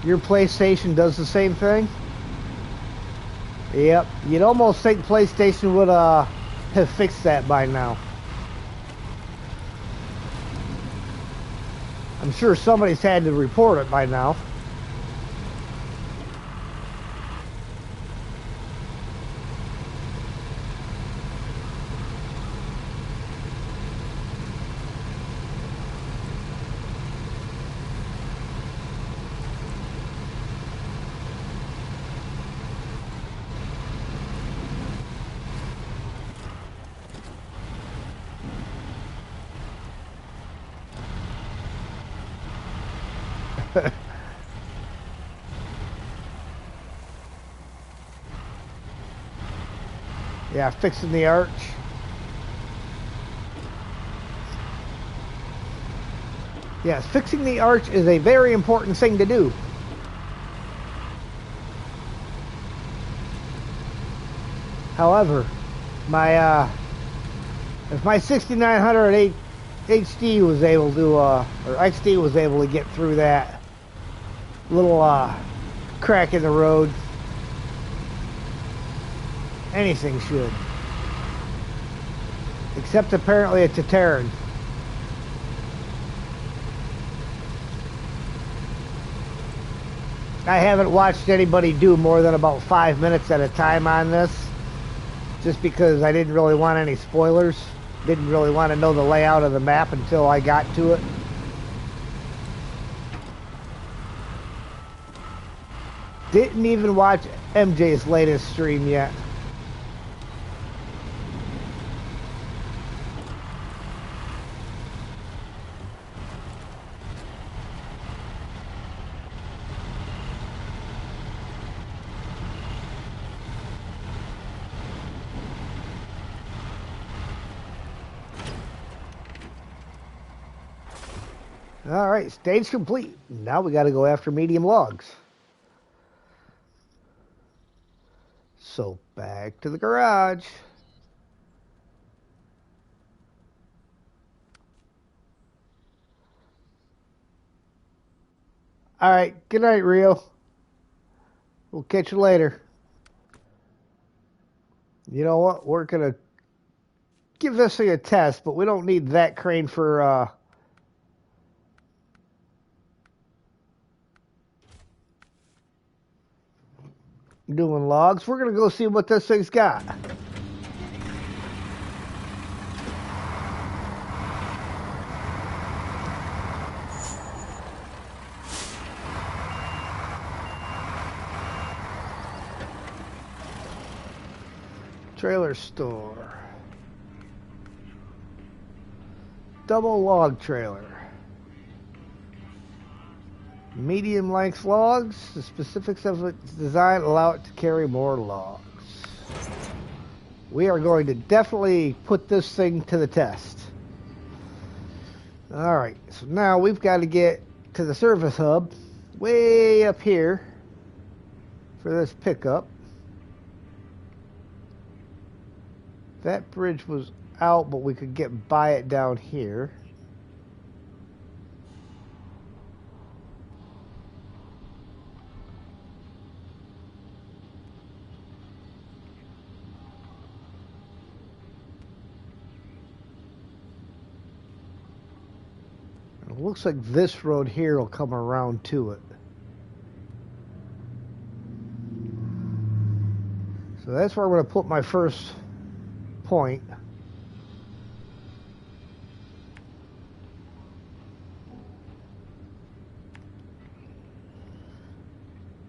S1: Your PlayStation does the same thing? Yep. You'd almost think PlayStation would have fixed that by now. I'm sure somebody's had to report it by now. Yeah, fixing the arch. Yes, fixing the arch is a very important thing to do. However, my if my 6900 HD was able to or XD was able to get through that little crack in the road, anything should. Except apparently it's a Terran. I haven't watched anybody do more than about 5 minutes at a time on this, just because I didn't really want any spoilers. Didn't really want to know the layout of the map until I got to it. Didn't even watch MJ's latest stream yet. All right, stage complete. Now we got to go after medium logs. So back to the garage. All right, good night, Rio. We'll catch you later. You know what? We're going to give this thing a test, but we don't need that crane for doing logs. We're going to go see what this thing's got. Trailer store. Double log trailer. Medium length logs. The specifics of its design allow it to carry more logs. We are going to definitely put this thing to the test. Alright, so now we've got to get to the service hub way up here for this pickup. That bridge was out, but we could get by it down here. It looks like this road here will come around to it. So that's where I'm going to put my first point.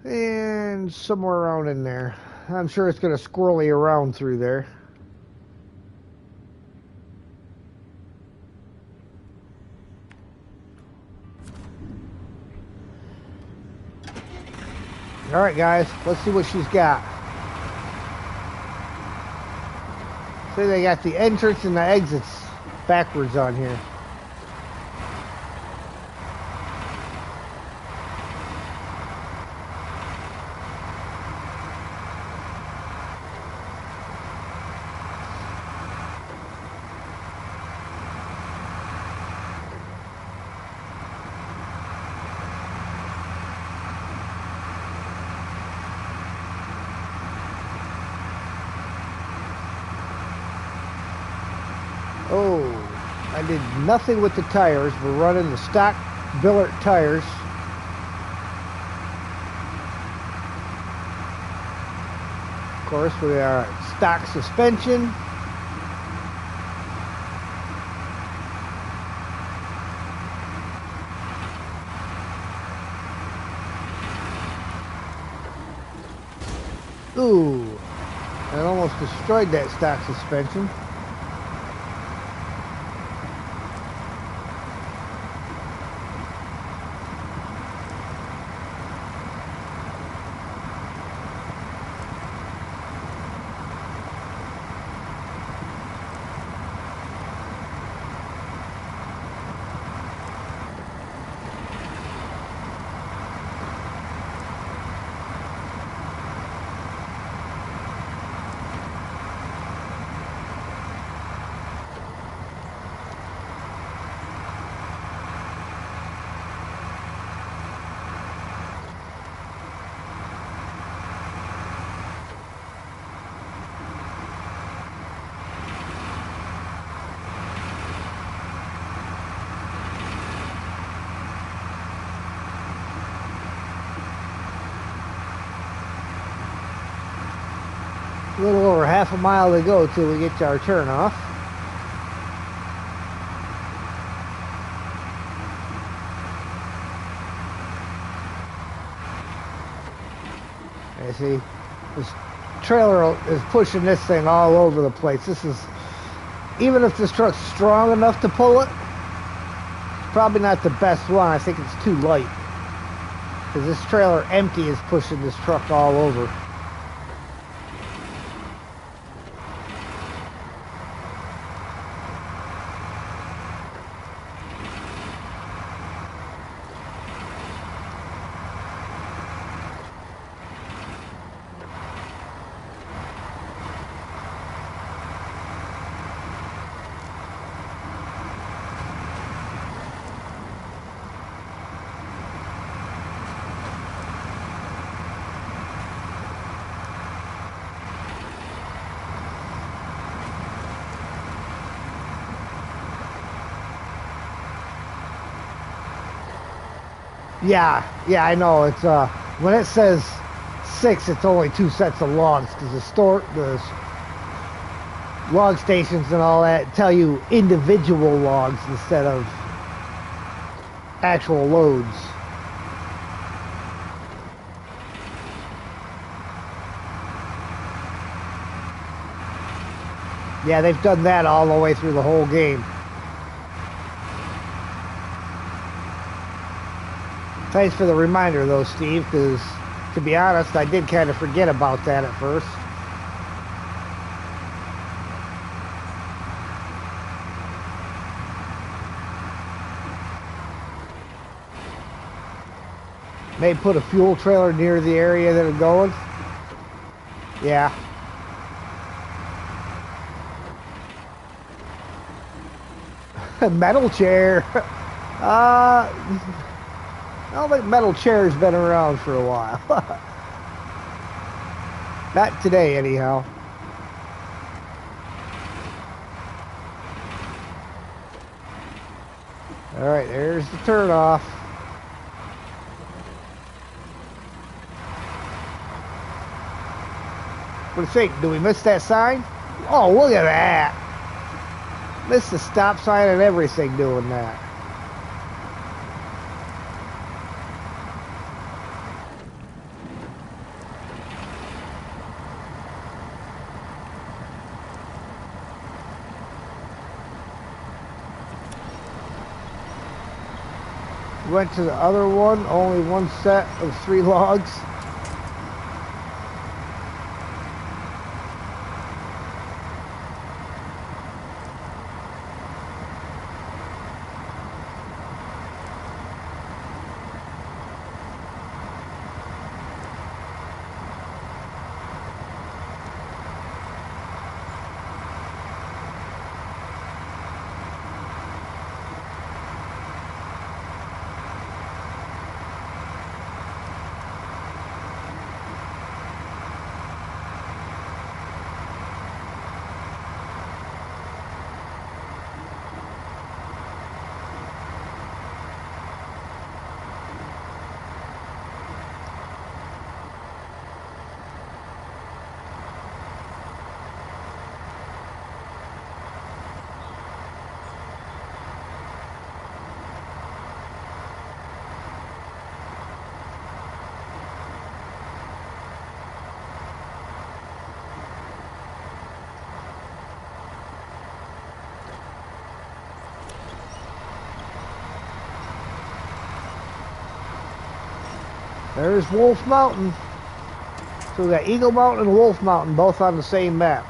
S1: And somewhere around in there. I'm sure it's going to squirrely around through there. Alright guys, let's see what she's got. See, they got the entrance and the exits backwards on here. Oh, I did nothing with the tires. We're running the stock Billert tires. Of course, we are stock suspension. Ooh, that almost destroyed that stock suspension. A little over half a mile to go till we get to our turn off. You see, this trailer is pushing this thing all over the place. This is, even if this truck's strong enough to pull it, probably not the best one. I think it's too light. Because this trailer empty is pushing this truck all over. Yeah, I know. It's when it says 6, it's only 2 sets of logs because the log stations and all that tell you individual logs instead of actual loads. Yeah, they've done that all the way through the whole game. Thanks for the reminder, though, Steve, because, to be honest, I did kind of forget about that at first. May put a fuel trailer near the area that are going. Yeah. Metal chair. I don't think metal chair's been around for a while. Not today, anyhow. All right, there's the turnoff. What do you think? Do we miss that sign? Oh, look at that. Missed the stop sign and everything doing that. Went to the other one, only one set of 3 logs. There's Wolf Mountain. So we got Eagle Mountain and Wolf Mountain both on the same map.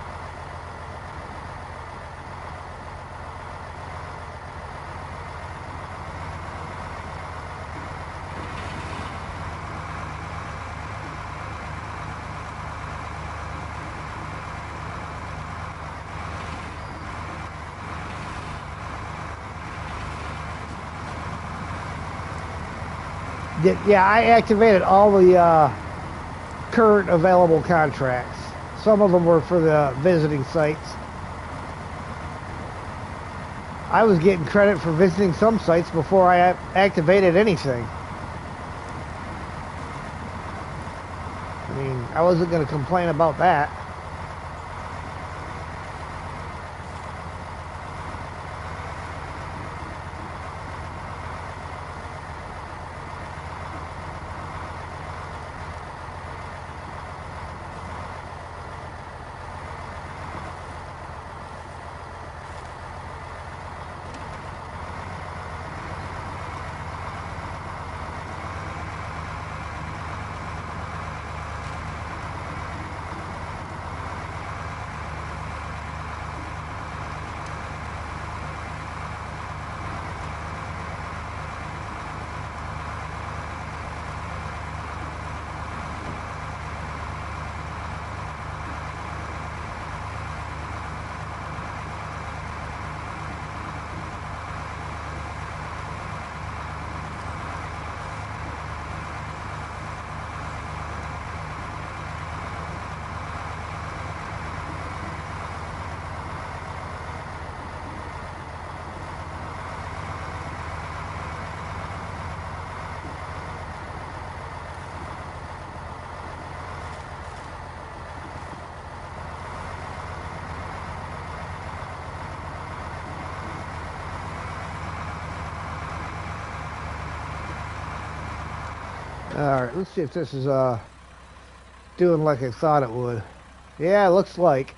S1: Yeah, I activated all the current available contracts. Some of them were for the visiting sites. I was getting credit for visiting some sites before I activated anything. I mean, I wasn't going to complain about that. Alright, let's see if this is doing like I thought it would. Yeah, it looks like.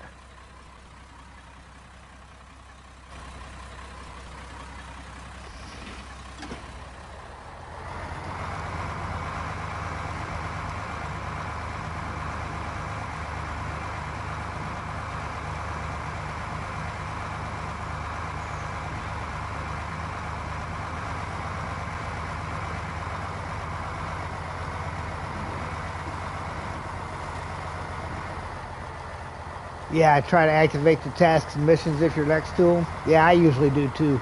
S1: Yeah, I try to activate the tasks and missions if you're next to them. Yeah, I usually do too.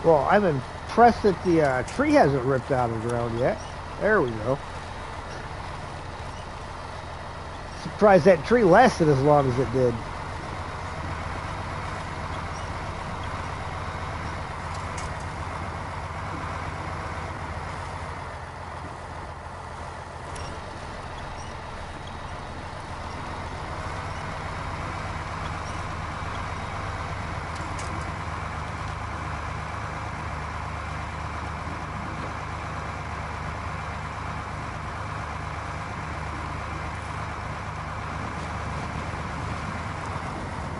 S1: Well, I'm impressed that the tree hasn't ripped out of the ground yet. There we go. Surprised that tree lasted as long as it did.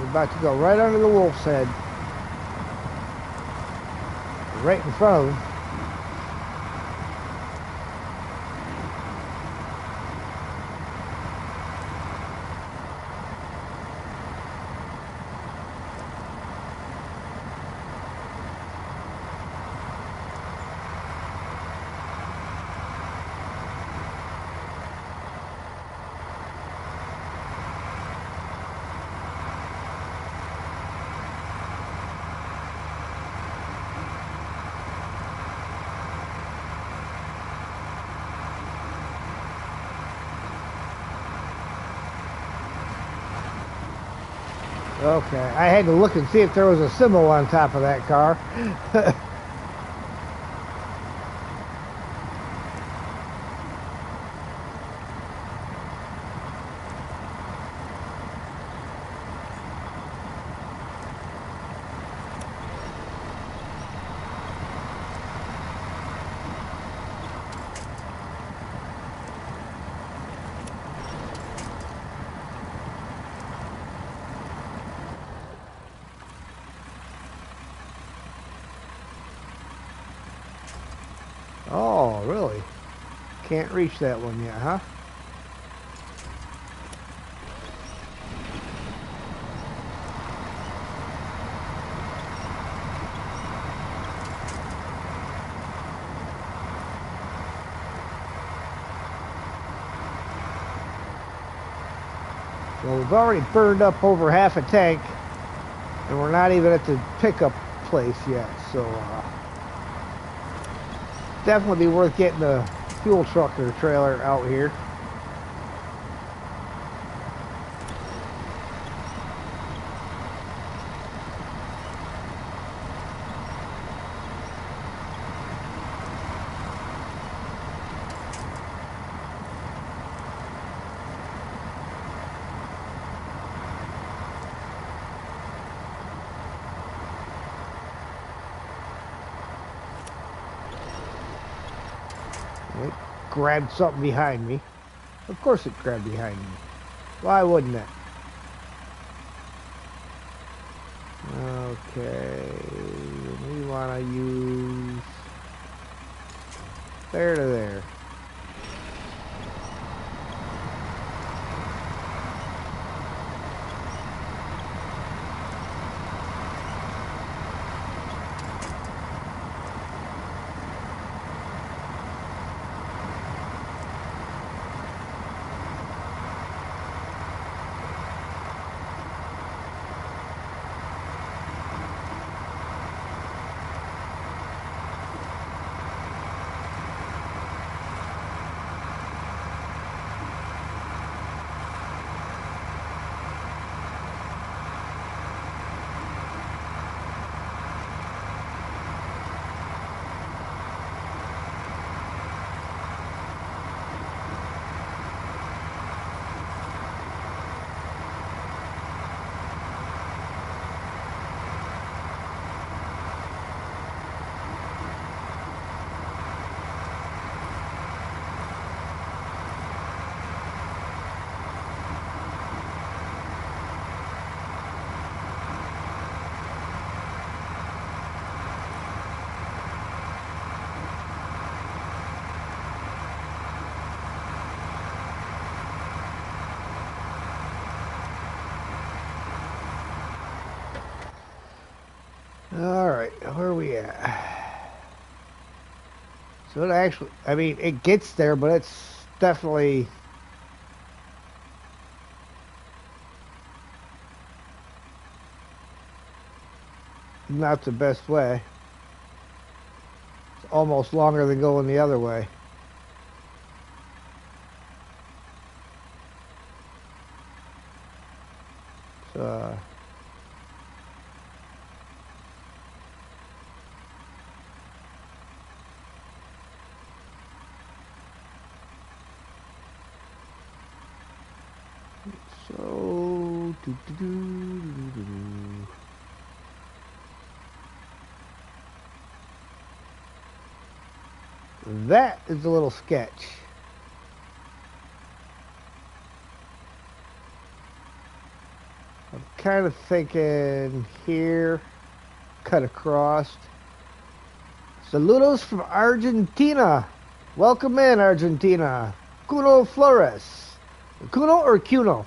S1: We're about to go right under the wolf's head. Right in front of him. Okay, I had to look and see if there was a symbol on top of that car. Oh, really? Can't reach that one yet, huh? Well, we've already burned up over half a tank, and we're not even at the pickup place yet, so definitely be worth getting the fuel truck or trailer out here. It grabbed something behind me. Of course it grabbed behind me. Why wouldn't it? Okay, we want to use there to there. All right, where are we at? So it actually, I mean, it gets there, but it's definitely not the best way. It's almost longer than going the other way. So, so that is a little sketch. I'm kind of thinking here, cut across. Saludos from Argentina. Welcome in, Argentina. Cuno Flores. Cuno or Cuno?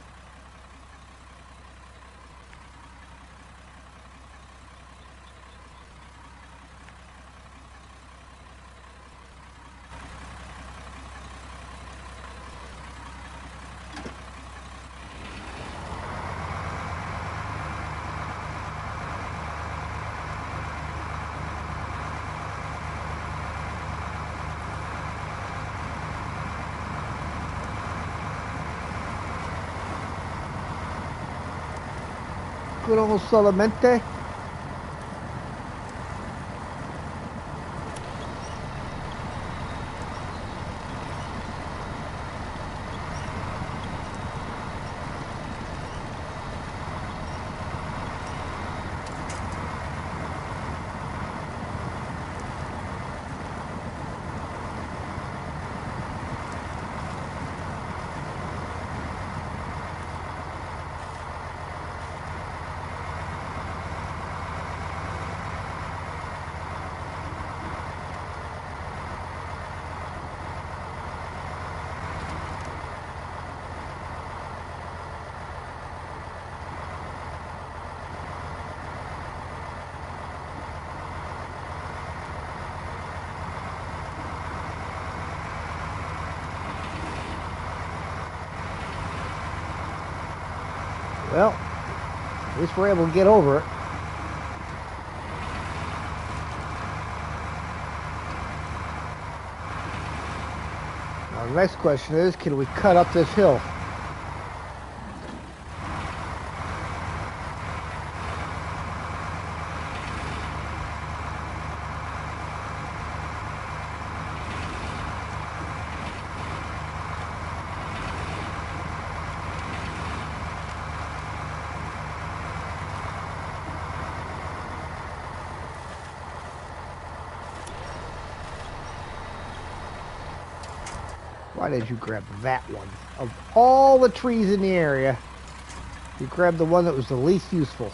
S1: Cuno solamente. Well, at least we're able to get over it. Now, the next question is, can we cut up this hill? Why did you grab that one? Of all the trees in the area, you grabbed the one that was the least useful.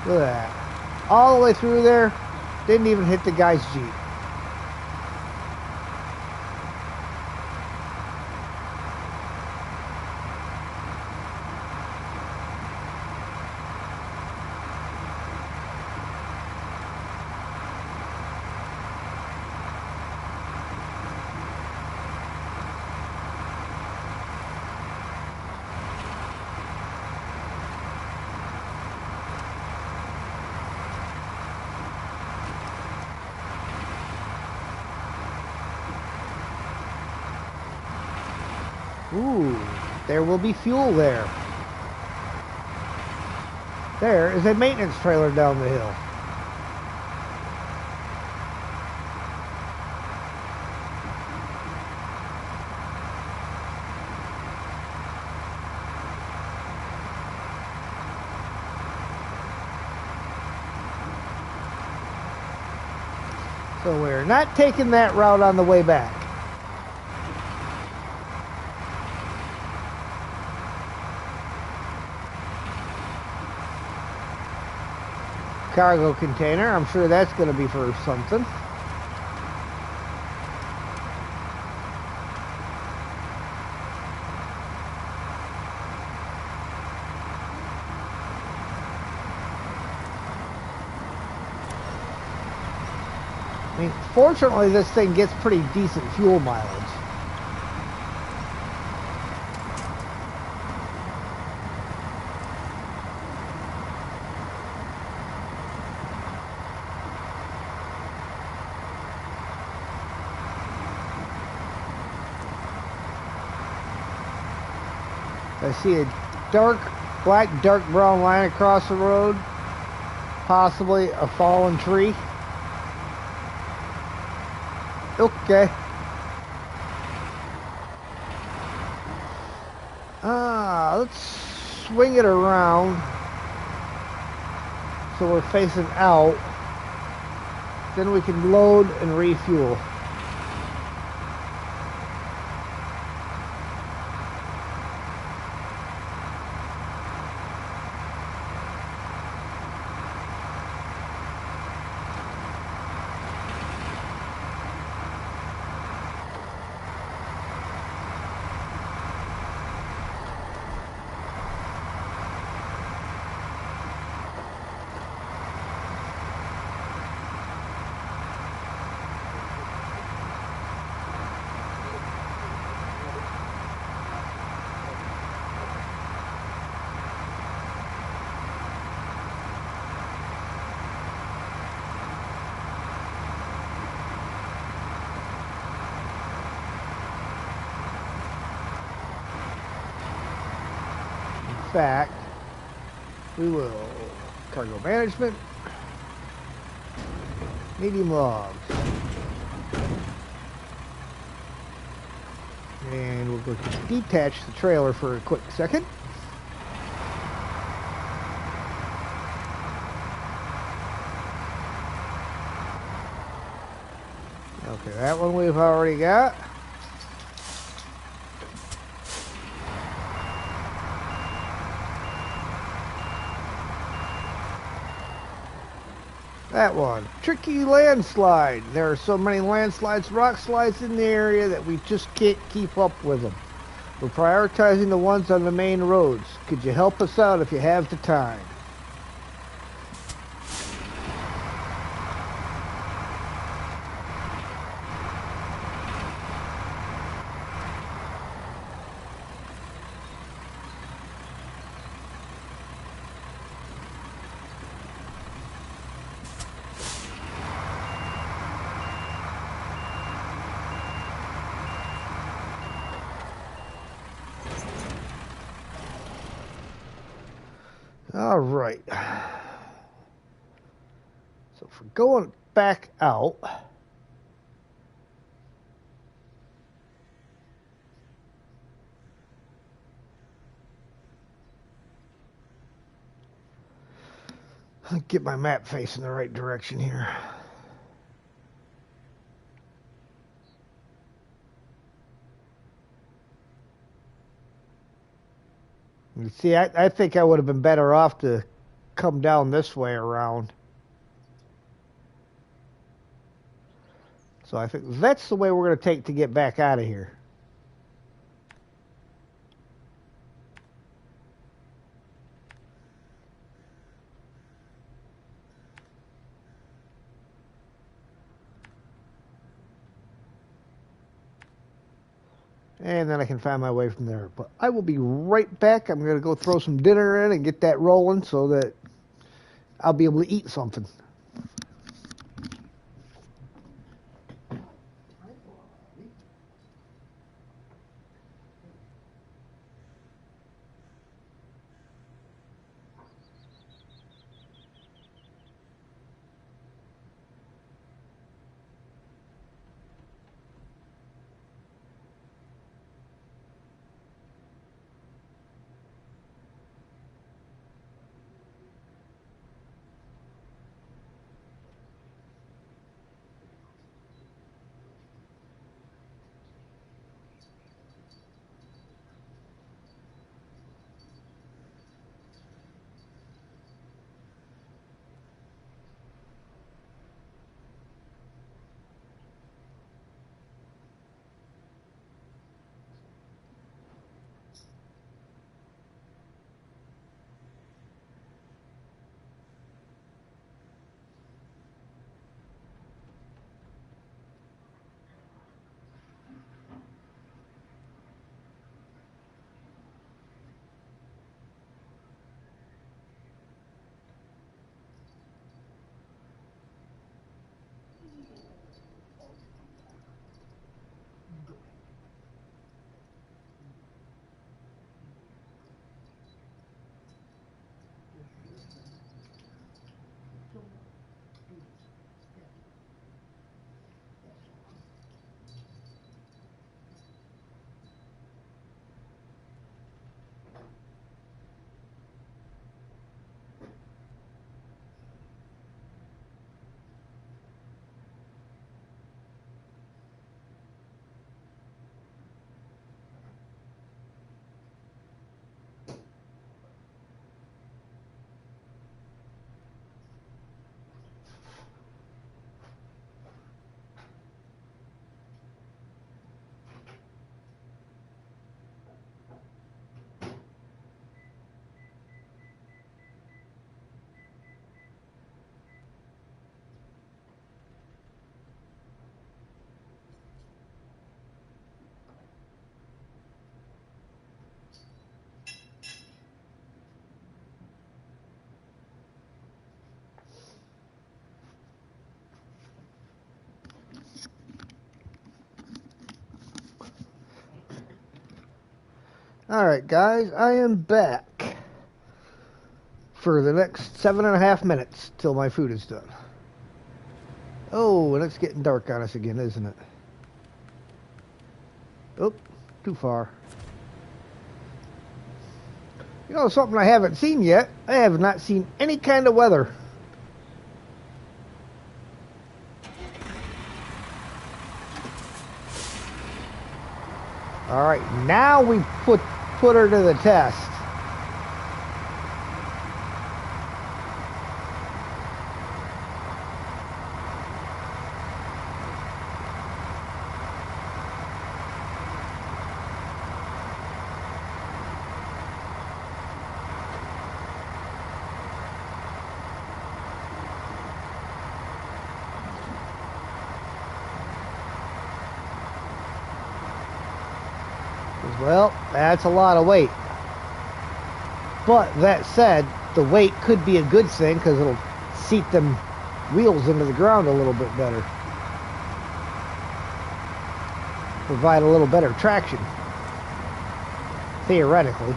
S1: Look at that. All the way through there, didn't even hit the guy's Jeep. Ooh, there will be fuel there. There is a maintenance trailer down the hill. So we're not taking that route on the way back. Cargo container. I'm sure that's going to be for something. I mean, fortunately, this thing gets pretty decent fuel mileage. I see a black, dark brown line across the road. Possibly a fallen tree. Okay. Let's swing it around so we're facing out. Then we can load and refuel. Fact, we will cargo management, medium logs, and we'll go to detach the trailer for a quick second. Okay, that one we've already got. That one. Tricky landslide. There are so many landslides, rock slides in the area that we just can't keep up with them. We're prioritizing the ones on the main roads. Could you help us out if you have the time? All right. So if we're going back out, I'll get my map facing the right direction here. You see, I think I would have been better off to come down this way around. So I think that's the way we're going to take to get back out of here. And then I can find my way from there. But I will be right back. I'm going to go throw some dinner in and get that rolling so that I'll be able to eat something. Alright, guys, I am back for the next 7.5 minutes till my food is done. Oh, and it's getting dark on us again, isn't it? Oh, too far. You know, something I haven't seen yet? I have not seen any kind of weather. Alright, now we put her to the test. Well, that's a lot of weight. But that said, the weight could be a good thing because it'll seat them wheels into the ground a little bit better. Provide a little better traction. Theoretically.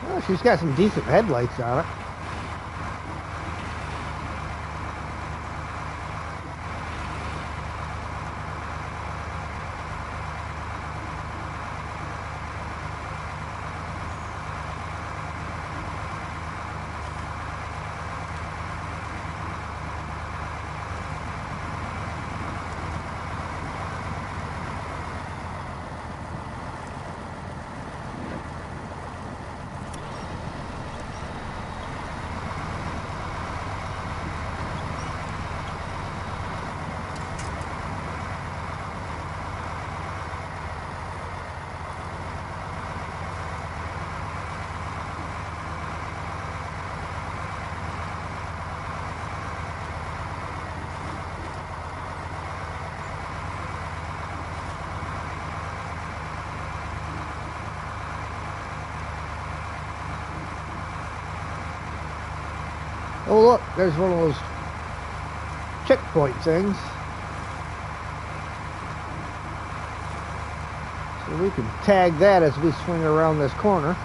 S1: Well, she's got some decent headlights on it. Oh look, there's one of those checkpoint things. So we can tag that as we swing around this corner.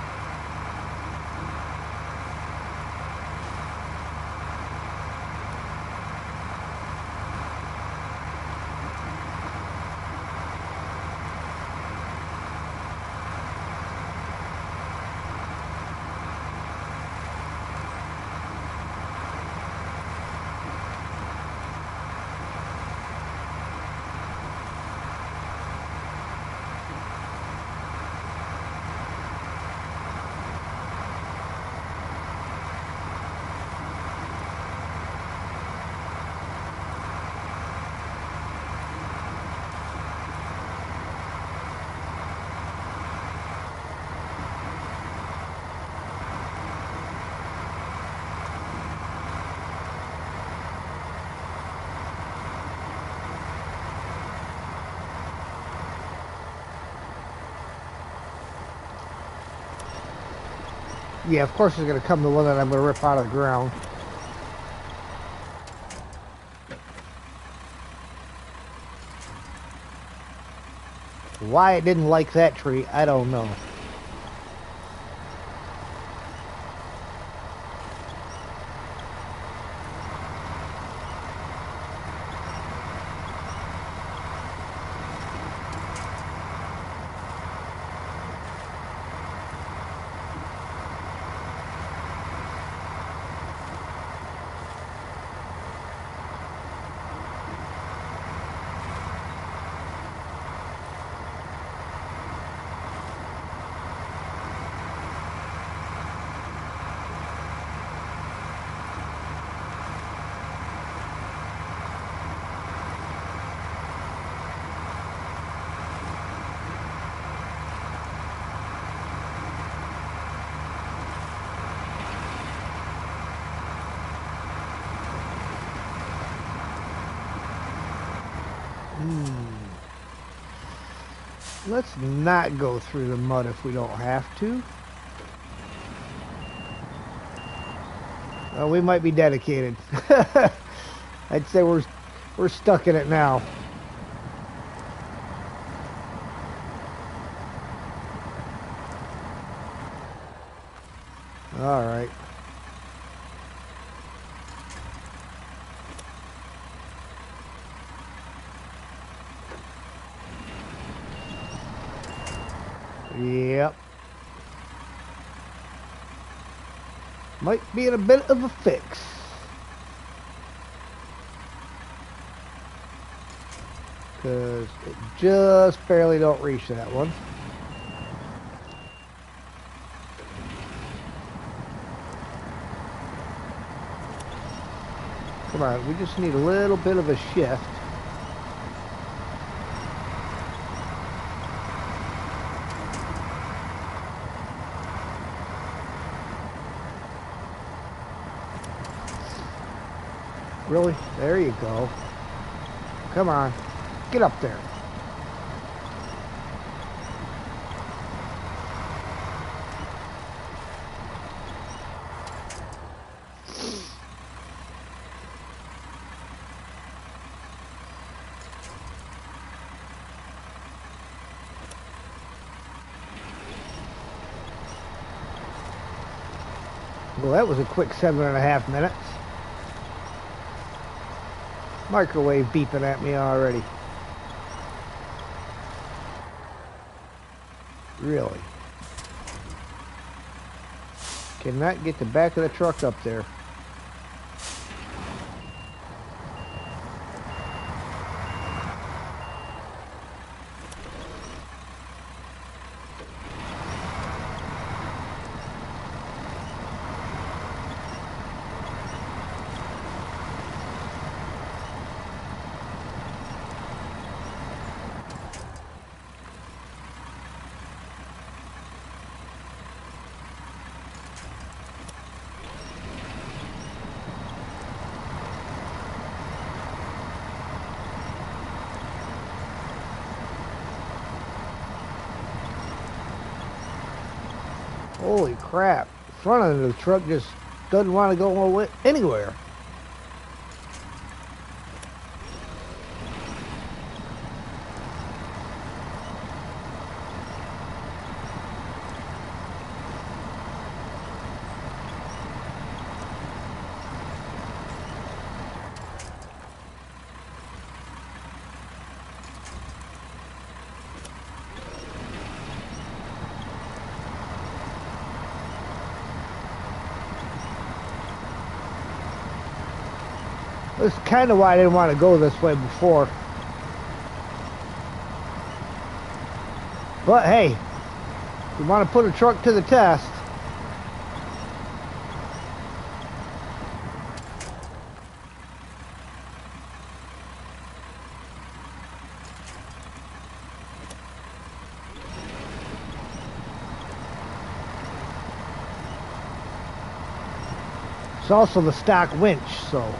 S1: Yeah, of course it's going to come the one that I'm going to rip out of the ground. Why it didn't like that tree, I don't know. Let's not go through the mud if we don't have to. We might be dedicated. I'd say we're stuck in it now. All right. Yep. Might be in a bit of a fix. Because it just barely don't reach that one. Come on, we just need a little bit of a shift. Really? There you go. Come on. Get up there. Well, that was a quick 7.5 minutes. Microwave beeping at me already. Really? Cannot get the back of the truck up there. Holy crap. The front of the truck just doesn't want to go anywhere. That's kind of why I didn't want to go this way before. But hey, you want to put a truck to the test. It's also the stock winch, so.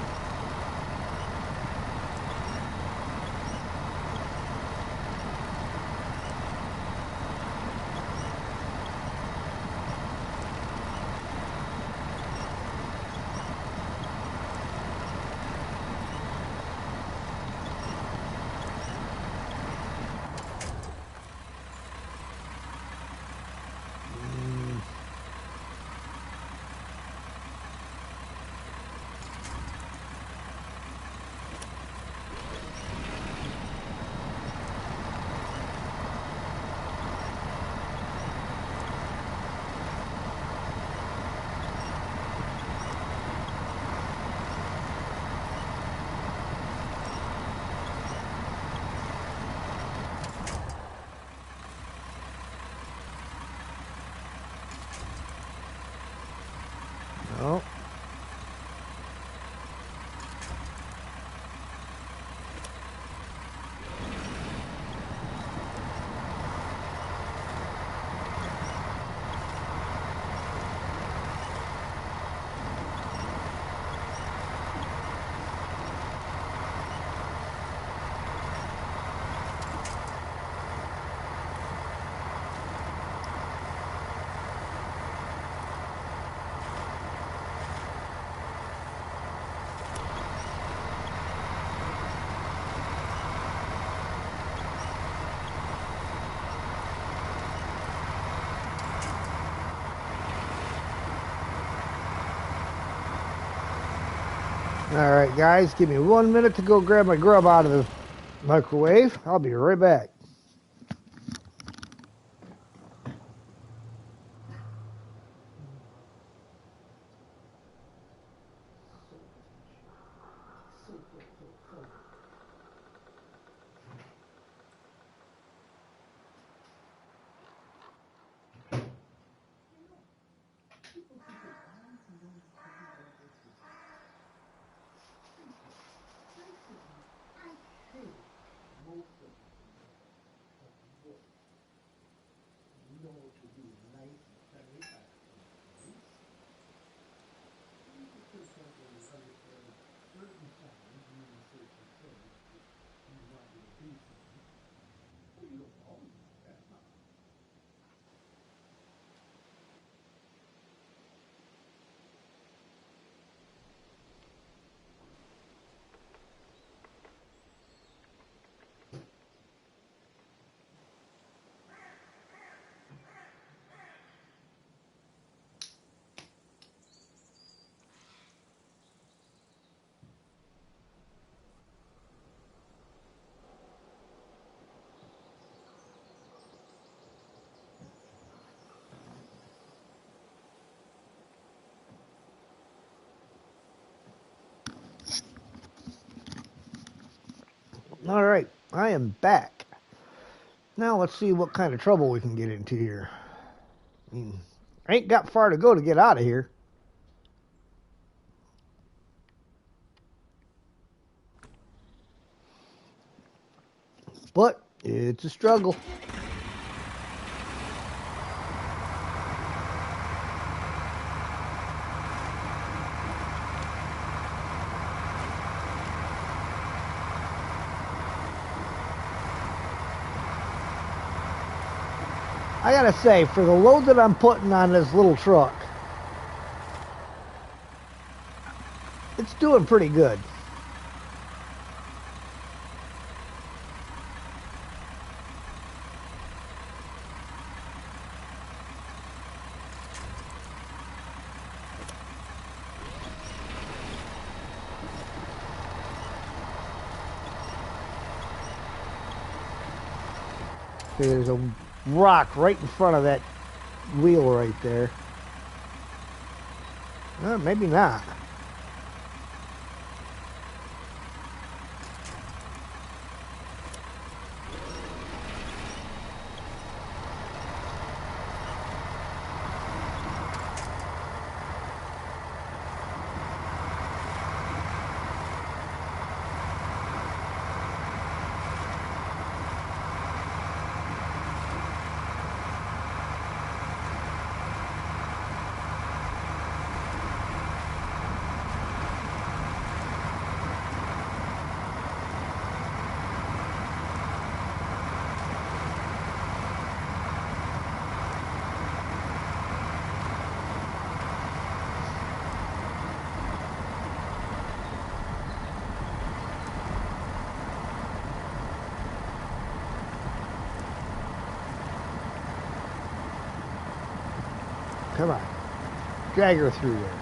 S1: No. Alright, guys, give me 1 minute to go grab my grub out of the microwave. I'll be right back. Alright, I am back. Now let's see what kind of trouble we can get into here. I ain't got far to go to get out of here. But it's a struggle. I gotta say, for the load that I'm putting on this little truck, it's doing pretty good. See, there's a rock right in front of that wheel right there. Maybe not. Come on. Drag her through there.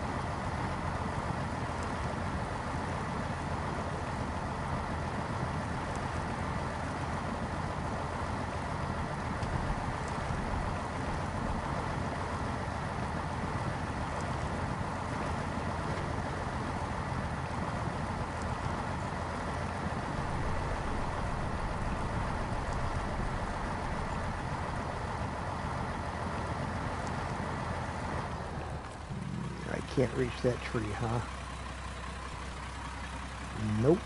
S1: Can't reach that tree, huh? Nope.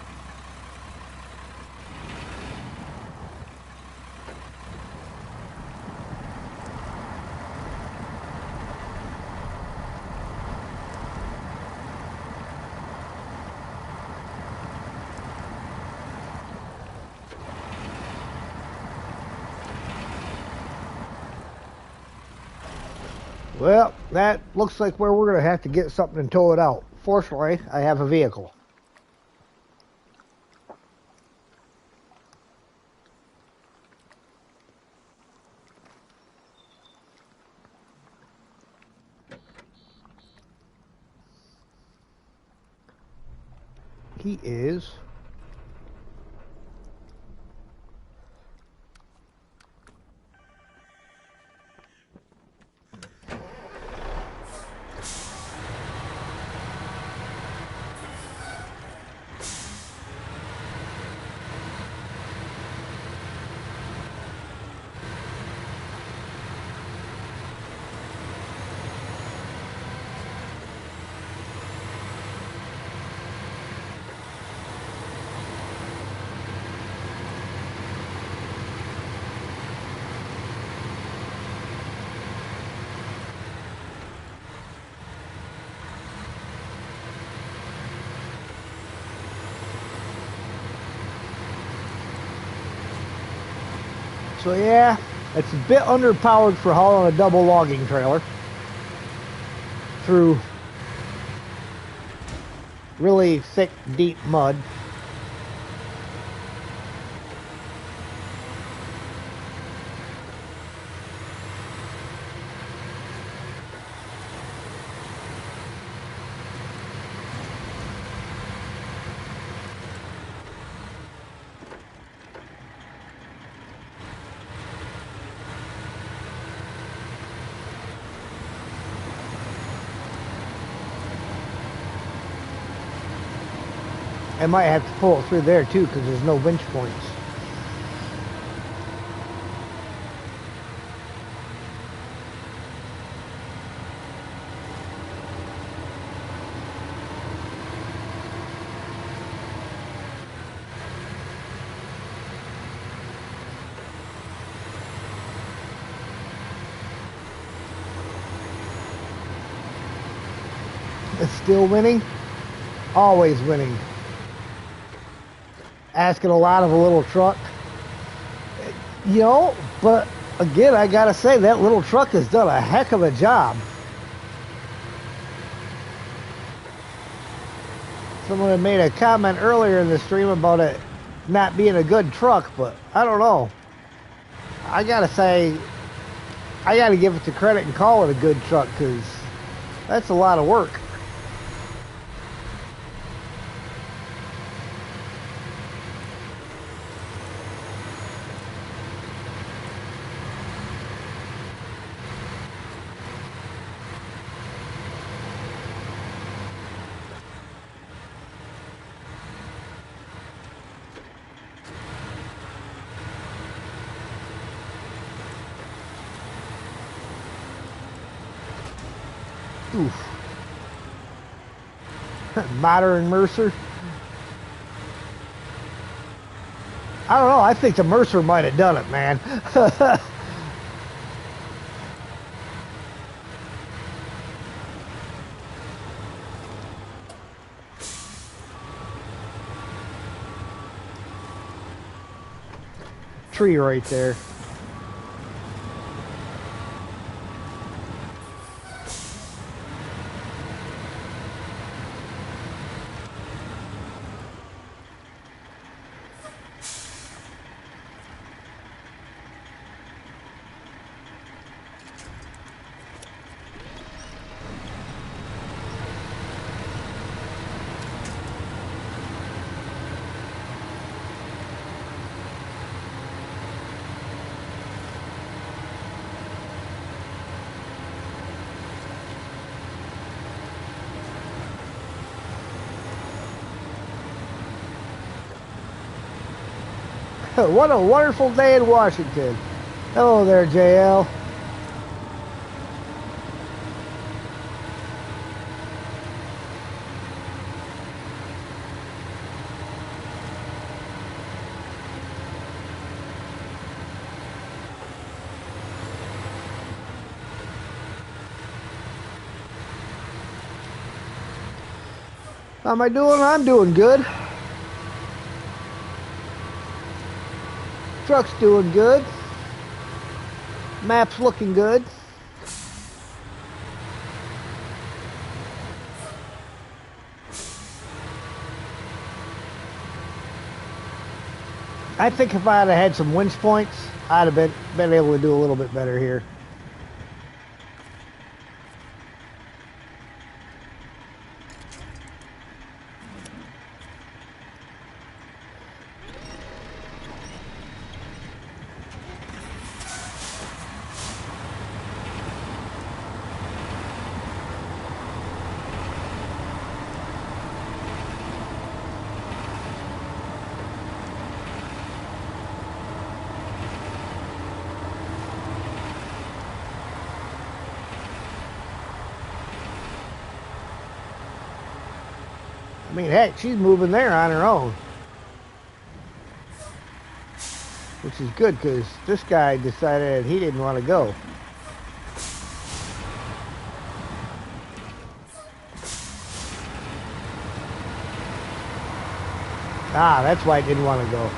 S1: Well, that looks like where we're going to have to get something and tow it out. Fortunately, I have a vehicle. he is. So yeah, it's a bit underpowered for hauling a double logging trailer through really thick, deep mud. I might have to pull it through there too because there's no winch points. It's still winning, always winning. Asking a lot of a little truck. You know, but again, I gotta say, that little truck has done a heck of a job. Someone had made a comment earlier in the stream about it not being a good truck, but I don't know. I gotta say, I gotta give it to credit and call it a good truck because that's a lot of work. Oof. Modern Mercer. I don't know. I think the Mercer might have done it, man. Tree right there. What a wonderful day in Washington. Hello there, JL. How am I doing? I'm doing good. Truck's doing good. Map's looking good. I think if I had had some winch points, I'd have been able to do a little bit better here. I mean, heck, she's moving there on her own. Which is good, because this guy decided he didn't want to go. Ah, that's why he didn't want to go.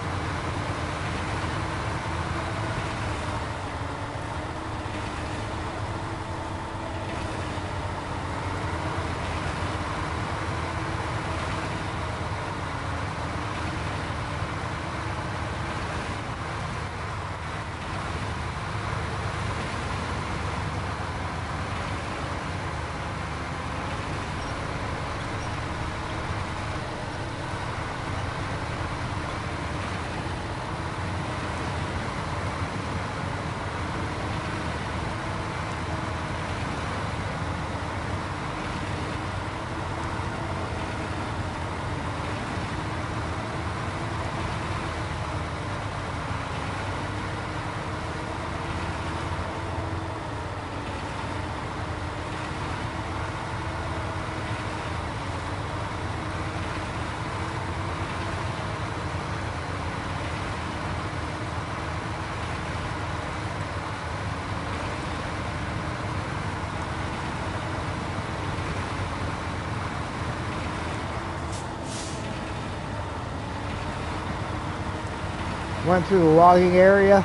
S1: Went through the logging area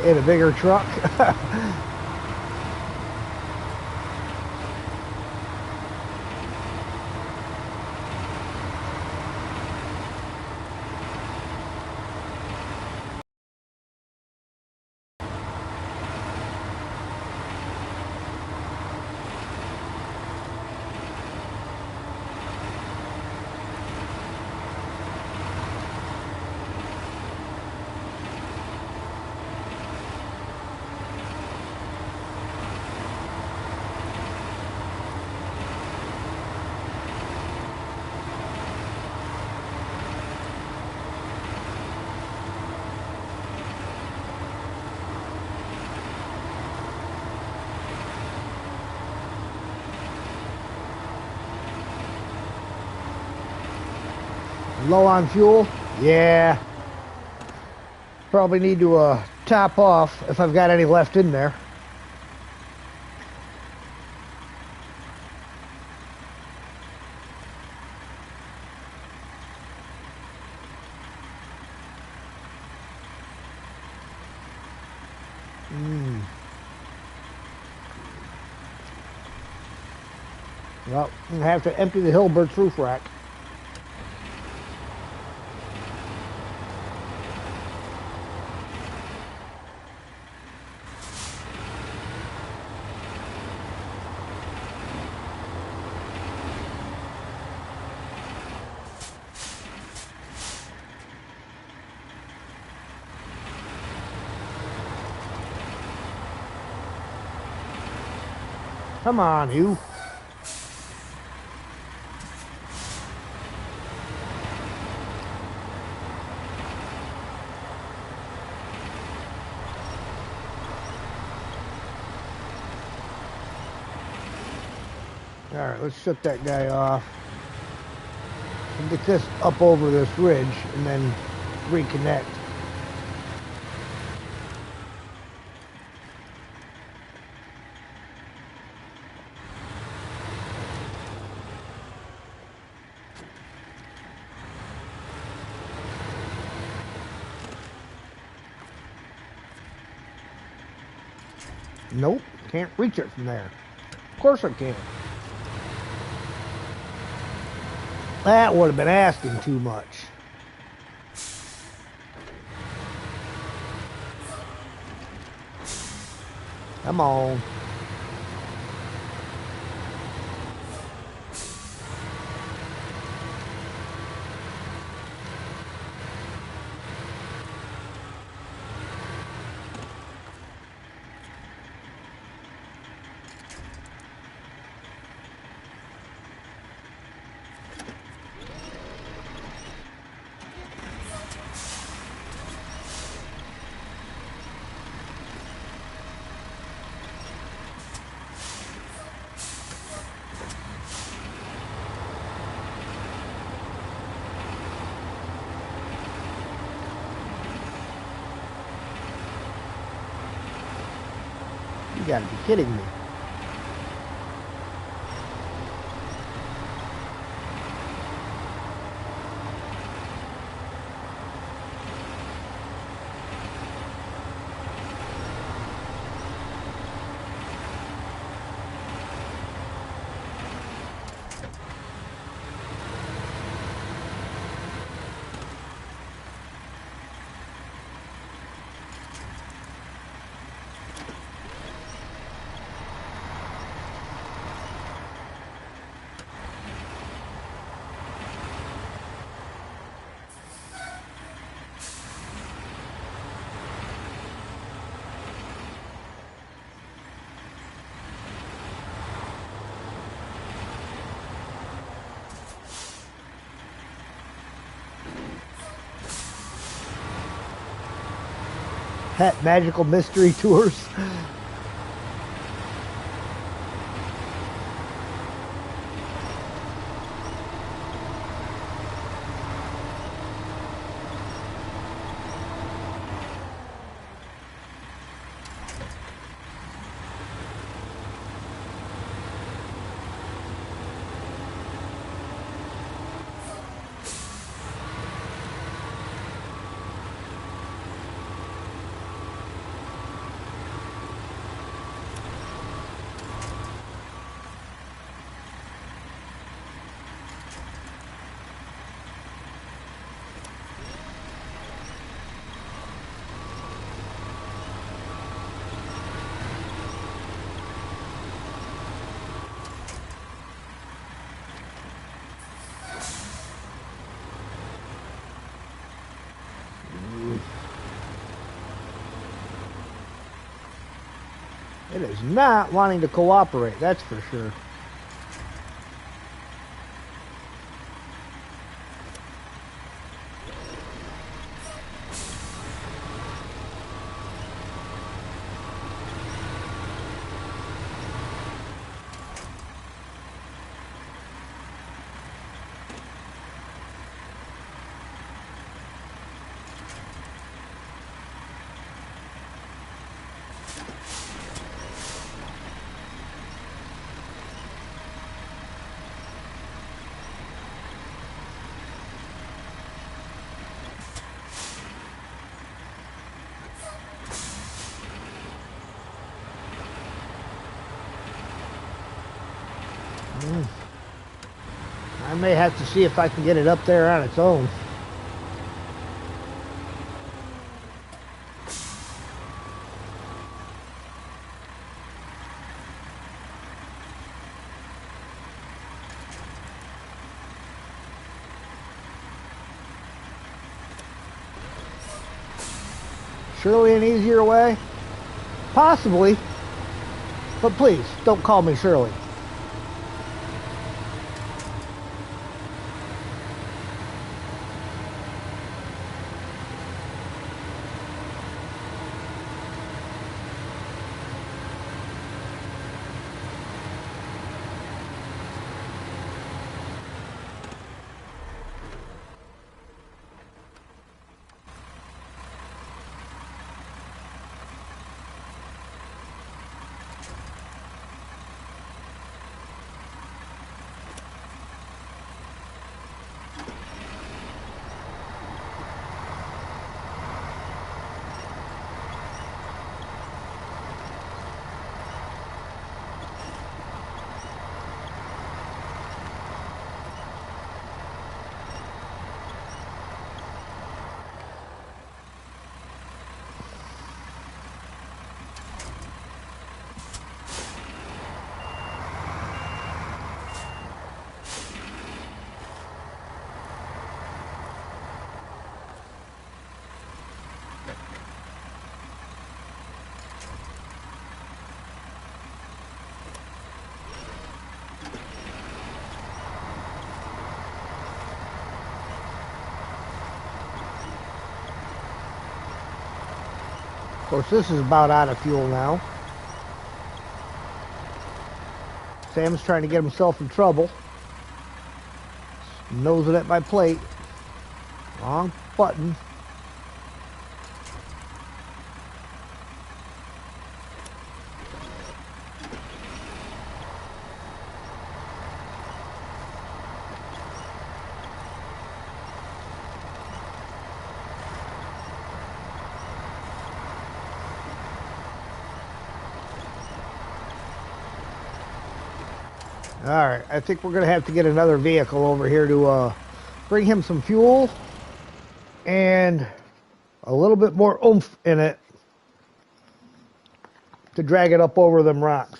S1: in a bigger truck. Low on fuel? Yeah. Probably need to top off if I've got any left in there. Well, I'm going to have to empty the Hilbert's roof rack. Come on, you. Alright, let's shut that guy off. And get this up over this ridge and then reconnect. Nope, can't reach it from there. Of course I can't. That would have been asking too much. Come on. You gotta be kidding me. Pet Magical Mystery Tours. It is not wanting to cooperate, that's for sure. I may have to see if I can get it up there on its own. Surely an easier way? Possibly. But please, don't call me Shirley. Of course, this is about out of fuel now. Sam's trying to get himself in trouble. Nosing at my plate. Wrong button. All right, I think we're going to have to get another vehicle over here to bring him some fuel and a little bit more oomph in it to drag it up over them rocks.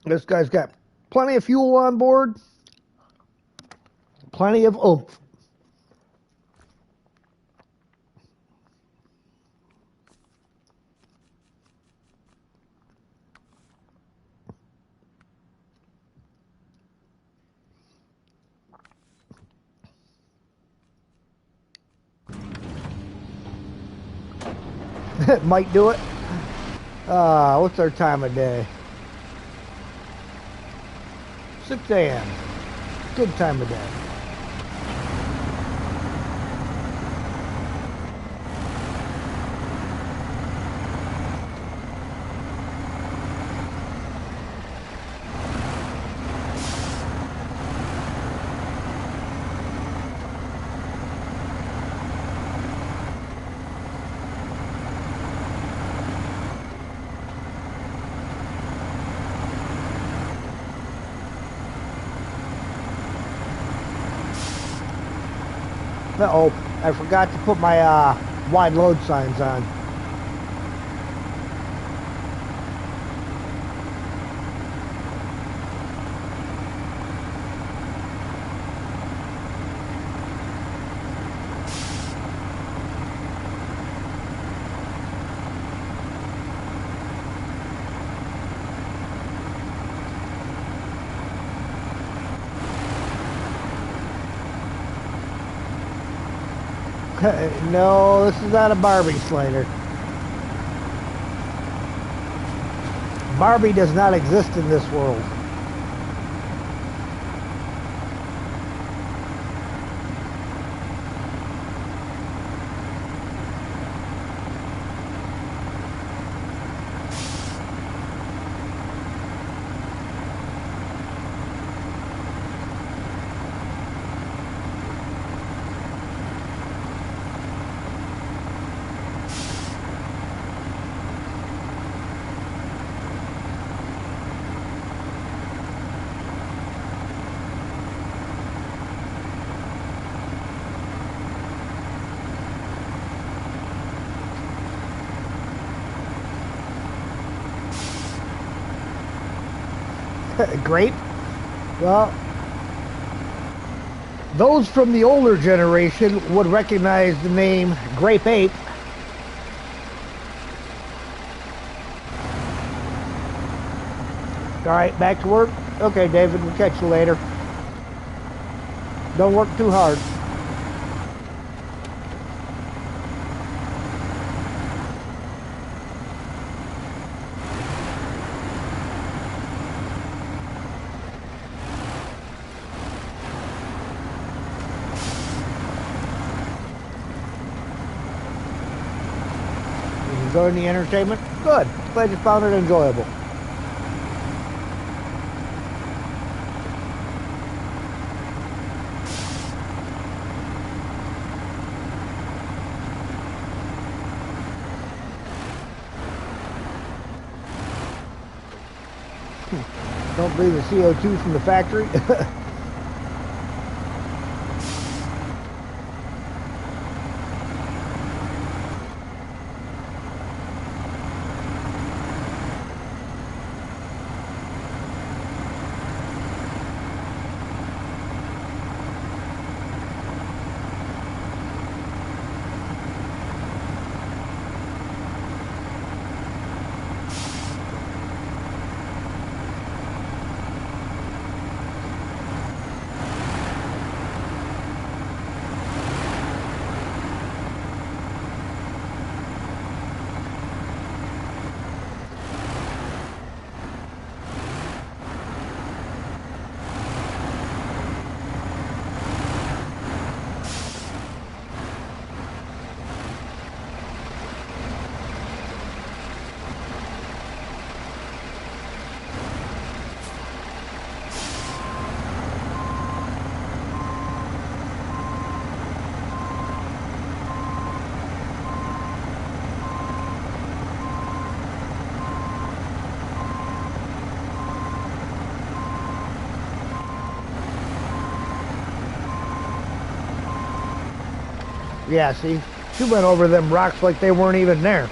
S1: This guy's got plenty of fuel on board, plenty of oomph. Might do it. What's our time of day? 6 a.m. Good time of day. Uh-oh, I forgot to put my wide load signs on. No, this is not a Barbie Slater. Barbie does not exist in this world. Grape? Well, those from the older generation would recognize the name Grape Ape. All right, back to work? Okay, David, we'll catch you later. Don't work too hard. Enjoying the entertainment? Good. Glad you found it enjoyable. Don't breathe the CO2 from the factory. Yeah, see, she went over them rocks like they weren't even there.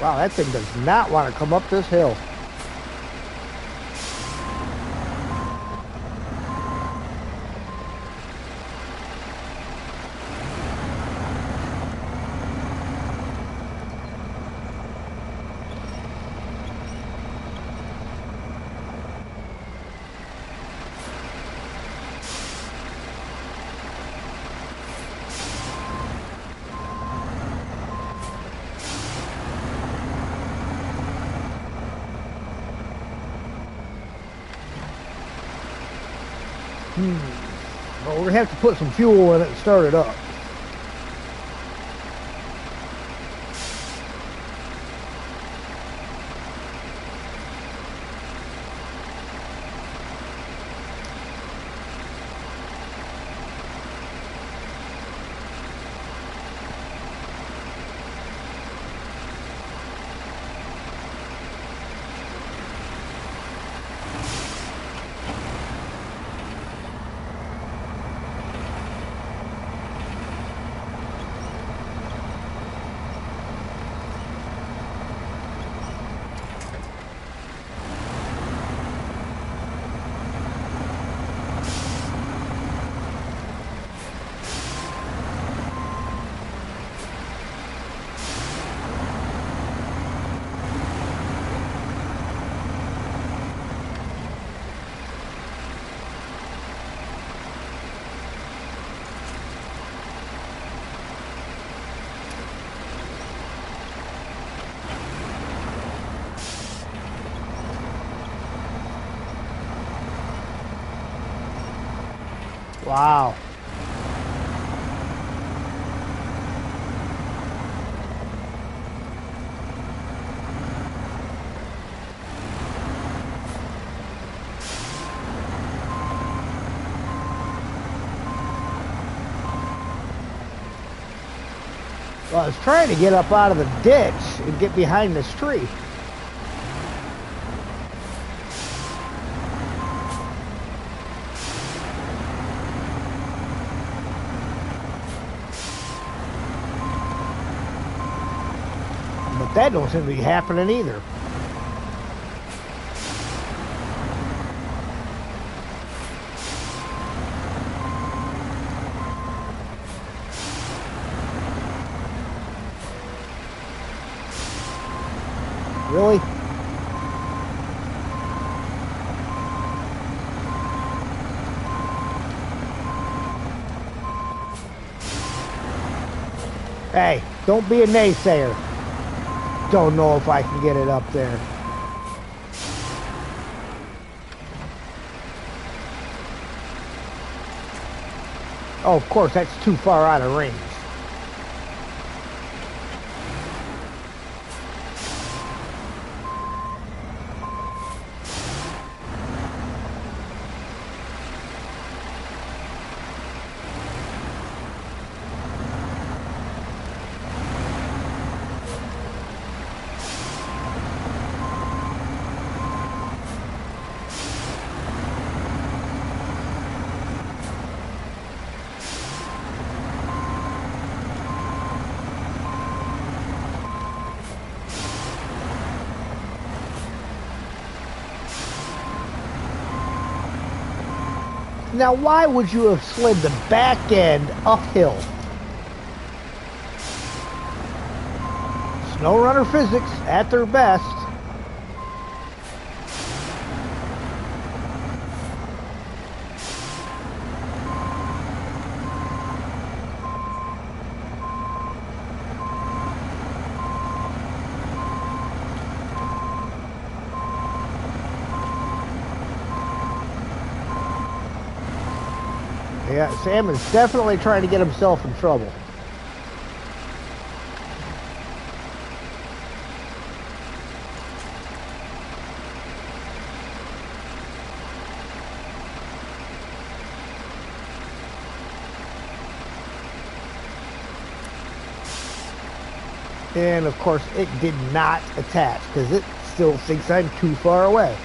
S1: Wow, that thing does not want to come up this hill. Well, we're going to have to put some fuel in it and start it up. Wow. Well, I was trying to get up out of the ditch and get behind this tree. But that don't seem to be happening either. Really? Hey, don't be a naysayer. Don't know if I can get it up there. Oh, of course, that's too far out of range. Now, why would you have slid the back end uphill? Snowrunner physics at their best. Yeah, Sam is definitely trying to get himself in trouble. And of course, it did not attach because it still thinks I'm too far away.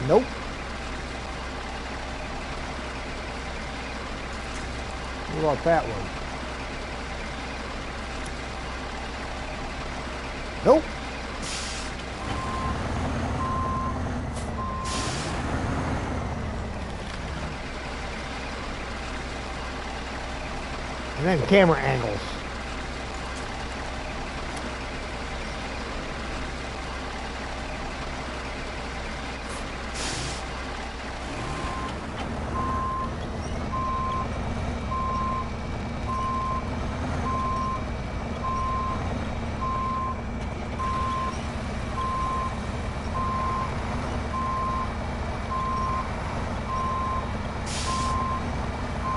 S1: Nope. What about that one? Nope. And then camera angles.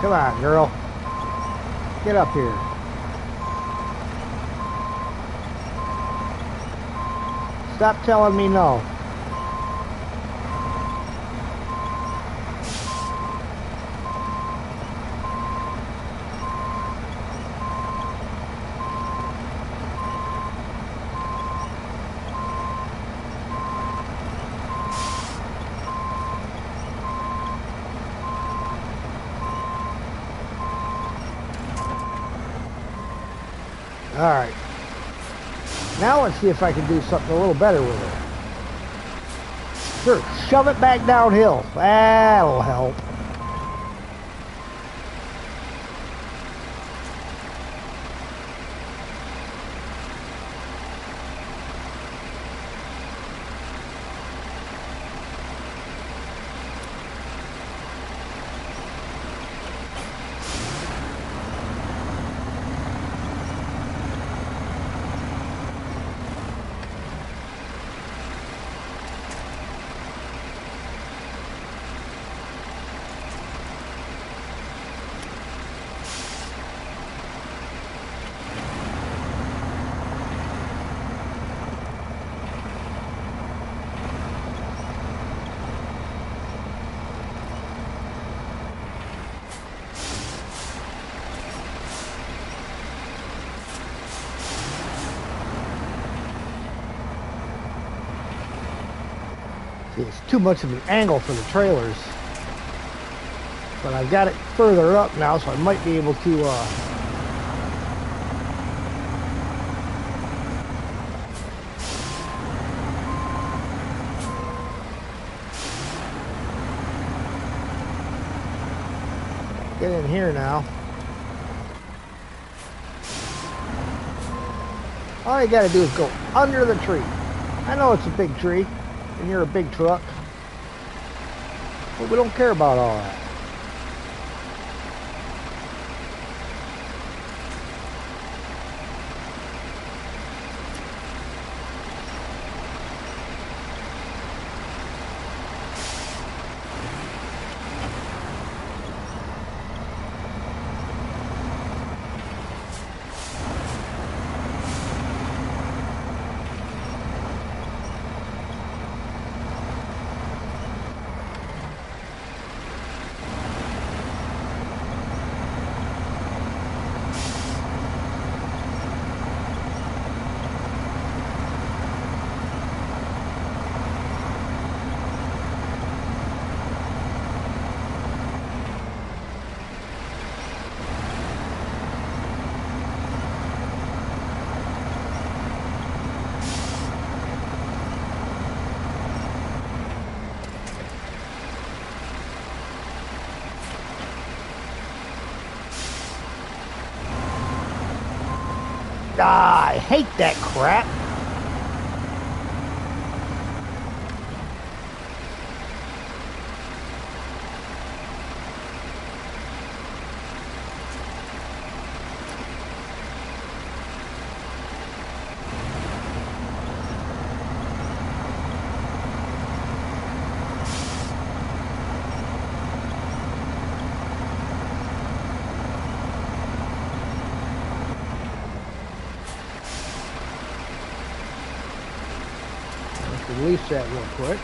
S1: Come on, girl. Get up here. Stop telling me no. All right. Now let's see if I can do something a little better with it. Sure, shove it back downhill. That'll help. It's too much of an angle for the trailers, but I've got it further up now, so I might be able to get in here now. All you got to do is go under the tree. I know it's a big tree and you're a big truck, but we don't care about all that. Ah, I hate that crap. Release that real quick.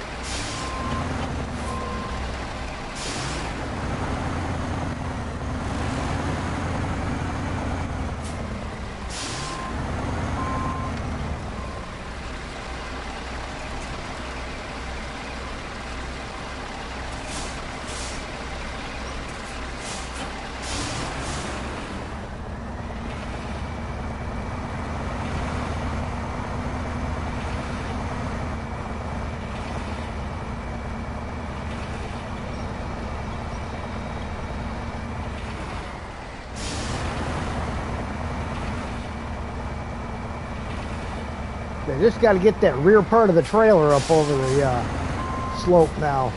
S1: I just got to get that rear part of the trailer up over the slope now.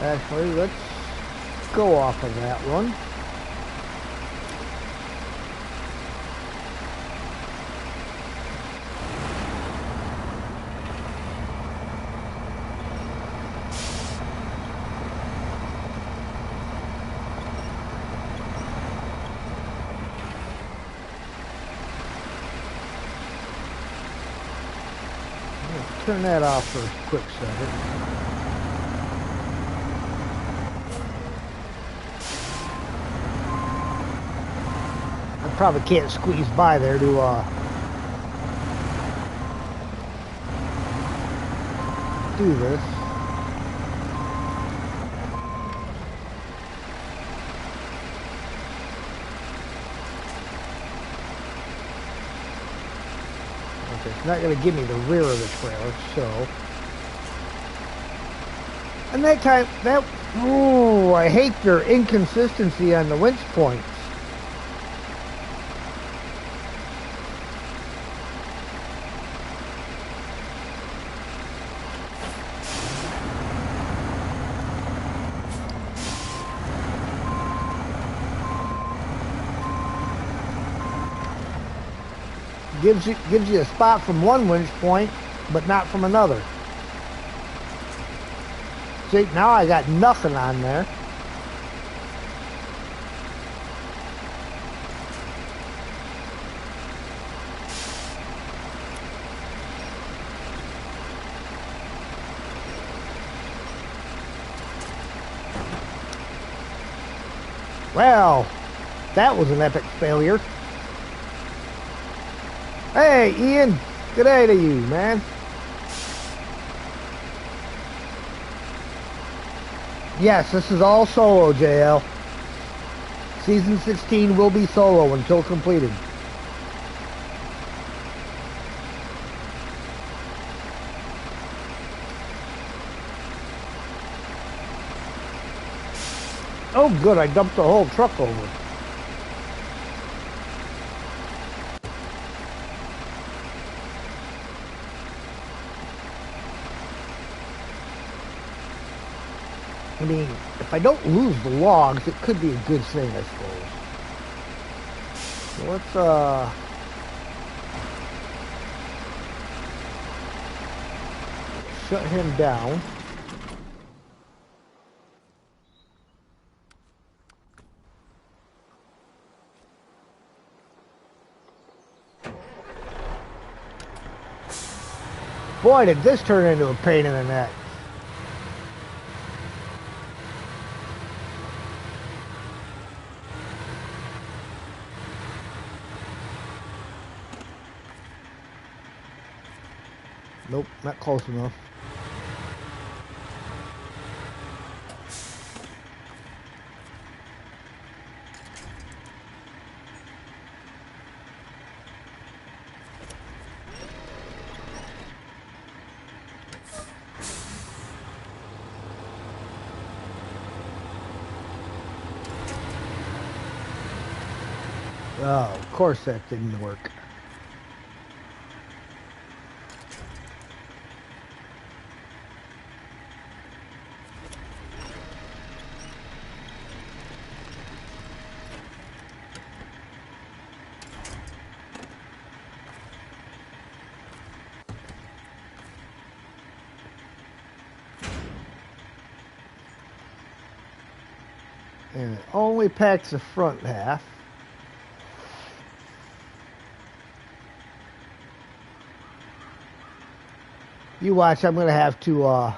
S1: Actually, let's go off of that one. Let's turn that off for a quick second. Probably can't squeeze by there to do this. Okay, it's not going to give me the rear of the trailer, so. And that time, ooh, I hate their inconsistency on the winch points. Gives you a spot from one winch point, but not from another. See, now I got nothing on there. Well, that was an epic failure. Hey, Ian. Good day to you, man. Yes, this is all solo, JL. Season 16 will be solo until completed. Oh, good. I dumped the whole truck over. I mean, if I don't lose the logs, it could be a good thing, I suppose. So let's, shut him down. Boy, did this turn into a pain in the neck. Nope, not close enough. Oh, of course that didn't work. And it only packs the front half. You watch, I'm going to have to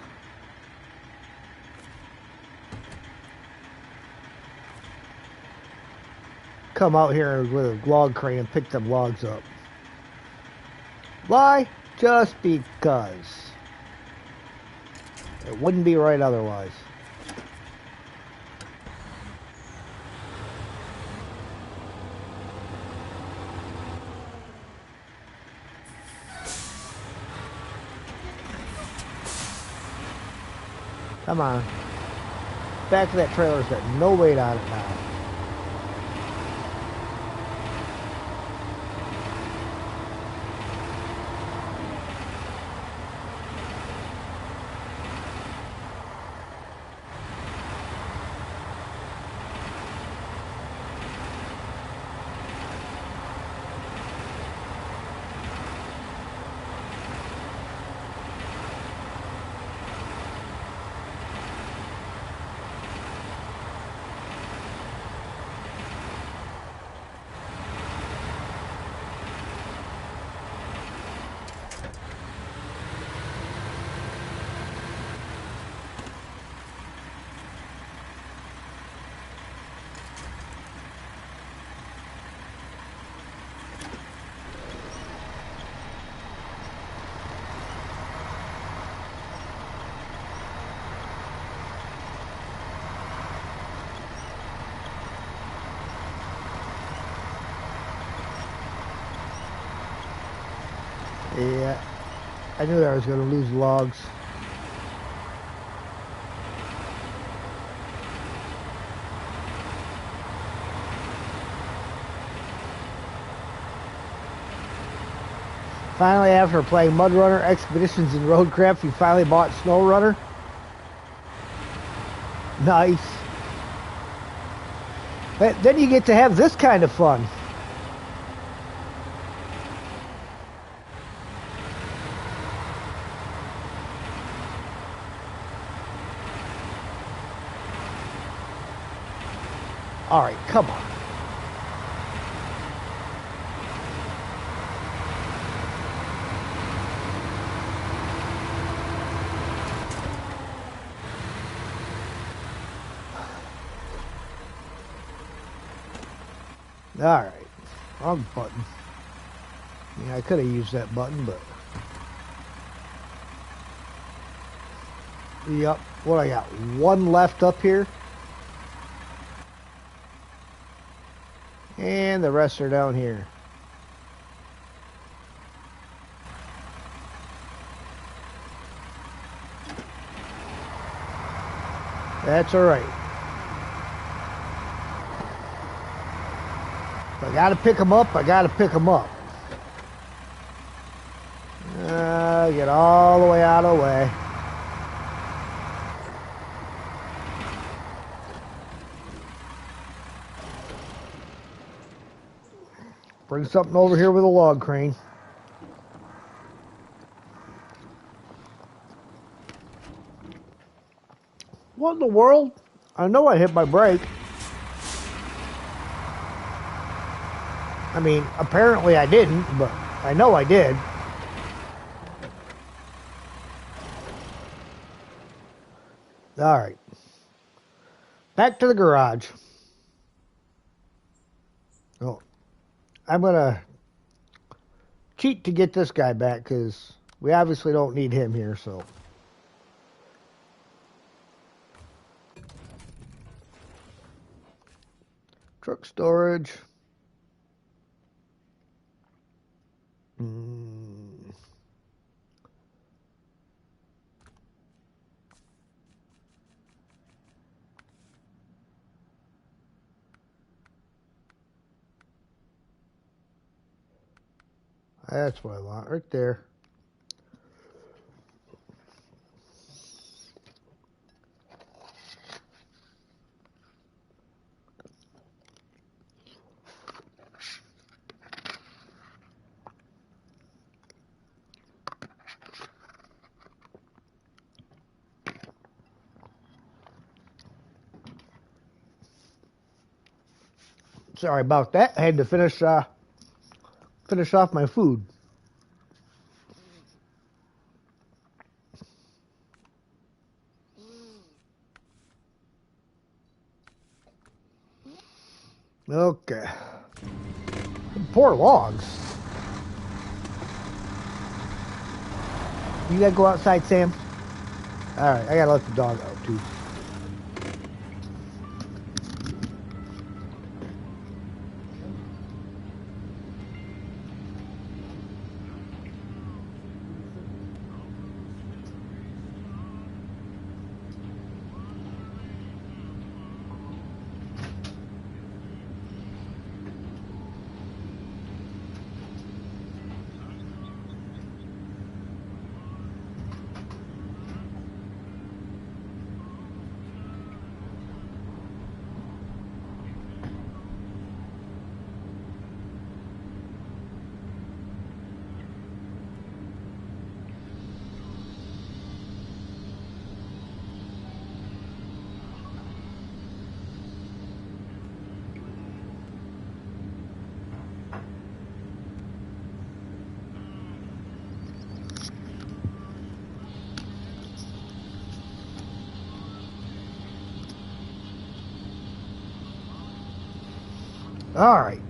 S1: come out here with a log crane and pick them logs up. Why? Just because. It wouldn't be right otherwise. Come on. Back of that trailer's got no weight on it now. Yeah, I knew I was going to lose logs. Finally, after playing Mud Runner, Expeditions, and Roadcraft, you finally bought Snowrunner. Nice. But then you get to have this kind of fun. All right, come on. All right, wrong button. Yeah, I could have used that button, but yep. What I got? One left up here, and the rest are down here. That's all right. If I got to pick them up, I got to pick them up. Get all the way out of the way. Bring something over here with a log crane. What in the world? I know I hit my brake. I mean, apparently I didn't, but I know I did. All right. Back to the garage. Oh, I'm going to cheat to get this guy back because we obviously don't need him here, so. Truck storage. That's what I want, right there. Sorry about that. I had to finish off my food. Okay. Poor logs. You gotta go outside, Sam? Alright, I gotta let the dog out too. Alright.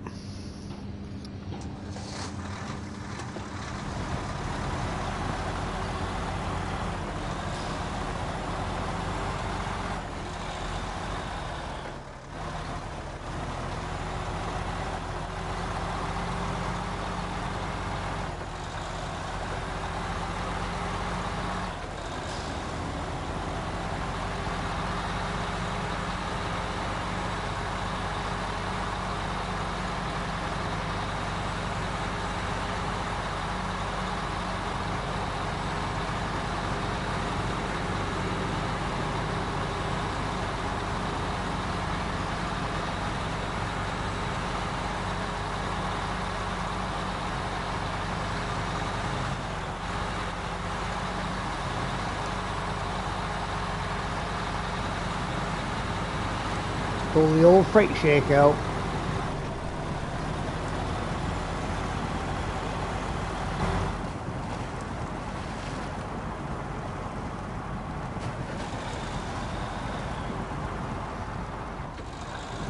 S1: Pull the old freight shake out.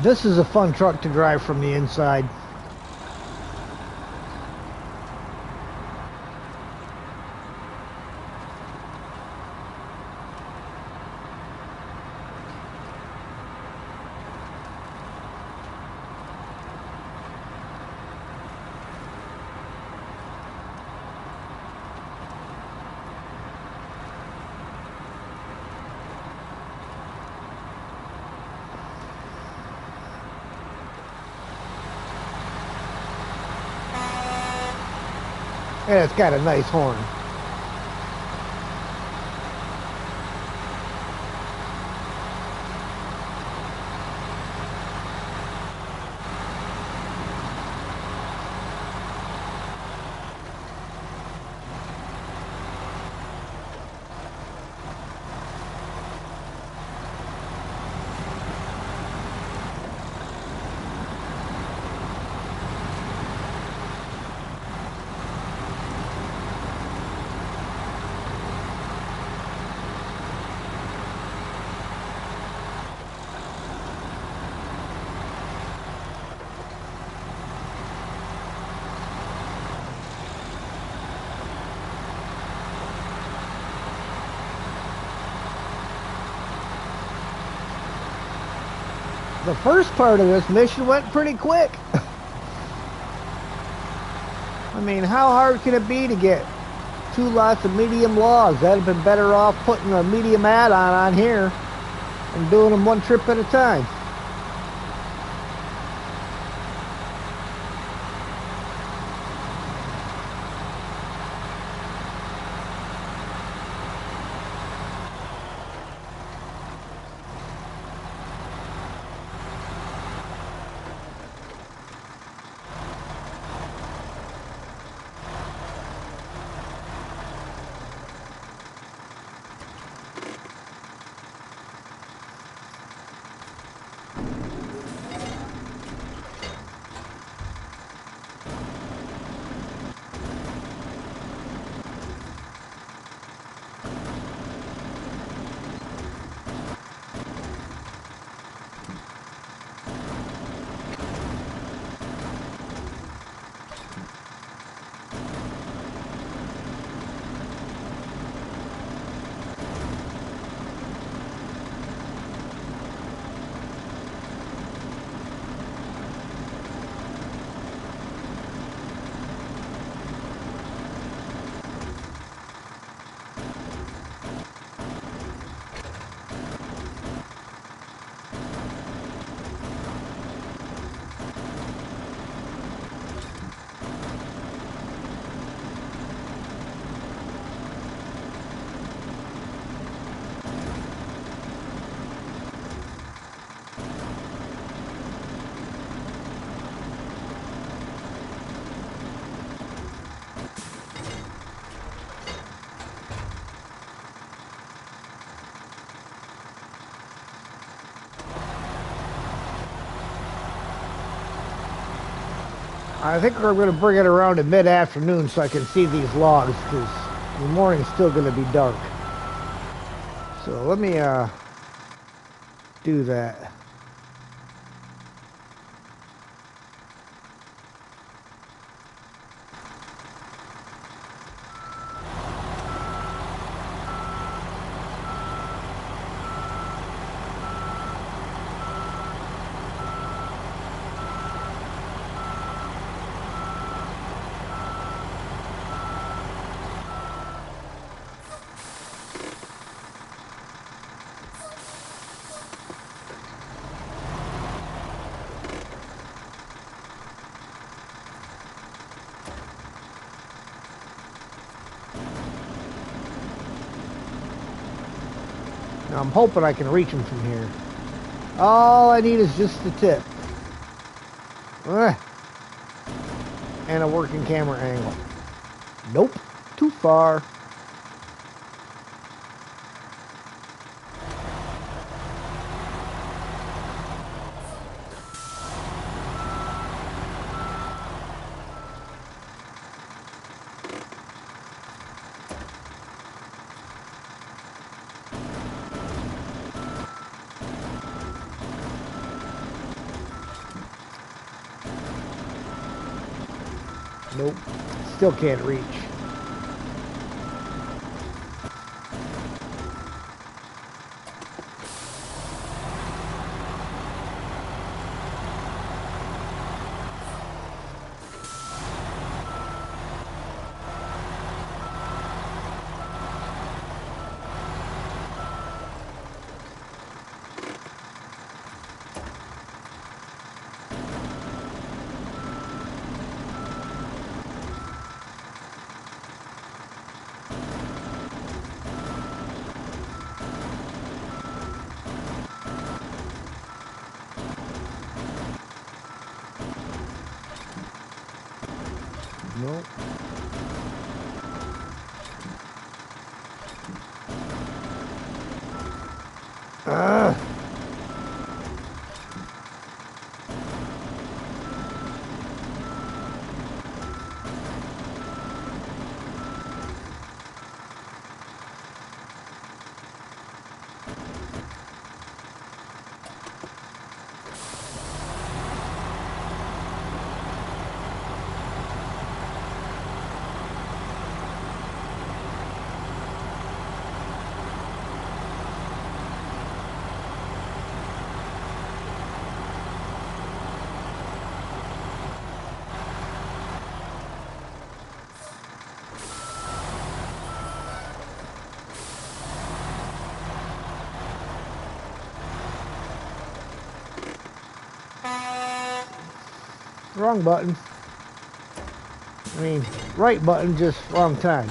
S1: This is a fun truck to drive from the inside. And it's got a nice horn. The first part of this mission went pretty quick. I mean, how hard can it be to get 2 lots of medium logs? That'd have been better off putting a medium add-on on here and doing them one trip at a time. I think we're going to bring it around to mid-afternoon so I can see these logs because the morning's still going to be dark. So let me do that. Now I'm hoping I can reach him from here. All I need is just the tip. And a working camera angle. Nope, too far. Nope, still can't reach. Nope. Ah. Wrong button. I mean, right button, just wrong time.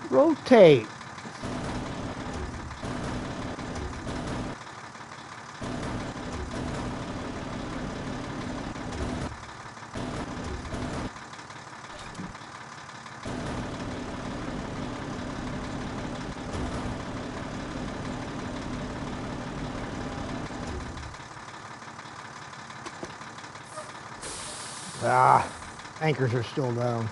S1: Rotate. Ah, anchors are still down.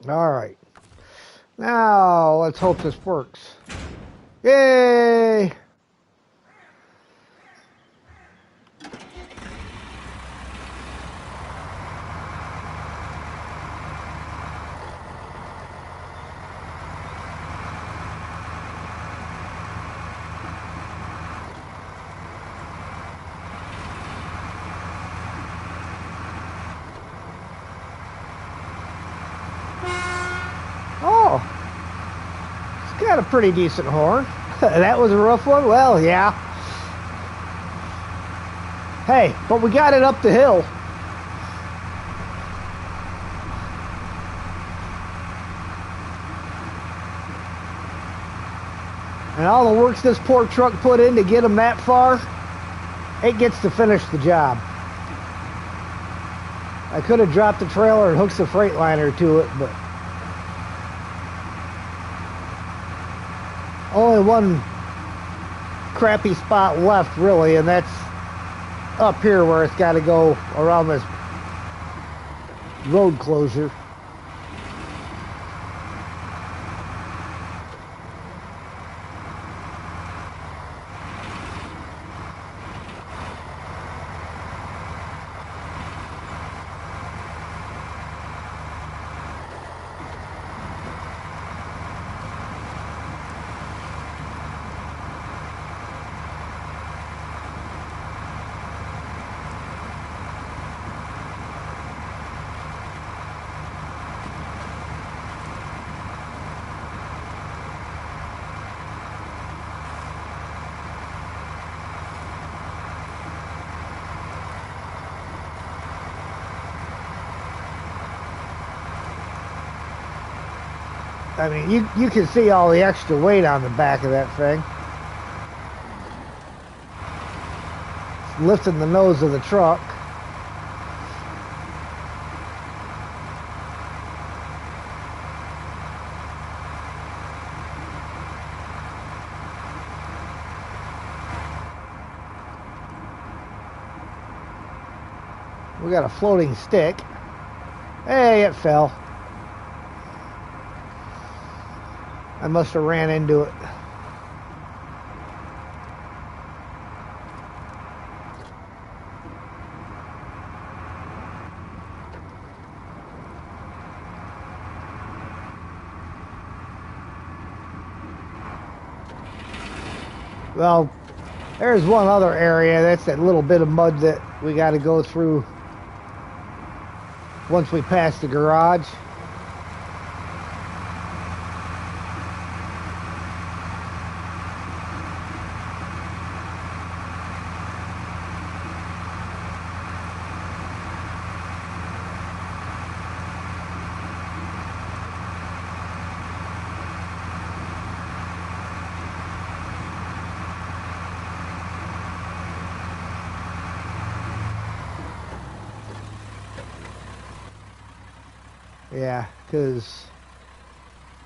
S1: All right. Now, let's hope this works. Yay! Oh, it's got a pretty decent horn. That was a rough one? Well, yeah. Hey, but we got it up the hill. And all the work this poor truck put in to get them that far, it gets to finish the job. I could have dropped the trailer and hooked the Freightliner to it, but only one crappy spot left, really, and that's up here where it's got to go around this road closure. I mean, you can see all the extra weight on the back of that thing. It's lifting the nose of the truck. We got a floating stick. Hey, it fell. I must have ran into it. Well, there's one other area. That's that little bit of mud that we got to go through once we pass the garage. Yeah, because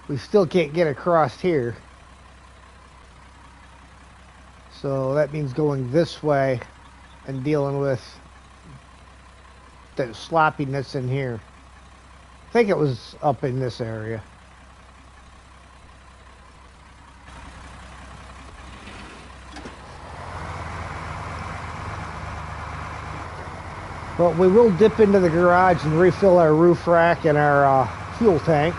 S1: we still can't get across here. So that means going this way and dealing with the sloppiness in here. I think it was up in this area. But we will dip into the garage and refill our roof rack and our fuel tank.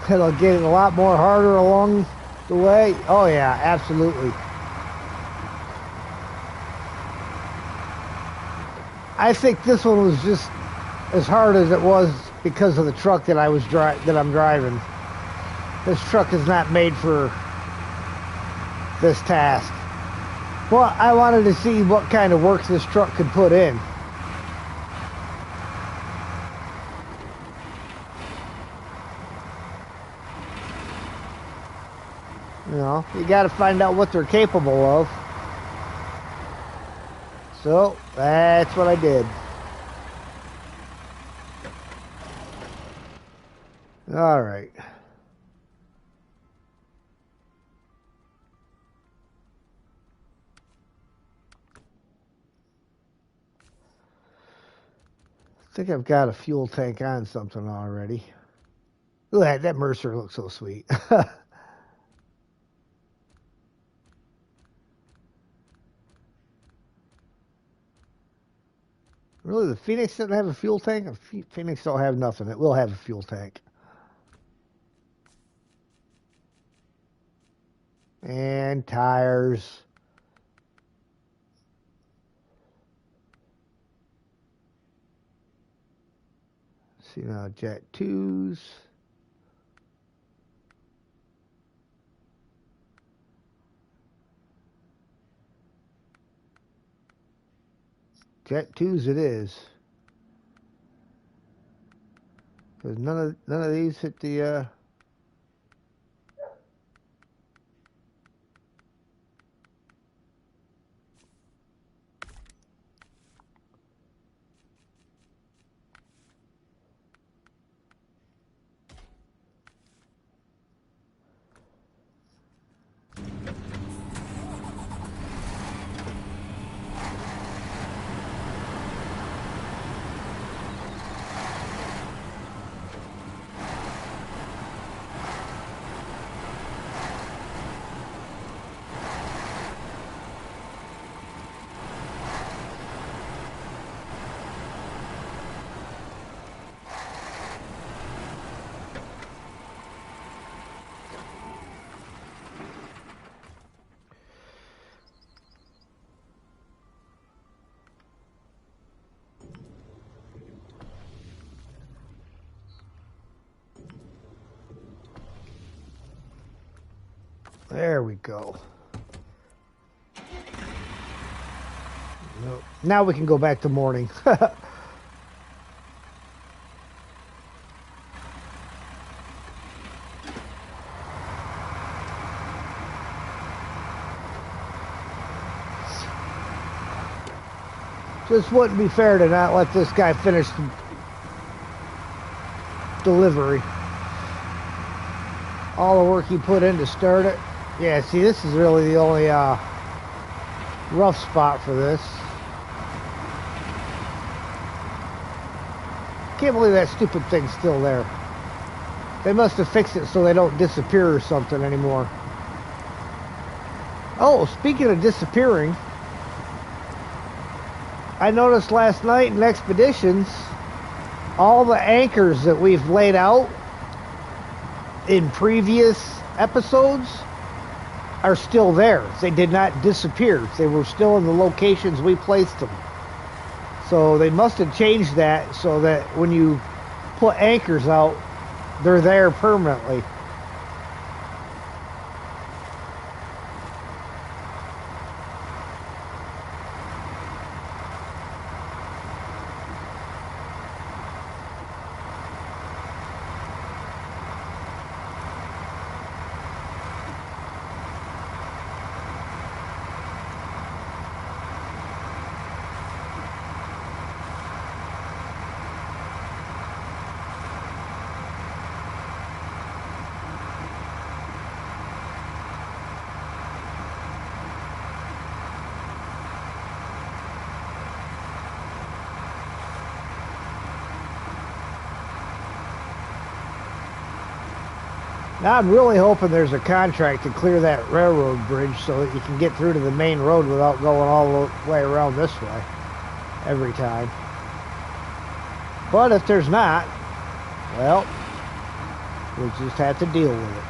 S1: It'll get it a lot more harder along The way? Oh yeah, absolutely. I think this one was just as hard as it was because of the truck that I'm driving. This truck is not made for this task. Well, I wanted to see what kind of work this truck could put in. You know, you got to find out what they're capable of. So, that's what I did. All right. I think I've got a fuel tank on something already. Look at that Mercer looks so sweet. Really, the Phoenix doesn't have a fuel tank? Phoenix don't have nothing. It will have a fuel tank. And tires. See now, Jet 2s. Jet 2s it is. Because none of these hit the There we go. Nope. Now we can go back to morning. Just wouldn't be fair to not let this guy finish the delivery. All the work he put in to start it. Yeah, see, this is really the only rough spot for this. Can't believe that stupid thing's still there. They must have fixed it so they don't disappear or something anymore. Oh, speaking of disappearing, I noticed last night in Expeditions, all the anchors that we've laid out in previous episodes are still there. They did not disappear. They were still in the locations we placed them. So they must have changed that so that when you put anchors out, they're there permanently. Now I'm really hoping there's a contract to clear that railroad bridge so that you can get through to the main road without going all the way around this way every time. But if there's not, well, we'll just have to deal with it.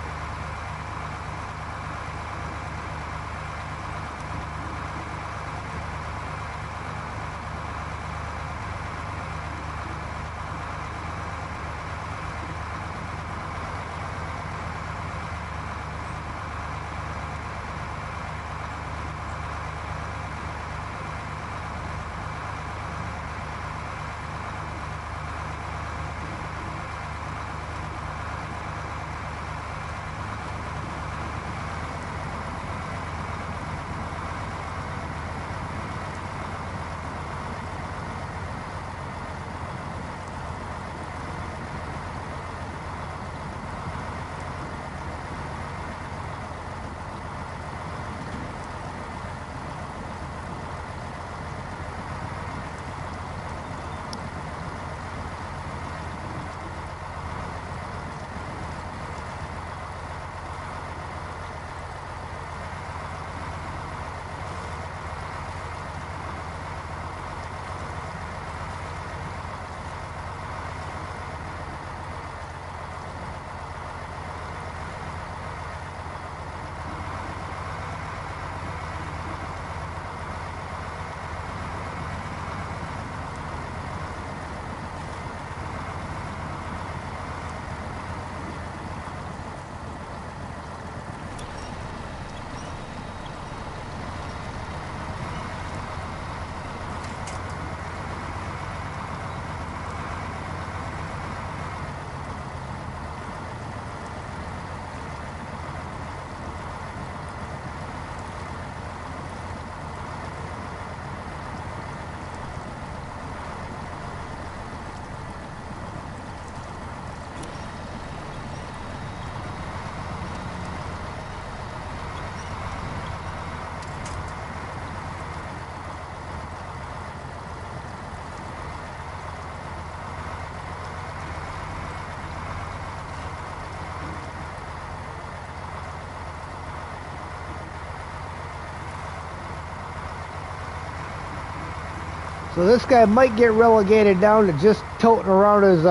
S1: So this guy might get relegated down to just toting around his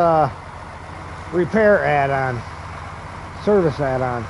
S1: repair add-on, service add-on.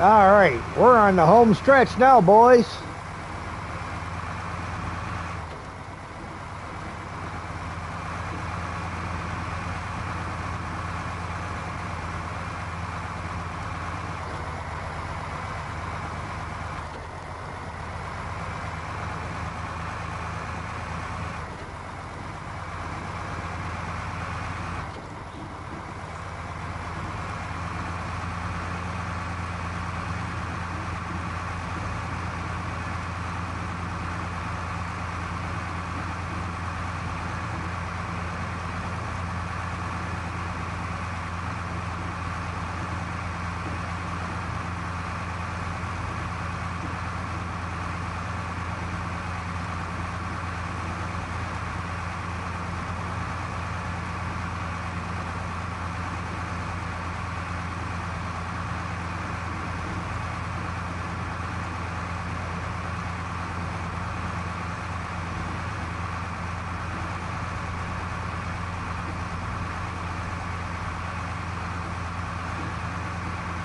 S1: All right, we're on the home stretch now, boys.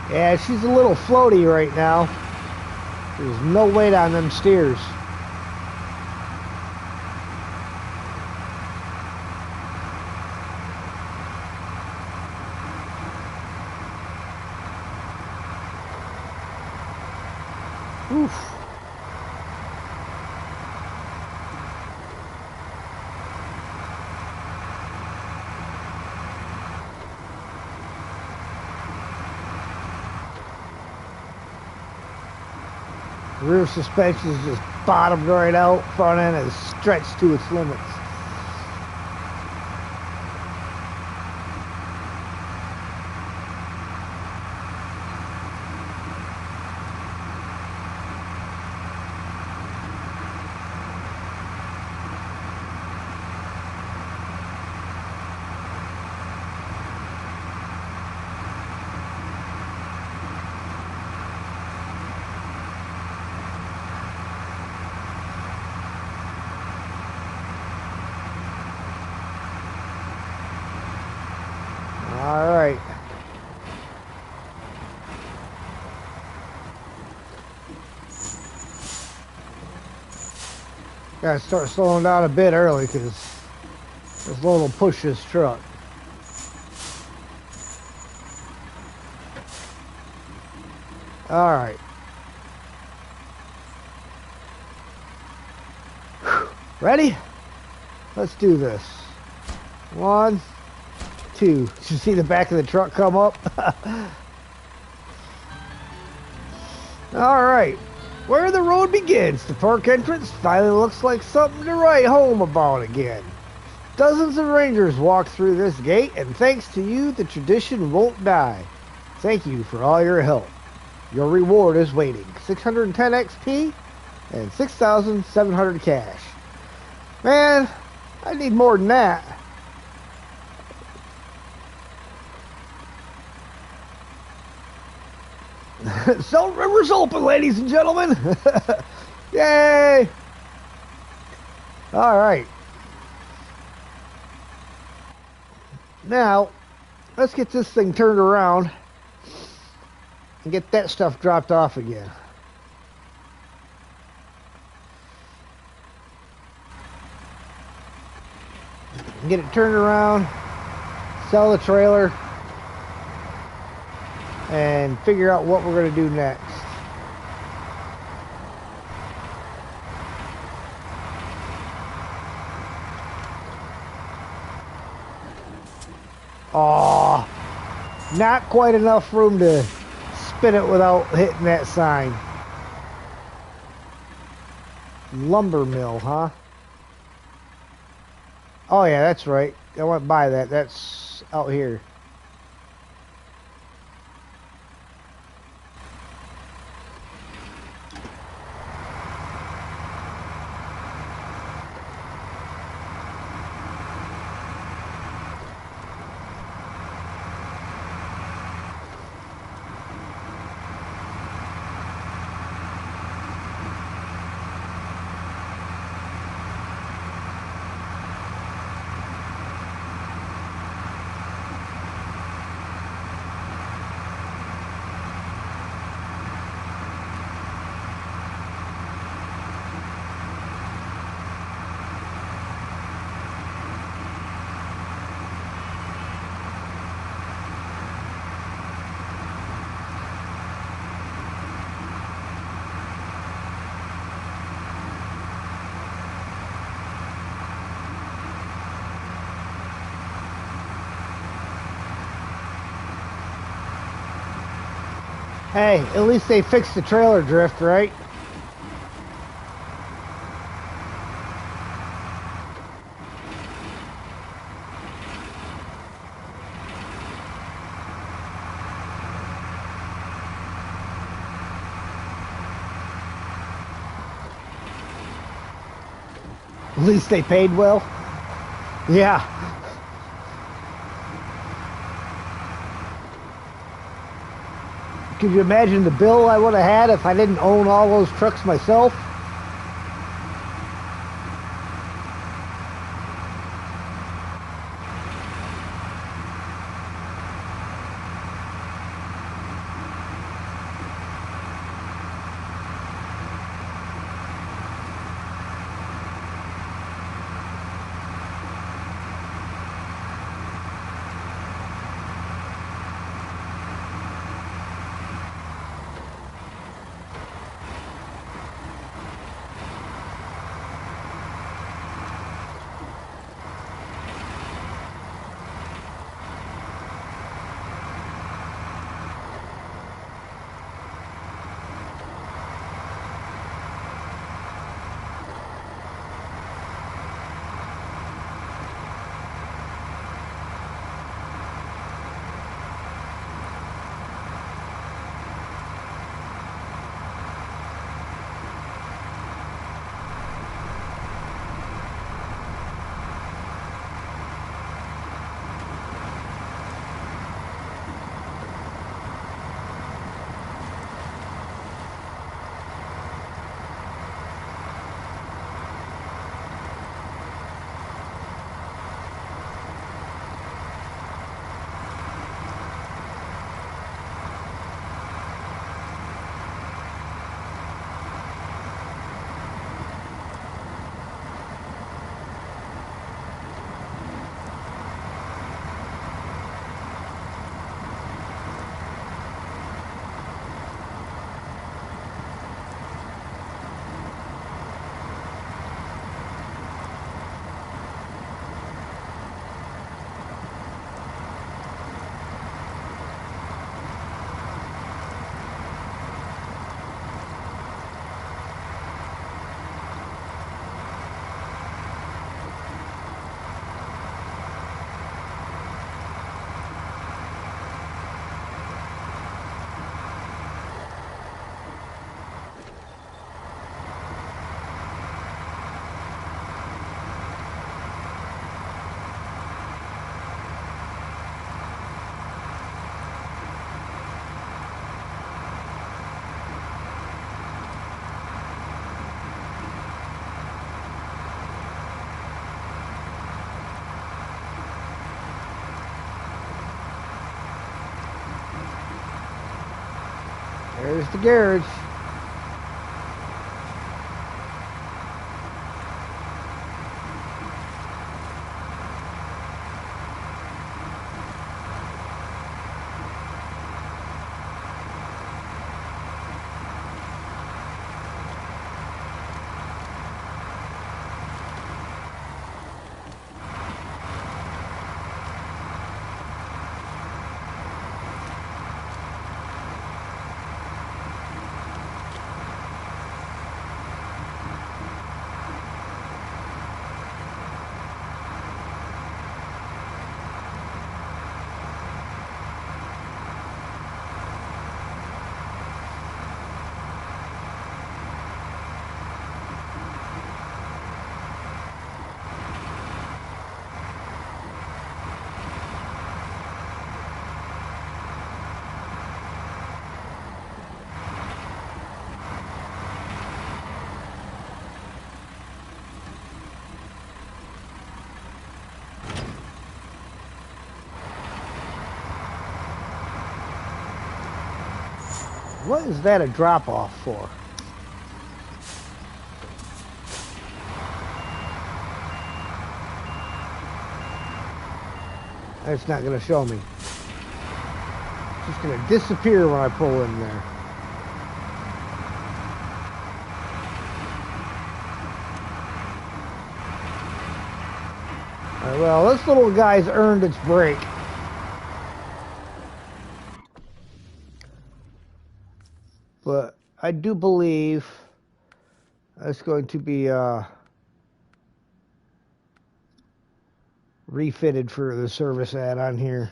S1: Yeah, she's a little floaty right now. There's no weight on them steers. Oof. Rear suspension is just bottomed right out. Front end is stretched to its limits. All right. Gotta start slowing down a bit early because this load will push this truck. All right. Ready? Let's do this. 1, 2. You see the back of the truck come up? All right. Where the road begins, the park entrance finally looks like something to write home about again. Dozens of rangers walk through this gate, and thanks to you, the tradition won't die. Thank you for all your help. Your reward is waiting. 610 XP and 6,700 cash. Man, I need more than that. Salt River's open, ladies and gentlemen. Yay! All right. Now, let's get this thing turned around and get that stuff dropped off again. Get it turned around, sell the trailer, and figure out what we're going to do next. Aw, not quite enough room to spin it without hitting that sign. Lumber mill, huh? Oh yeah, that's right. I went by that. That's out here. Hey, at least they fixed the trailer drift, right? At least they paid well. Yeah. Could you imagine the bill I would have had if I didn't own all those trucks myself? There's the garage. What is that a drop off for? It's not going to show me. It's just going to disappear when I pull in there. All right, well, this little guy's earned its break. But I do believe it's going to be refitted for the service add-on here.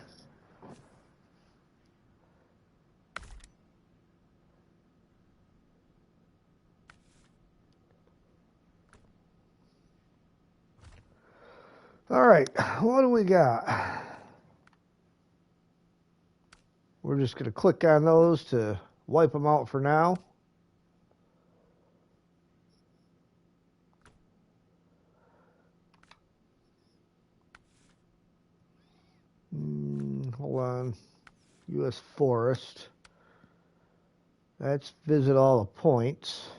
S1: All right, what do we got? We're just going to click on those to wipe them out for now. Hold on. U.S. Forest. Let's visit all the points.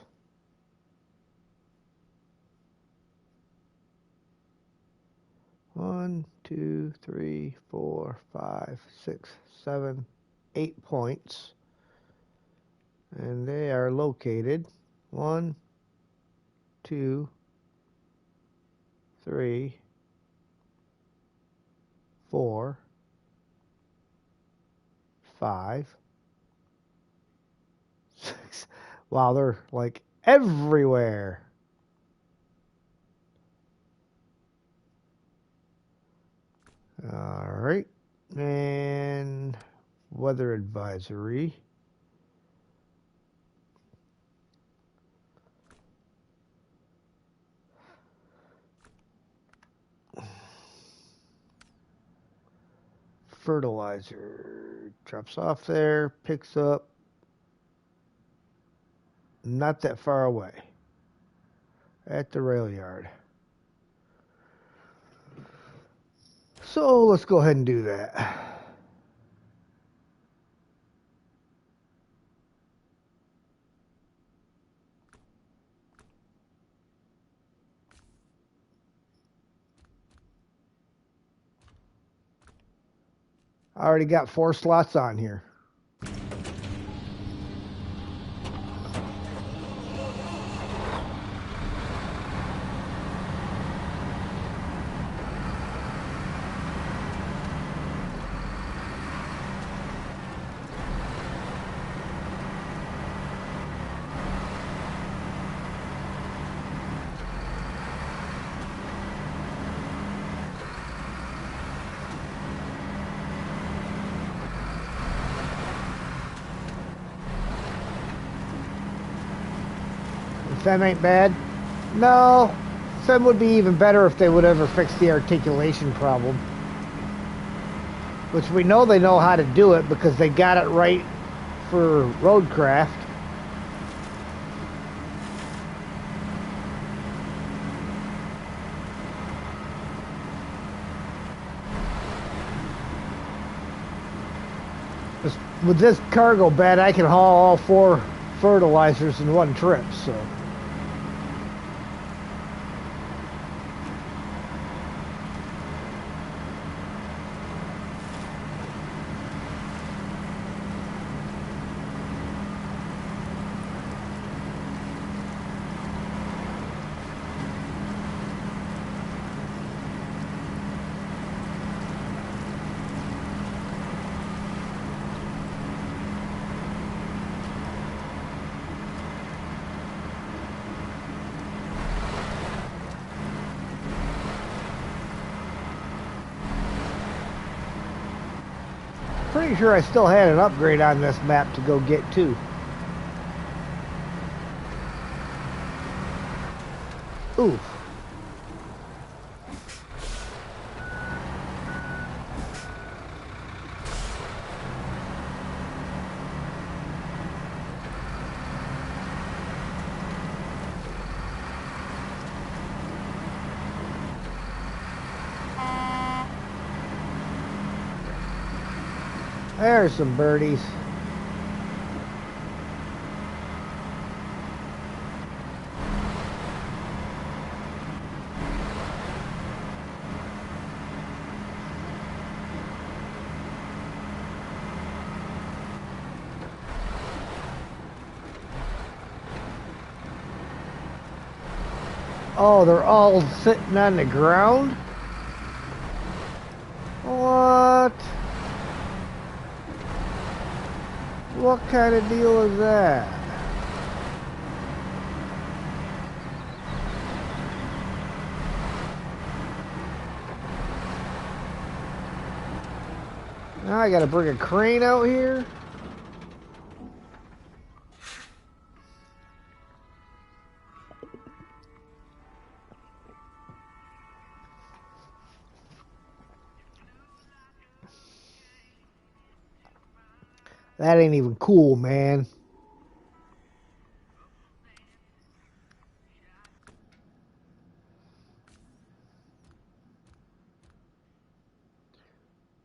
S1: One, 2, 3, 4, 5, 6, 7, 8 points. And they are located 1, 2, 3, 4, 5, 6. Wow, they're like everywhere. All right. And weather advisory. Fertilizer drops off there, picks up, not that far away, at the rail yard. So let's go ahead and do that. I already got 4 slots on here. Fem ain't bad. No, Fem would be even better if they would ever fix the articulation problem. Which we know they know how to do it because they got it right for roadcraft. With this cargo bed, I can haul all 4 fertilizers in one trip, so. Pretty sure I still had an upgrade on this map to go get too. Oof. There's some birdies. Oh, they're all sitting on the ground? What? What kind of deal is that? Now I gotta bring a crane out here? That ain't even cool, man.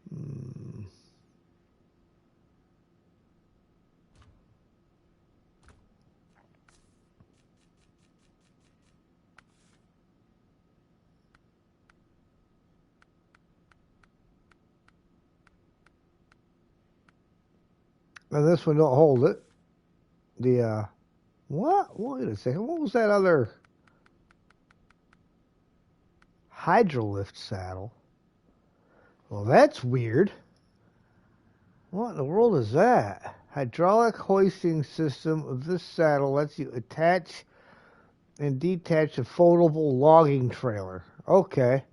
S1: Hmm. And this one don't hold it. The, what? Wait a second. What was that other hydrolift saddle? Well, that's weird. What in the world is that? Hydraulic hoisting system of this saddle lets you attach and detach a foldable logging trailer. Okay.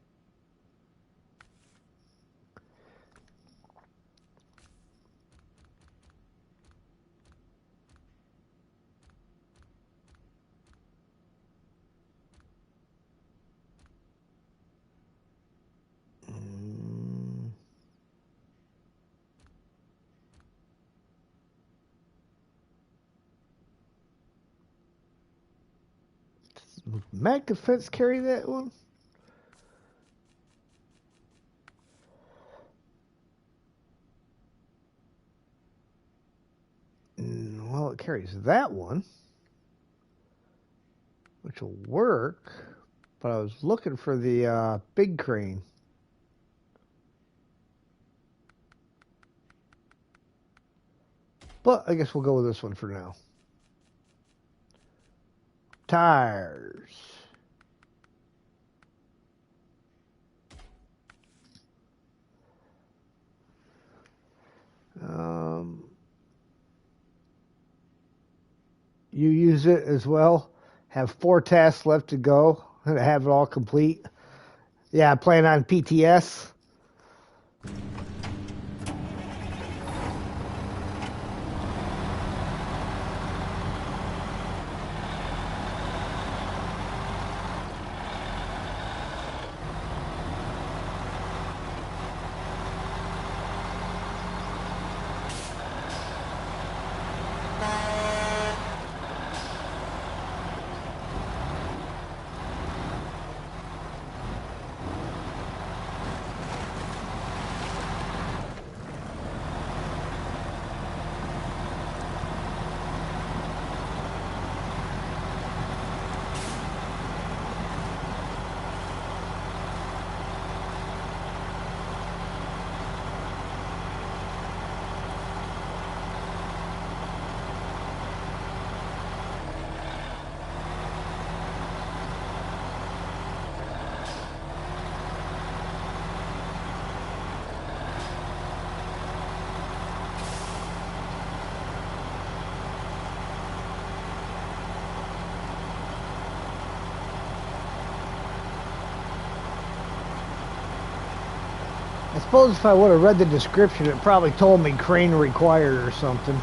S1: Mm. Does Mac Defense carry that one? Well, it carries that one, which will work. But I was looking for the big crane. But I guess we'll go with this one for now. Tires. You use it as well. Have 4 tasks left to go and have it all complete. Yeah, playing on PTS. I suppose if I would have read the description, it probably told me crane required or something.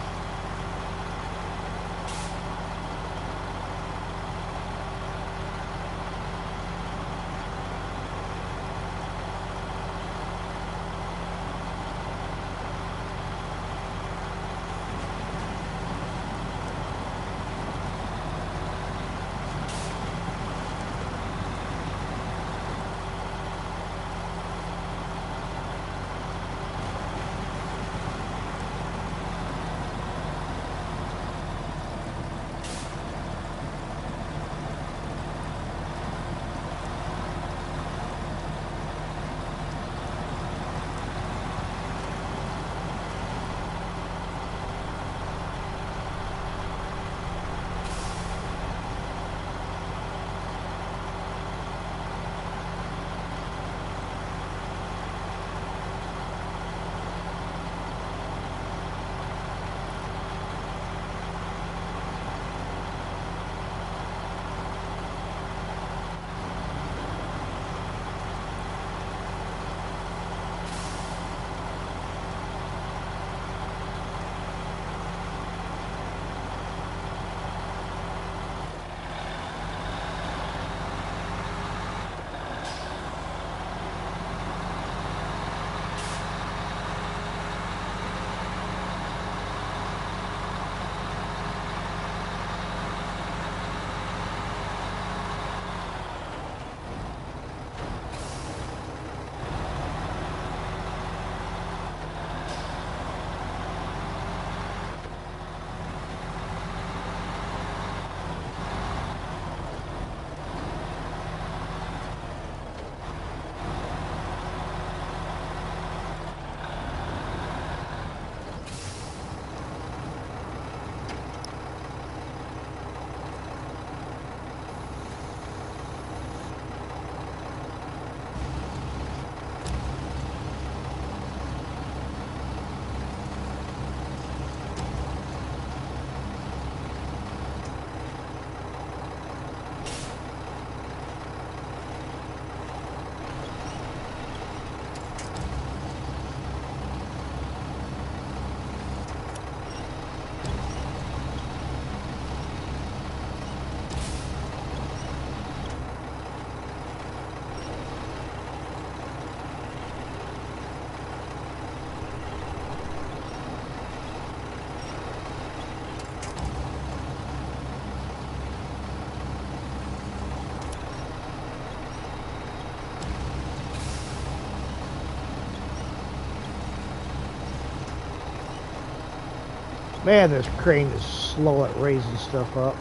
S1: Man, this crane is slow at raising stuff up.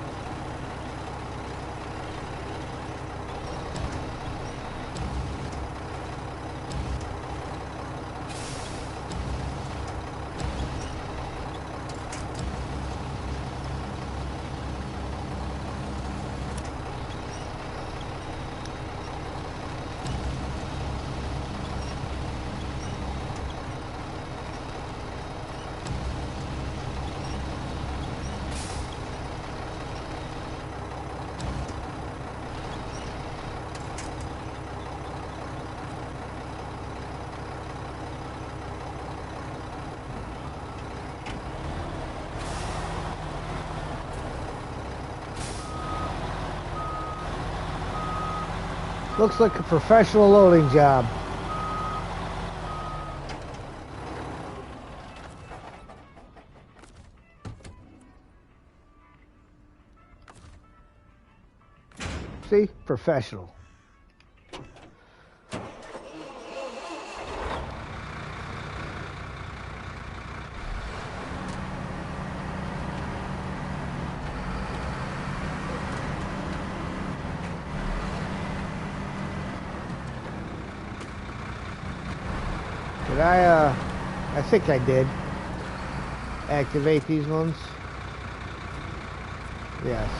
S1: Looks like a professional loading job. See? Professional. Did I think I did. Activate these ones. Yes.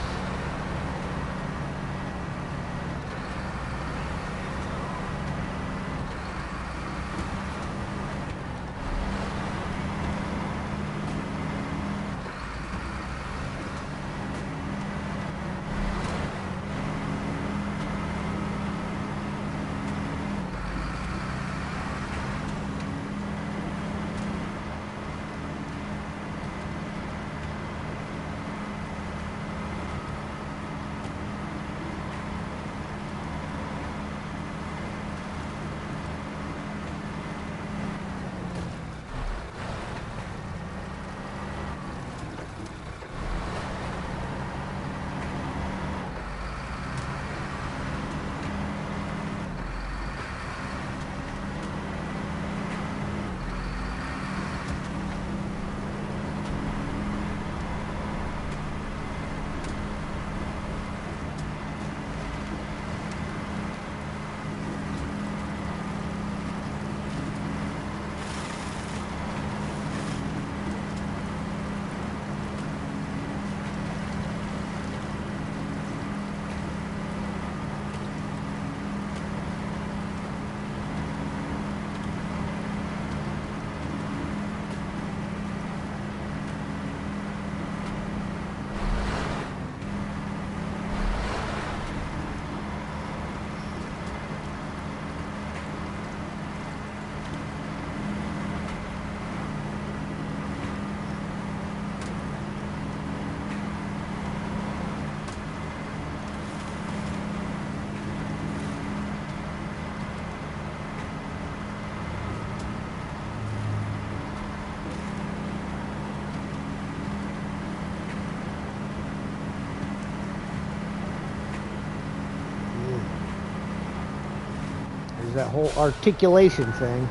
S1: There's that whole articulation thing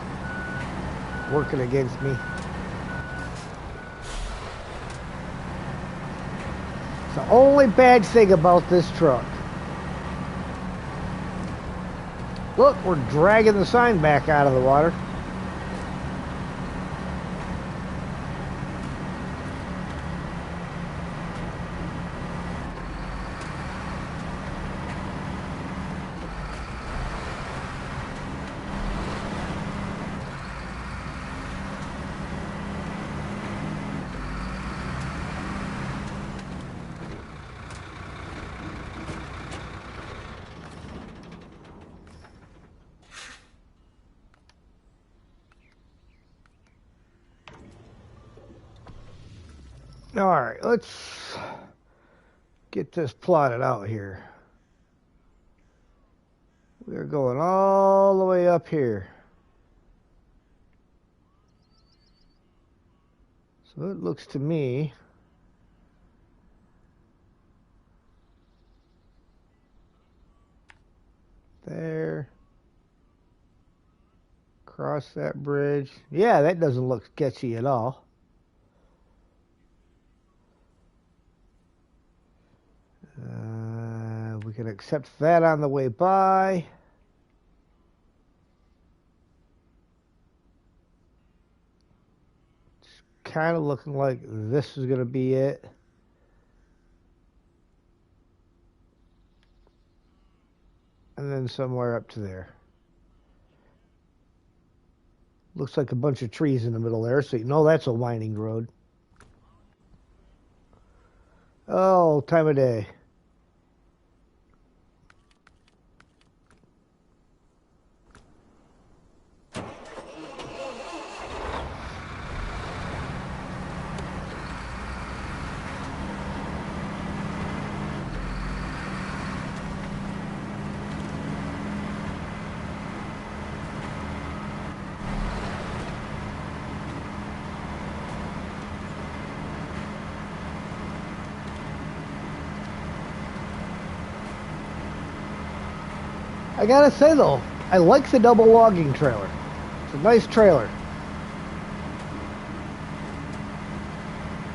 S1: working against me. It's the only bad thing about this truck. Look, we're dragging the sign back out of the water. All right, let's get this plotted out here. We're going all the way up here. So it looks to me there. Cross that bridge. Yeah, that doesn't look sketchy at all. We can accept that on the way by. It's kind of looking like this is going to be it. And then somewhere up to there. Looks like a bunch of trees in the middle there, so you know that's a winding road. Oh, time of day. I gotta say though, I like the double logging trailer. It's a nice trailer.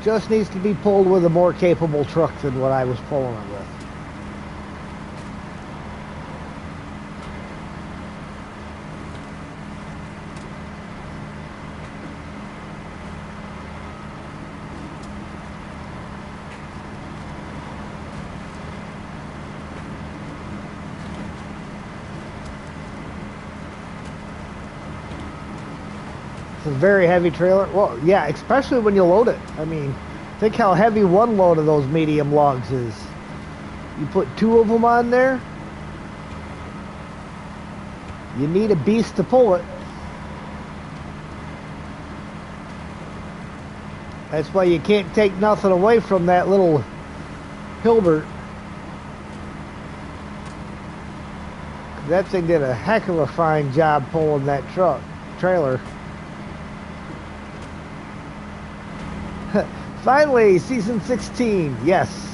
S1: Just needs to be pulled with a more capable truck than what I was pulling it with. It's a very heavy trailer. Well, yeah, especially when you load it. I mean, think how heavy one load of those medium logs is. You put two of them on there, you need a beast to pull it. That's why you can't take nothing away from that little Hilbert. That thing did a heck of a fine job pulling that trailer. Finally, season 16, yes.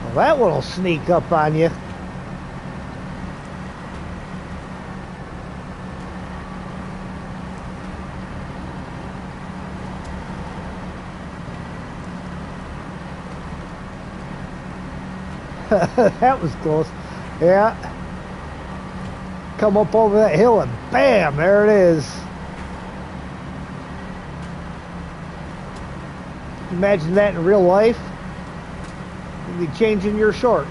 S1: Well, that one will sneak up on you. That was close. Yeah. Come up over that hill and bam, there it is. Imagine that in real life. You'd be changing your shorts.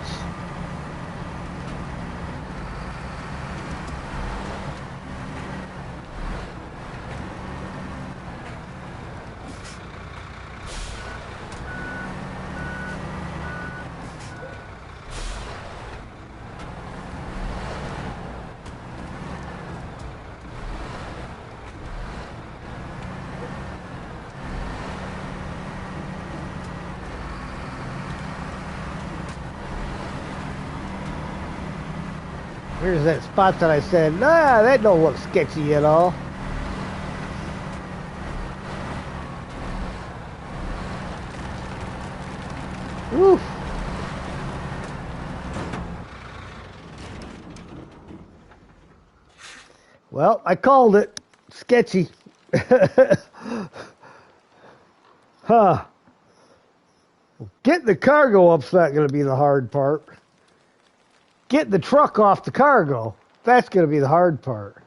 S1: Here's that spot that I said, nah, that don't look sketchy at all. Oof. Well, I called it. Sketchy. Huh. Getting the cargo up's not going to be the hard part. Getting the truck off the cargo, that's going to be the hard part.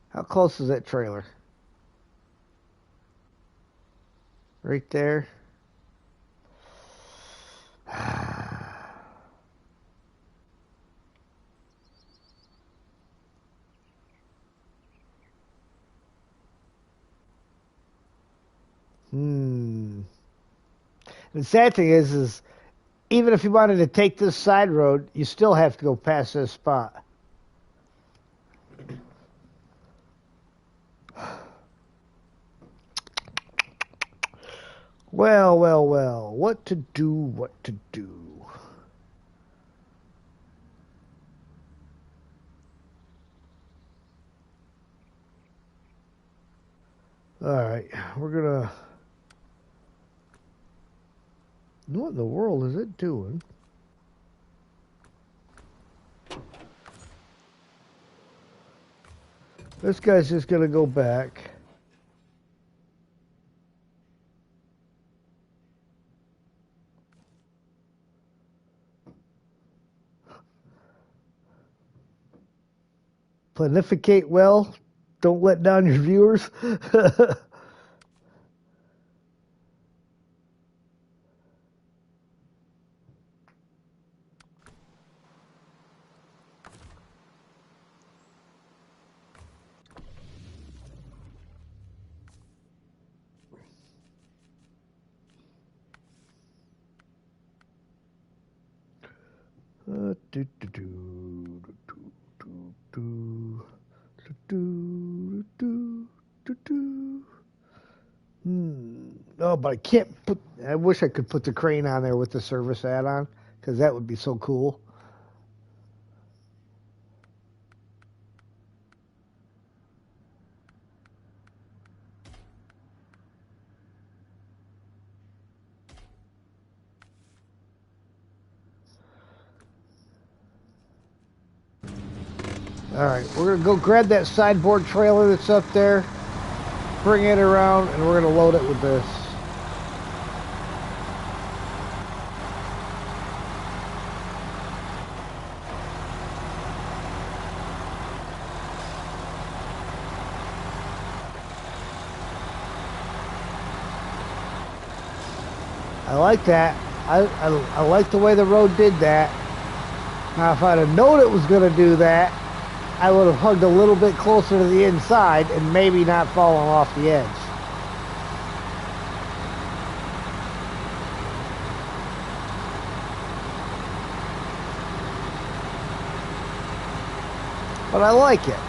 S1: How close is that trailer? Right there. The sad thing is even if you wanted to take this side road, you still have to go past this spot. Well, well, well. What to do, what to do. Alright, we're gonna... What in the world is it doing? This guy's just gonna go back. Planificate well. Don't let down your viewers. Oh, but I can't put. I wish I could put the crane on there with the service add-on, because that would be so cool. Alright, we're going to go grab that sideboard trailer that's up there, bring it around, and we're going to load it with this. I like that. I like the way the road did that. Now, if I'd have known it was going to do that, I would have hugged a little bit closer to the inside and maybe not fallen off the edge. But I like it.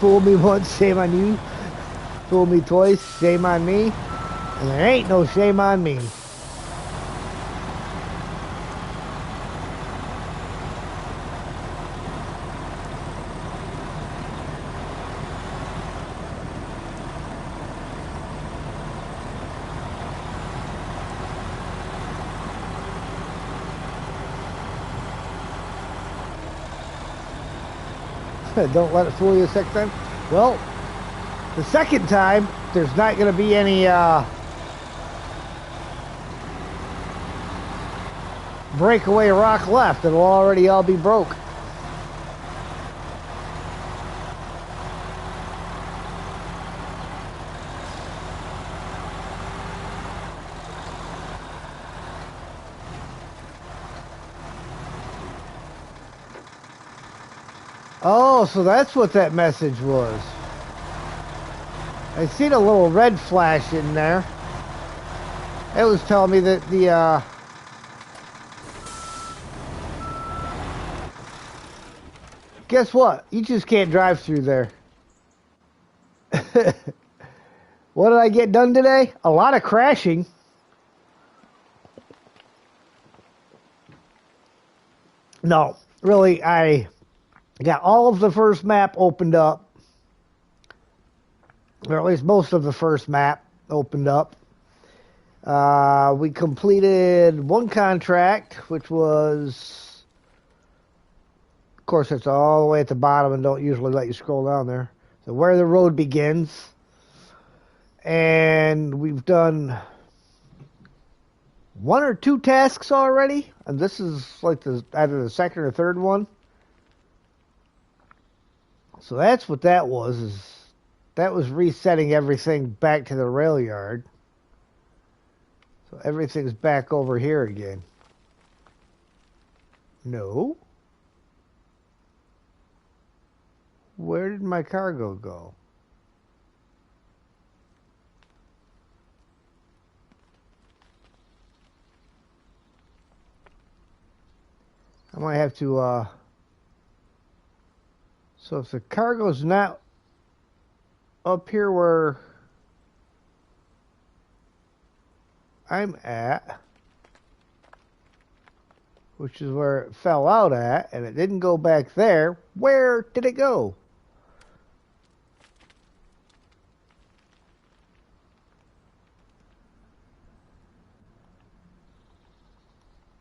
S1: Fool me once, shame on you. Fool me twice, shame on me. And there ain't no shame on me. Don't let it fool you a second time. Well, the second time, there's not going to be any breakaway rock left. It'll already all be broke. Oh, so that's what that message was. I seen a little red flash in there. It was telling me that the guess what? You just can't drive through there. What did I get done today? A lot of crashing. No, really, I I got all of the first map opened up, or at least most of the first map opened up. We completed one contract, which was, of course, it's all the way at the bottom and don't usually let you scroll down there. So where the road begins. And we've done one or two tasks already. And this is like either the second or third one. So that's what that was. That was resetting everything back to the rail yard. So everything's back over here again. No. Where did my cargo go? I might have to, so if the cargo's not up here where I'm at, which is where it fell out at, and it didn't go back there, where did it go?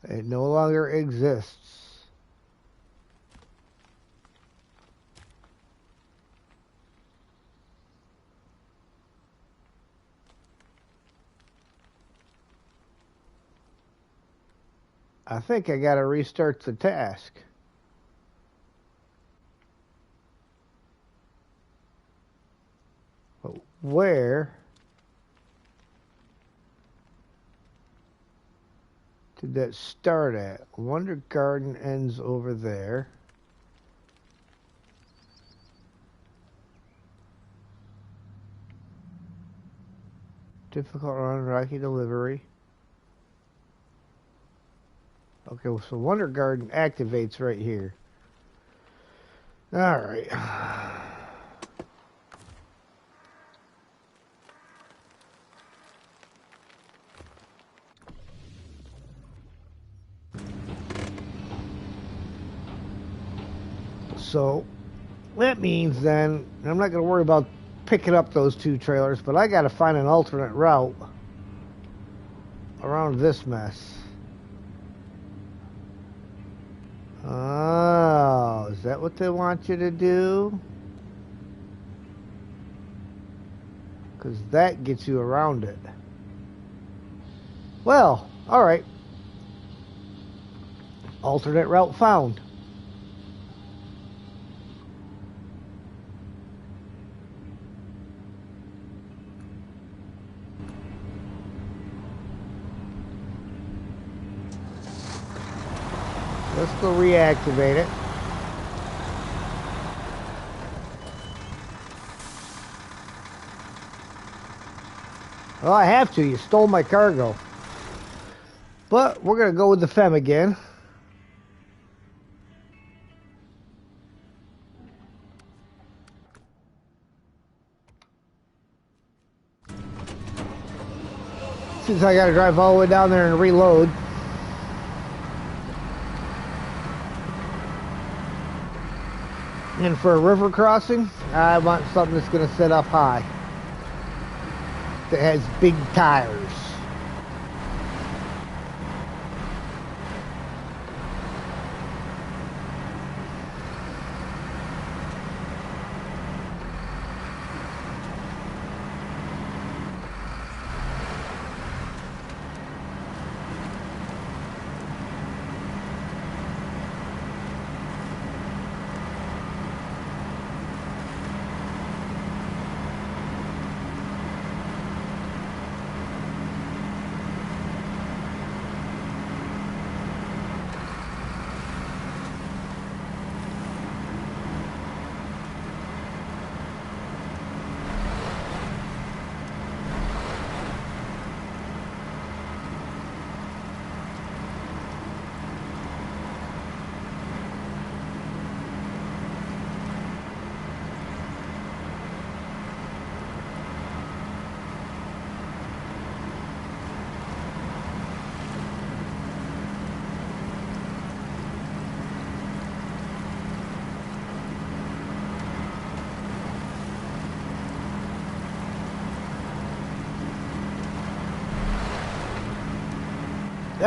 S1: It no longer exists. I think I gotta restart the task. But where did that start at? Wonder Garden ends over there. Difficult run, rocky delivery. Okay, well, so Wonder Garden activates right here. All right. So that means then, I'm not going to worry about picking up those two trailers, but I got to find an alternate route around this mess. Oh, is that what they want you to do? Because that gets you around it. Well, alright. Alternate route found. Let's go reactivate it. Well, I have to. You stole my cargo. But we're going to go with the FEM again. Since I got to drive all the way down there and reload. And for a river crossing, I want something that's going to sit up high. That has big tires.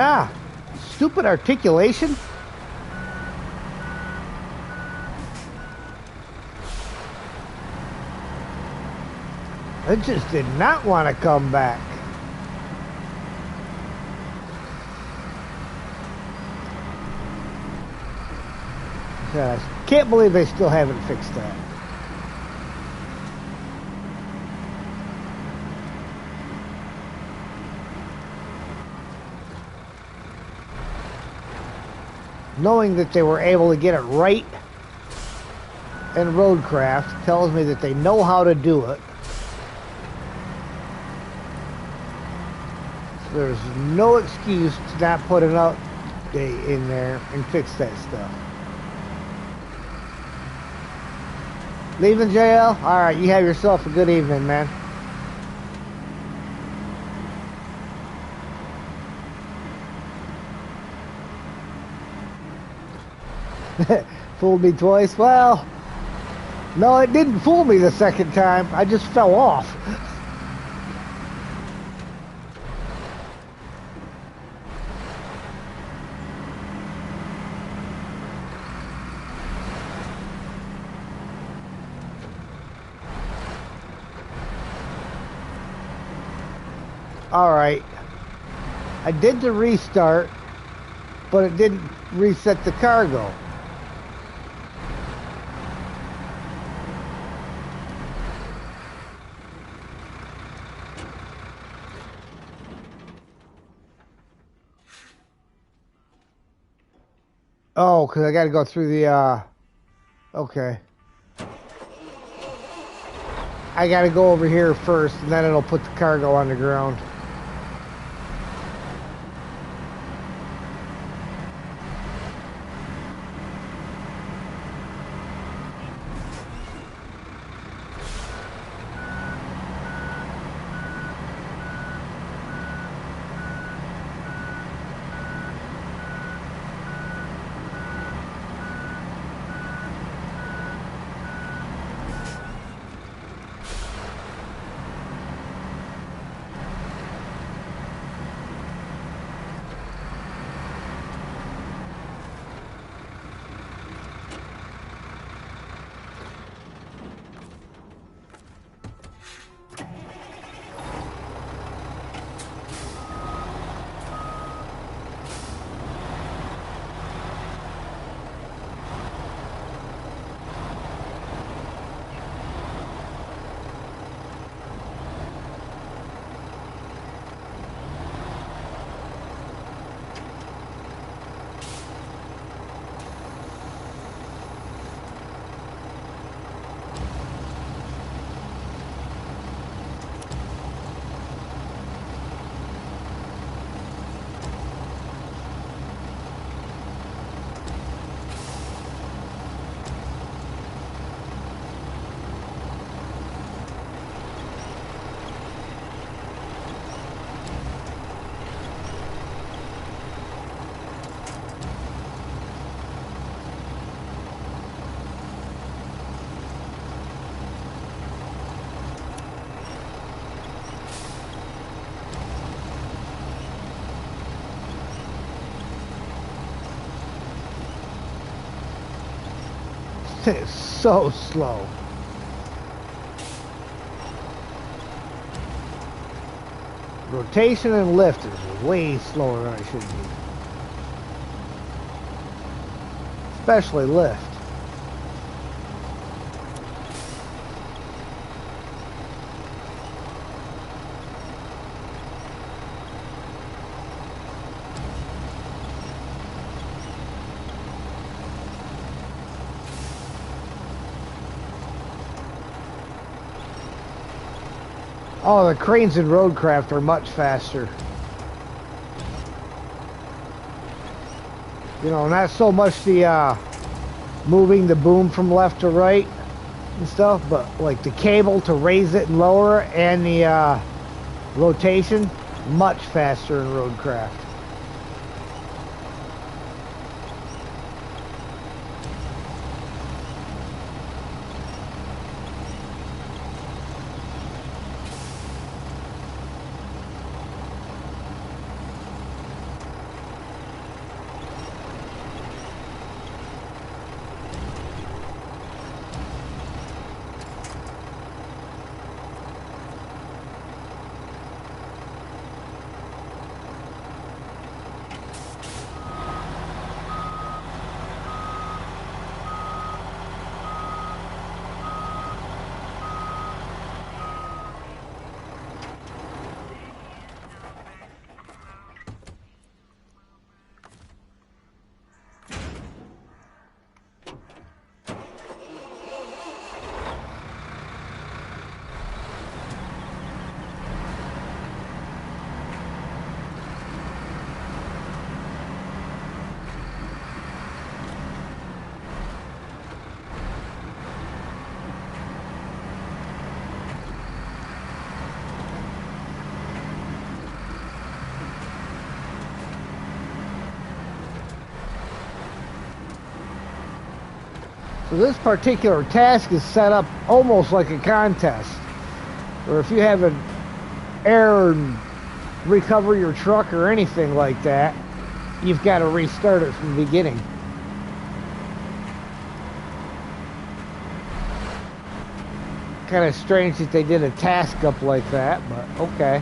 S1: Ah, stupid articulation. It just did not want to come back. I can't believe they still haven't fixed that. Knowing that they were able to get it right in Roadcraft tells me that they know how to do it. So there's no excuse to not put an update in there and fix that stuff. Leaving JL? Alright, you have yourself a good evening, man. Fooled me twice? Well, no, it didn't fool me the second time. I just fell off. Alright. I did the restart, but it didn't reset the cargo. Oh, because I got to go through the, okay. I got to go over here first, and then it'll put the cargo on the ground. It's so slow. Rotation and lift is way slower than I should be. Especially lift. Oh, the cranes in Roadcraft are much faster. You know, not so much the moving the boom from left to right and stuff, but like the cable to raise it and lower it, and the rotation, much faster in Roadcraft. This particular task is set up almost like a contest, or if you have an error and recover your truck or anything like that, you've got to restart it from the beginning. Kind of strange that they did a task up like that, but okay.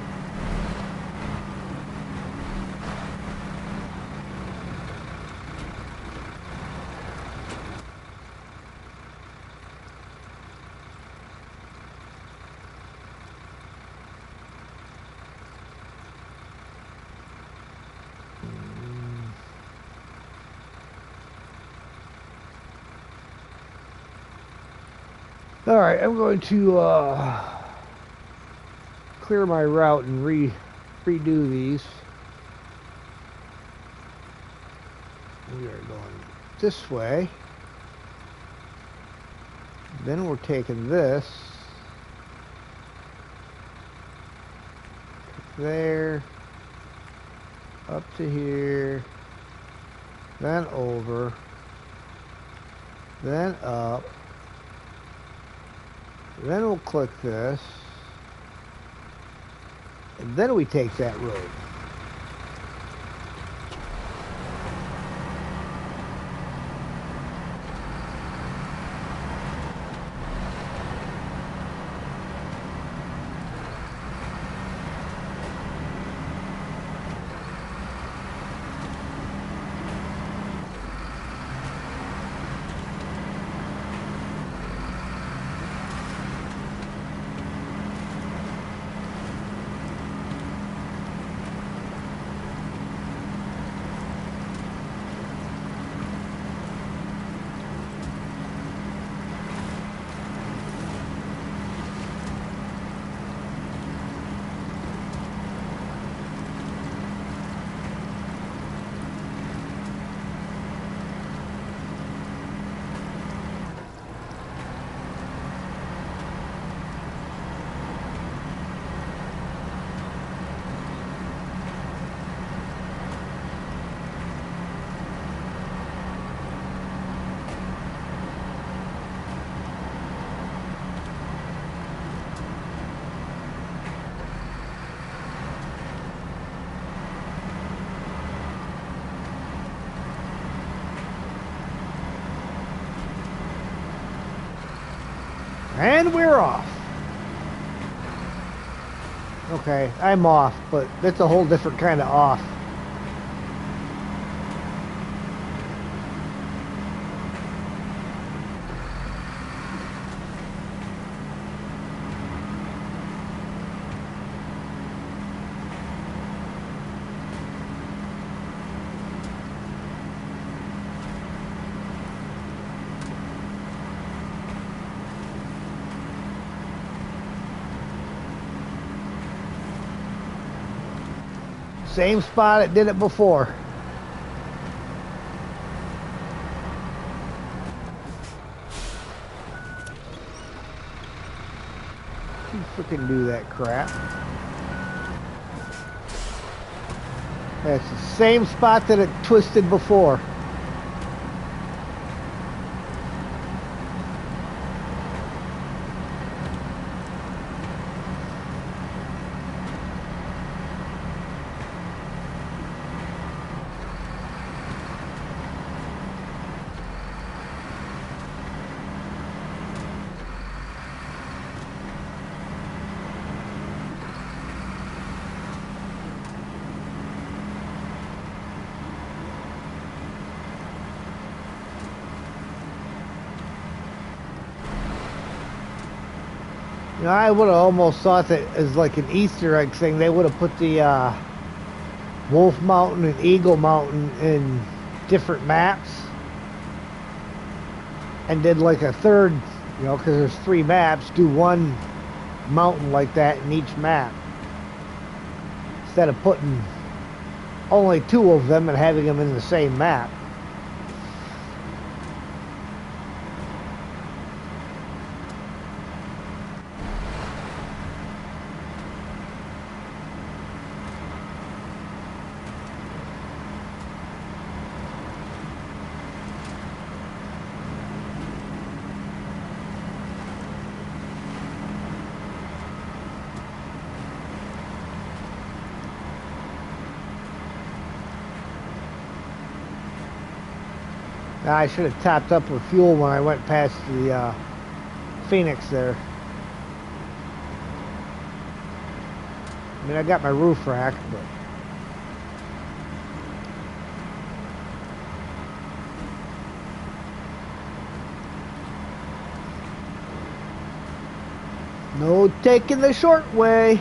S1: All right, I'm going to clear my route and redo these. We are going this way. Then we're taking this there, up to here, then over, then up. Then we'll click this, and then we take that road. And we're off. Okay, I'm off, but that's a whole different kind of off. Same spot it did it before. You freaking do that crap. That's the same spot that it twisted before. You know, I would have almost thought that as like an Easter egg thing, they would have put the Wolf Mountain and Eagle Mountain in different maps and did like a third, you know, because there's 3 maps, do one mountain like that in each map instead of putting only 2 of them and having them in the same map. I should have topped up with fuel when I went past the Phoenix there. I mean, I got my roof racked, but... No taking the short way.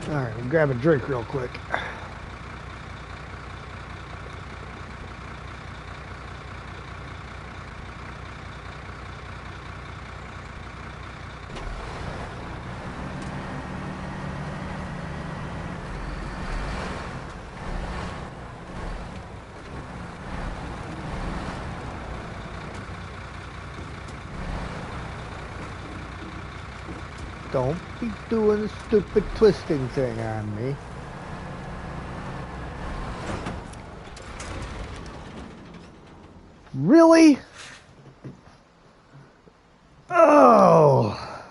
S1: All right, grab a drink real quick. Don't be doing the stupid twisting thing on me. Really? Oh.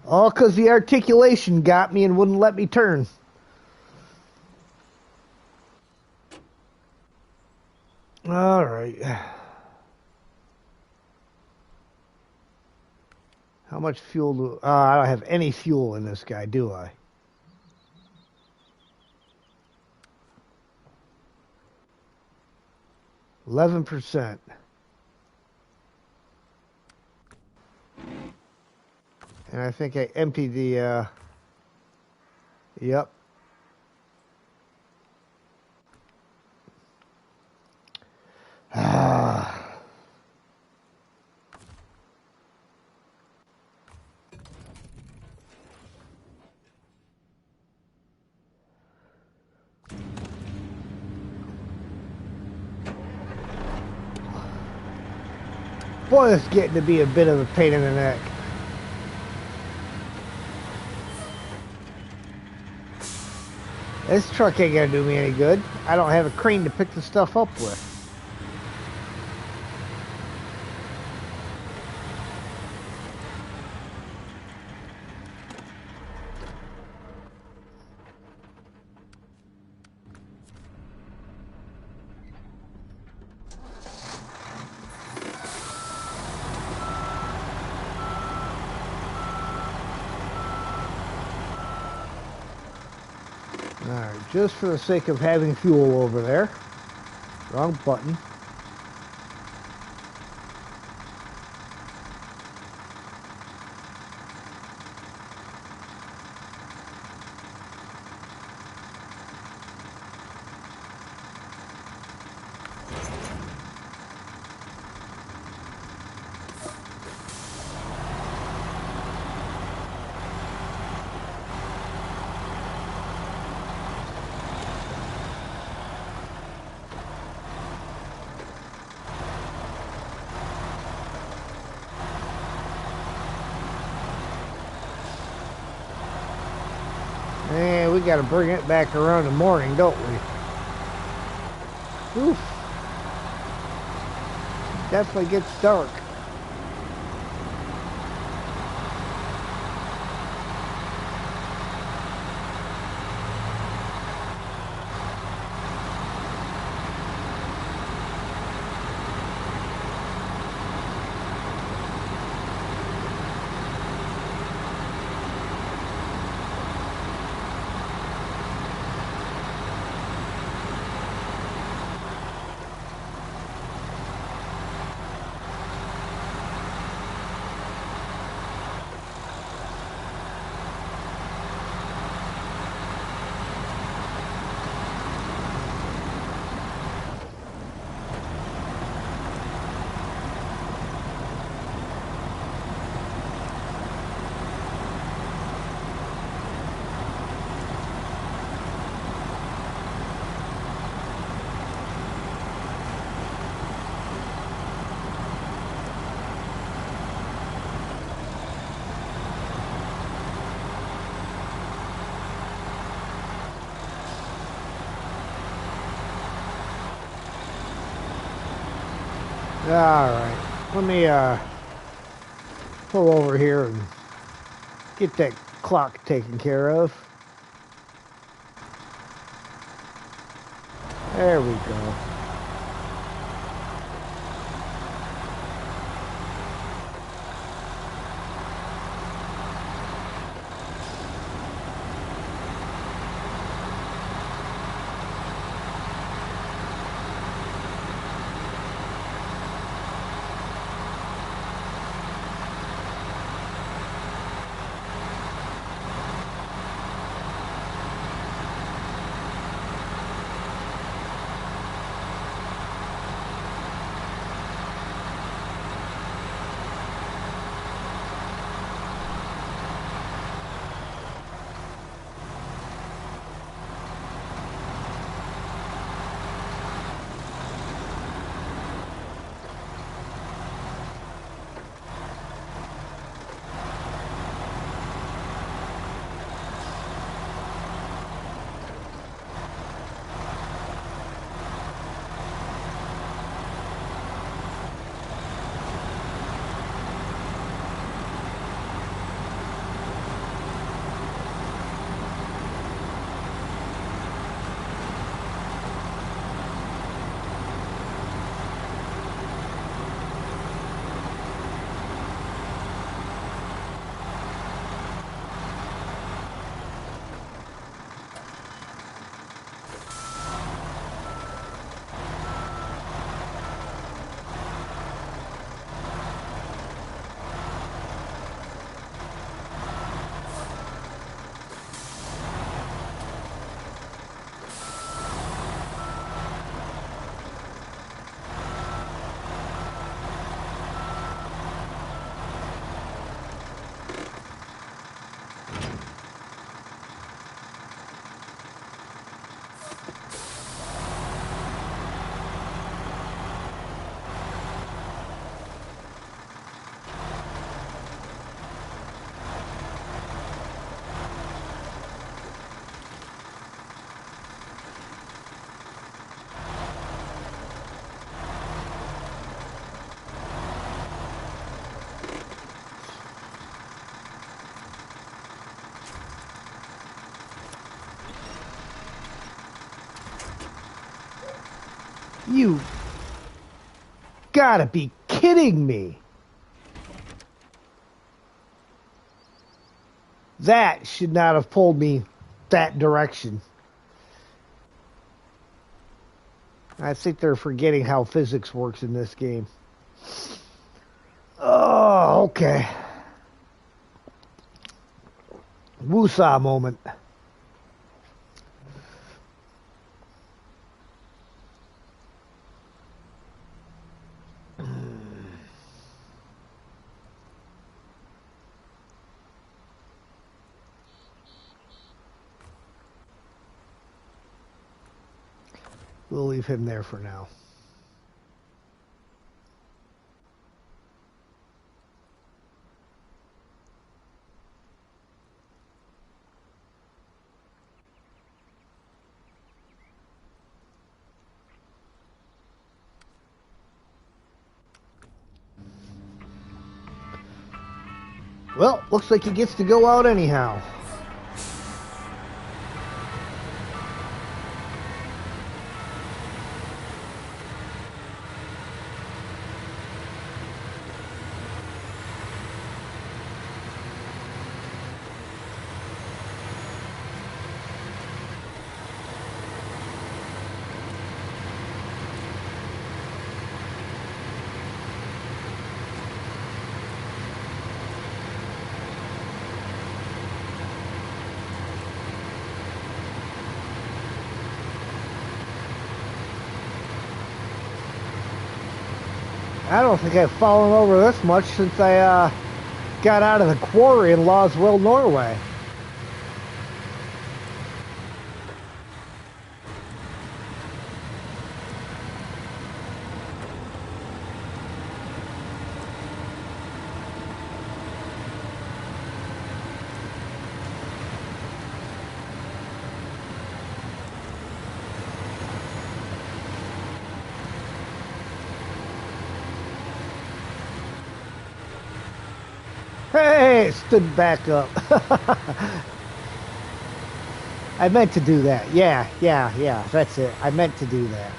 S1: All because the articulation got me and wouldn't let me turn. All right. How much fuel do... I don't have any fuel in this guy, do I? %. And I think I emptied the... Yep. Ah. Boy, it's getting to be a bit of a pain in the neck. This truck ain't gonna do me any good. I don't have a crane to pick the stuff up with. Alright, just for the sake of having fuel over there. Wrong button. And we gotta bring it back around in the morning, don't we? Oof. Definitely gets dark. Alright. Let me pull over here and get that clock taken care of. There we go. You gotta be kidding me. That should not have pulled me that direction. I think they're forgetting how physics works in this game. Oh, okay. Woosah moment. We'll leave him there for now. Well, looks like he gets to go out anyhow. I don't think I've fallen over this much since I got out of the quarry in Loswell, Norway. it stood back up. I meant to do that. Yeah. That's it. I meant to do that.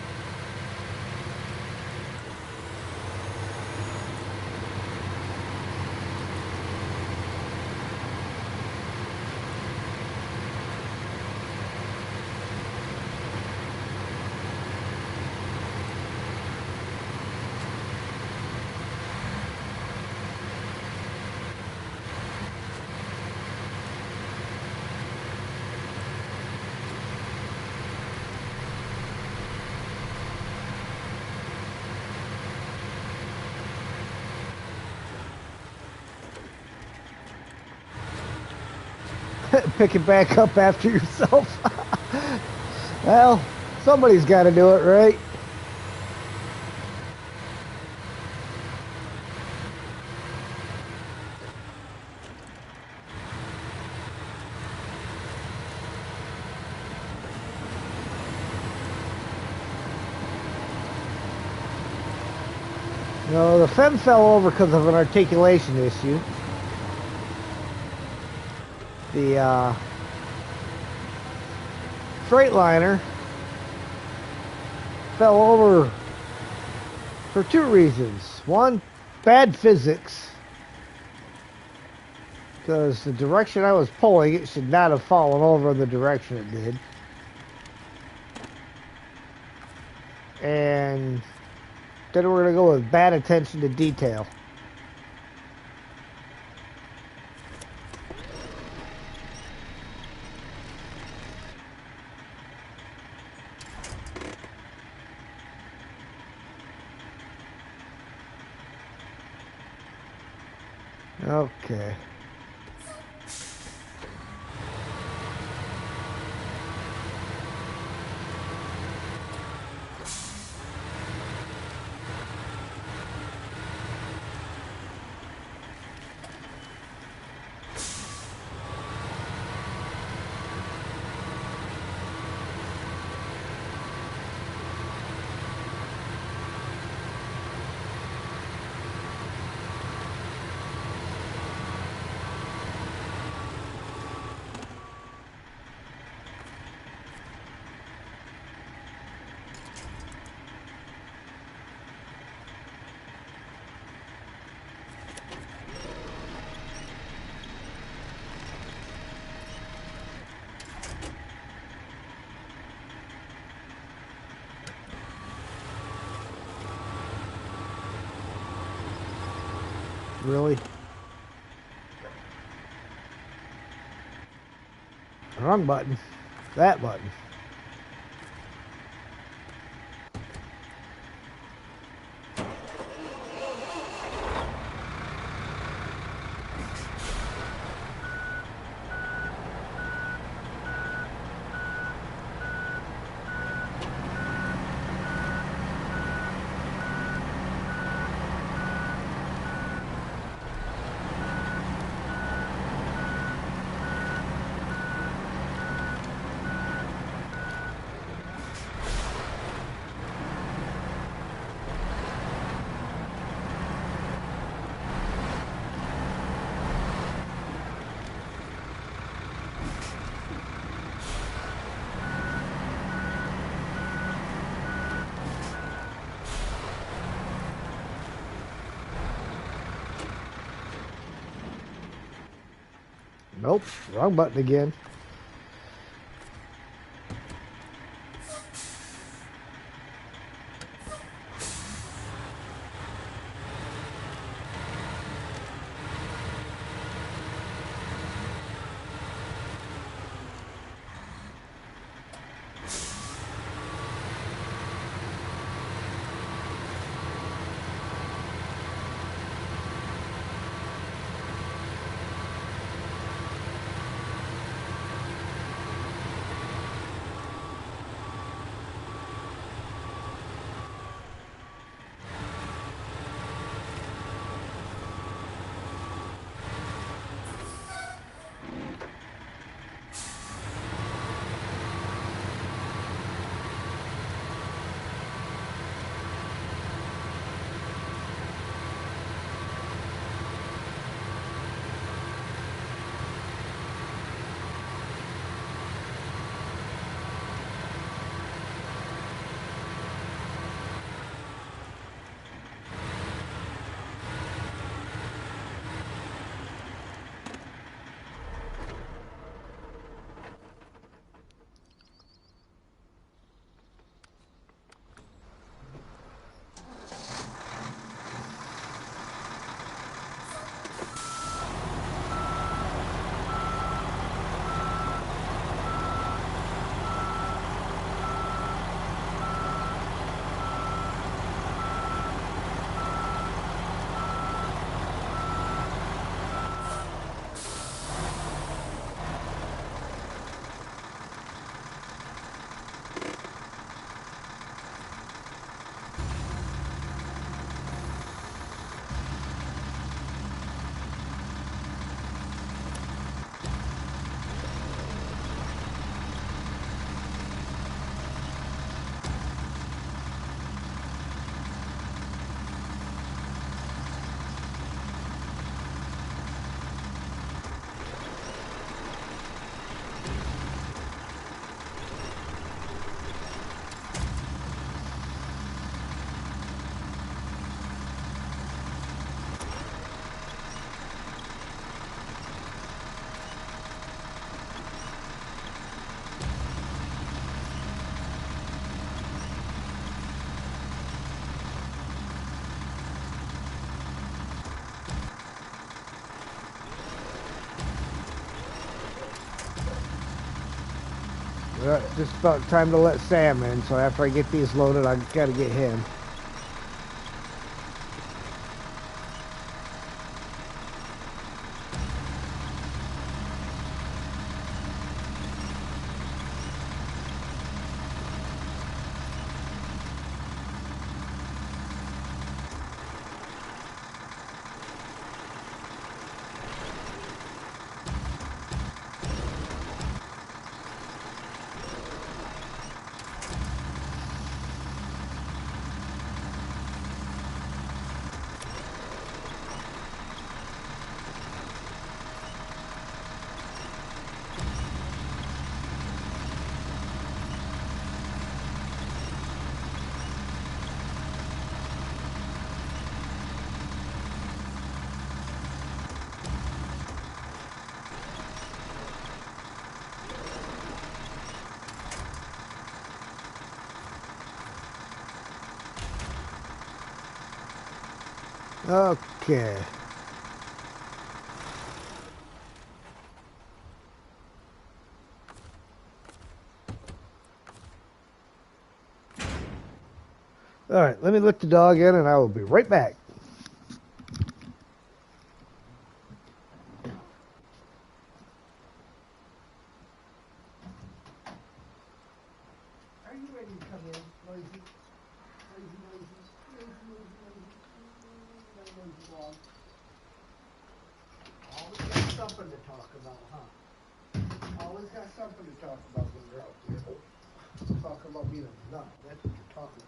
S1: Pick it back up after yourself. Well, somebody's got to do it, right? No, the fem fell over because of an articulation issue. The Freightliner fell over for two reasons. One, bad physics, because the direction I was pulling, it should not have fallen over in the direction it did. And then we're going to go with bad attention to detail. Okay. Really? Wrong button. That button. Nope, wrong button again. Just about time to let Sam in, so after I get these loaded, I gotta get him. Okay. All right, let me let the dog in and I will be right back. Are you ready to come in, Lazy? Always got something to talk about, huh? Always got something to talk about when you're out there. Talking about being a nut, that's what you're talking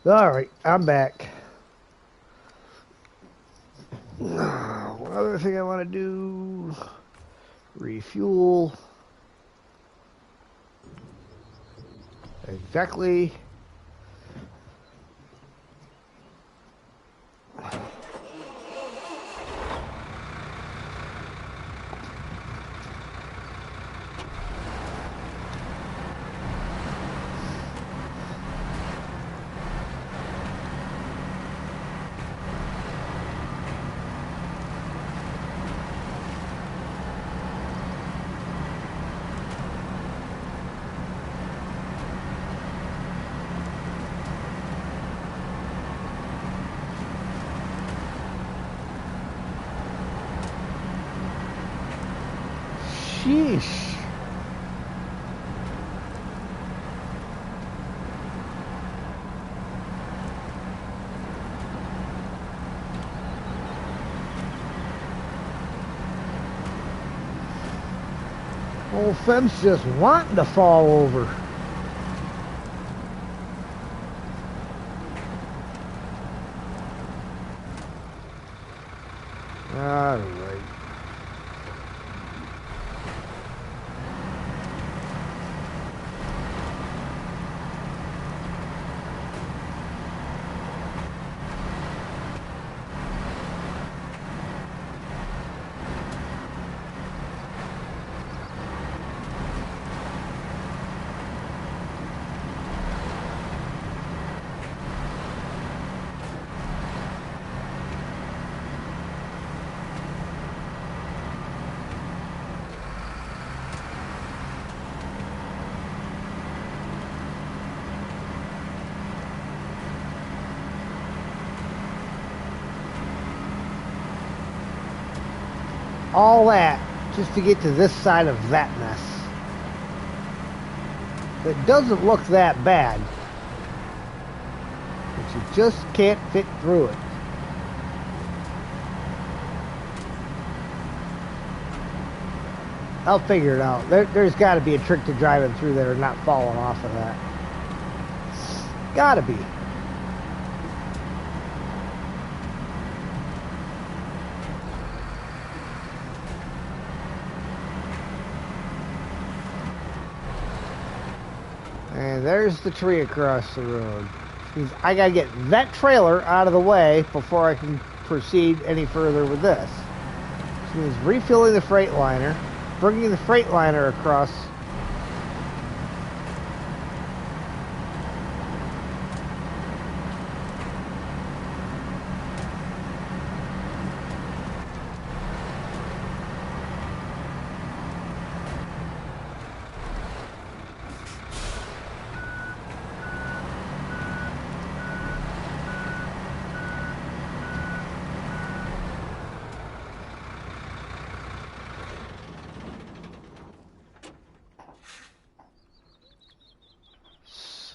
S1: about. All right, I'm back. One other thing I want to do, refuel. Exactly. Sheesh. Old fence just wanting to fall over. All right. All that just to get to this side of that mess. It doesn't look that bad, but you just can't fit through it. I'll figure it out. There's got to be a trick to driving through there and not falling off of that. Gotta be. And there's the tree across the road. Which means I gotta get that trailer out of the way before I can proceed any further with this. Which means refueling the Freightliner, bringing the Freightliner across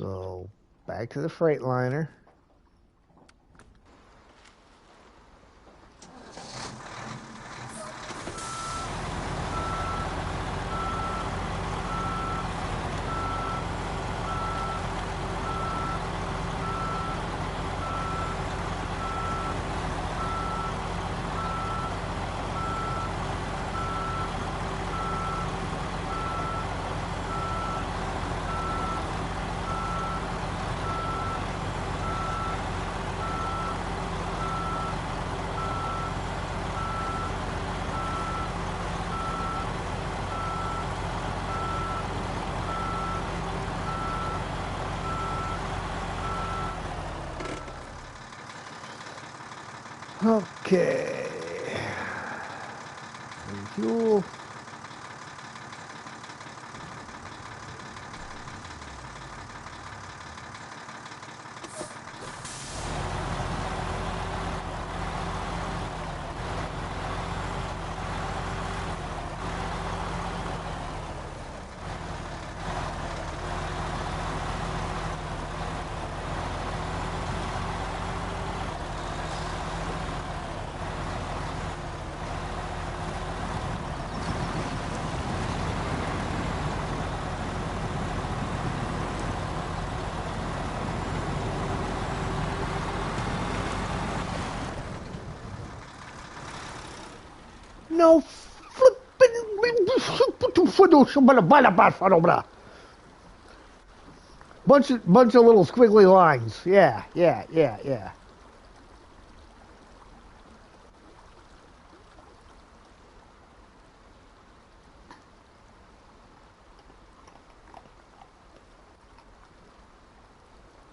S1: So back to the Freightliner. Okay. Refuel. No flipping bunch of little squiggly lines. Yeah.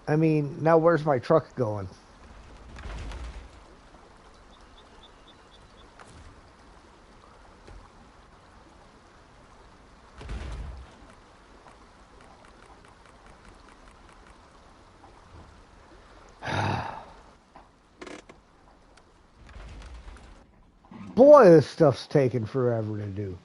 S1: I mean, now where's my truck going? Boy, this stuff's taking forever to do.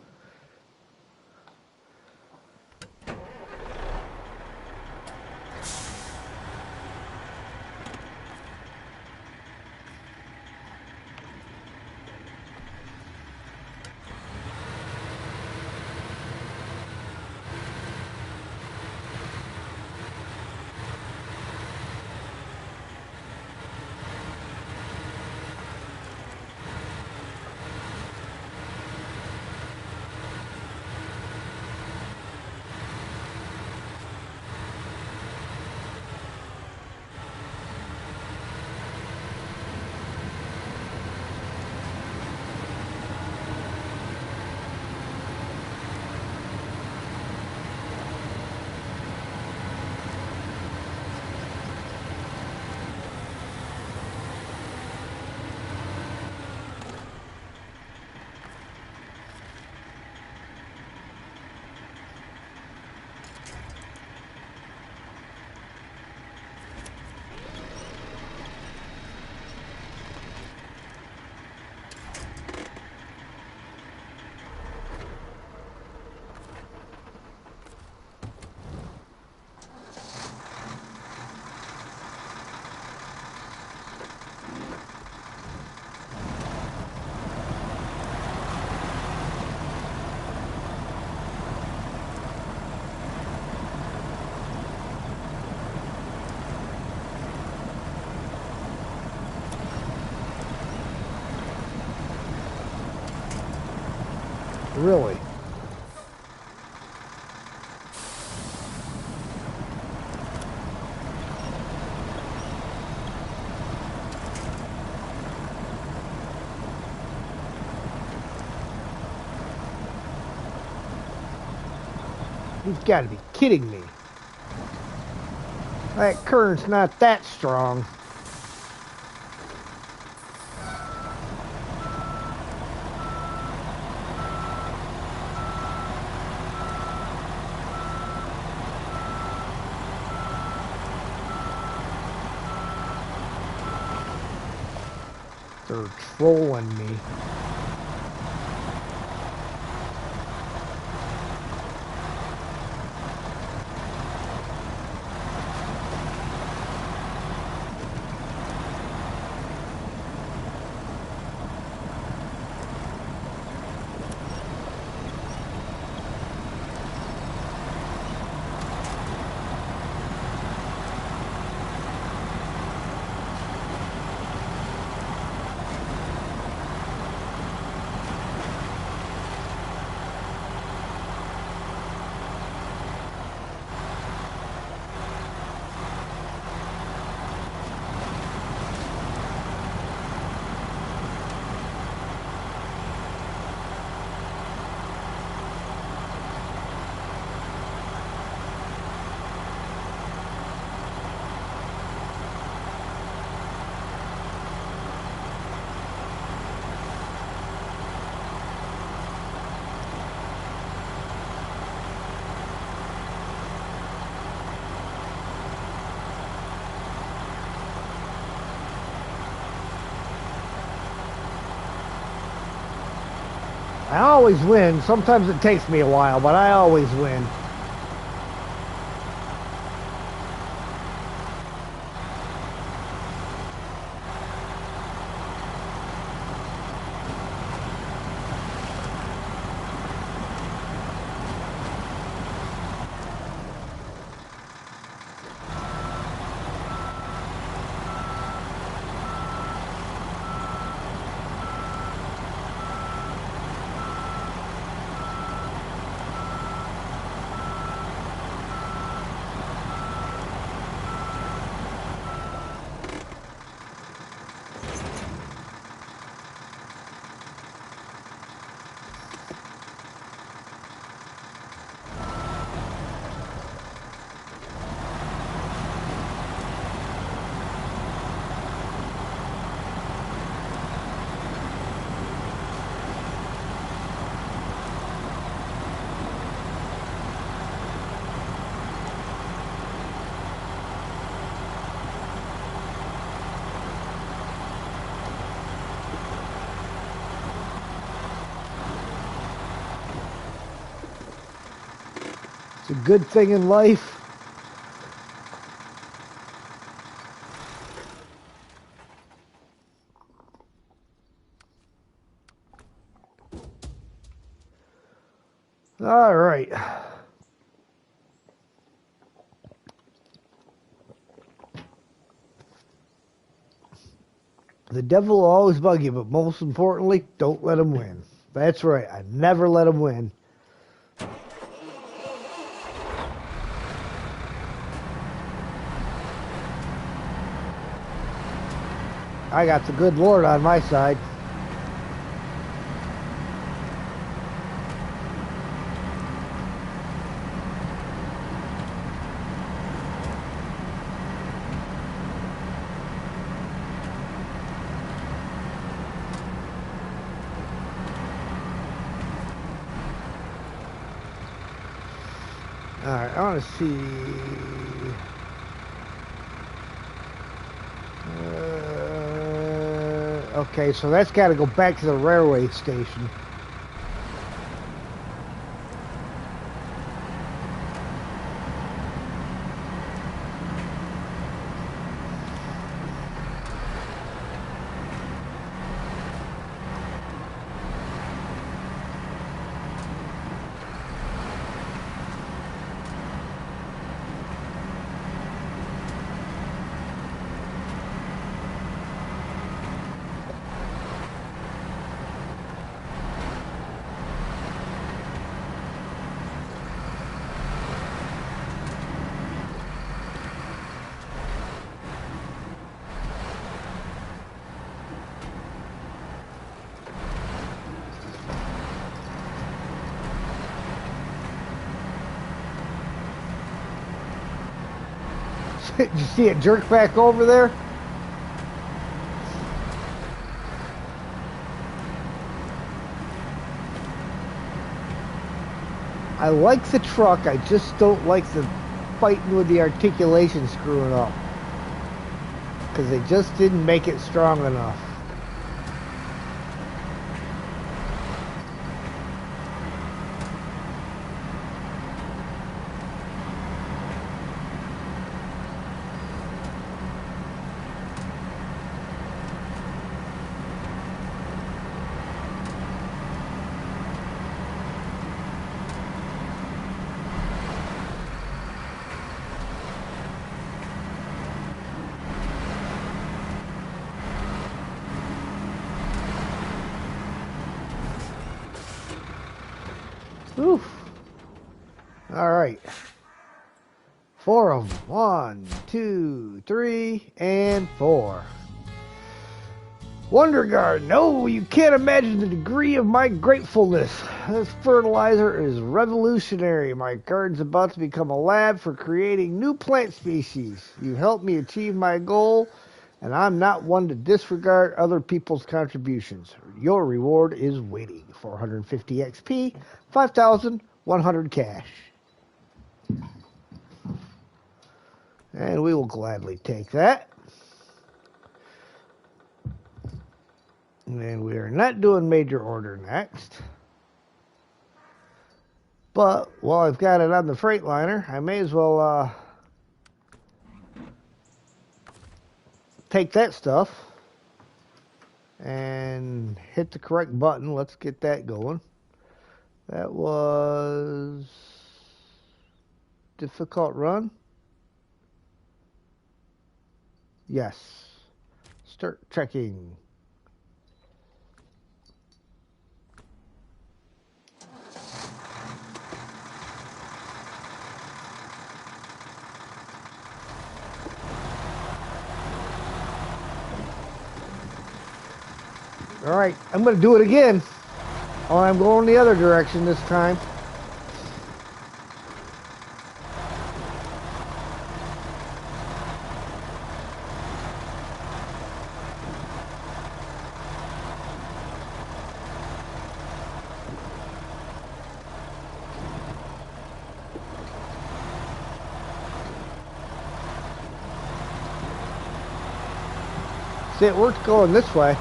S1: Really? You've got to be kidding me. That current's not that strong. They're trolling me. I always win. Sometimes it takes me a while, but I always win. It's a good thing in life. All right. The devil will always bug you, but most importantly, don't let him win. That's right. I never let him win. I got the good Lord on my side. All right, I want to see. Okay, so that's got to go back to the railway station. Did you see it jerk back over there? I like the truck, I just don't like the fighting with the articulation screwing up. Because they just didn't make it strong enough. Oof. All right. 4 of them. 1, 2, 3, and 4. Wonder Garden. No, you can't imagine the degree of my gratefulness. This fertilizer is revolutionary. My garden's about to become a lab for creating new plant species. You helped me achieve my goal, and I'm not one to disregard other people's contributions. Your reward is waiting. 450 XP, 5,100 cash. And we will gladly take that. And we are not doing major order next. But while I've got it on the Freightliner, I may as well take that stuff and hit the correct button. Let's get that going. That was difficult run. Yes. Start checking. All right, I'm going to do it again. Oh, I'm going the other direction this time. See, it worked going this way.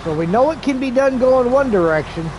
S1: So we know it can be done going one direction.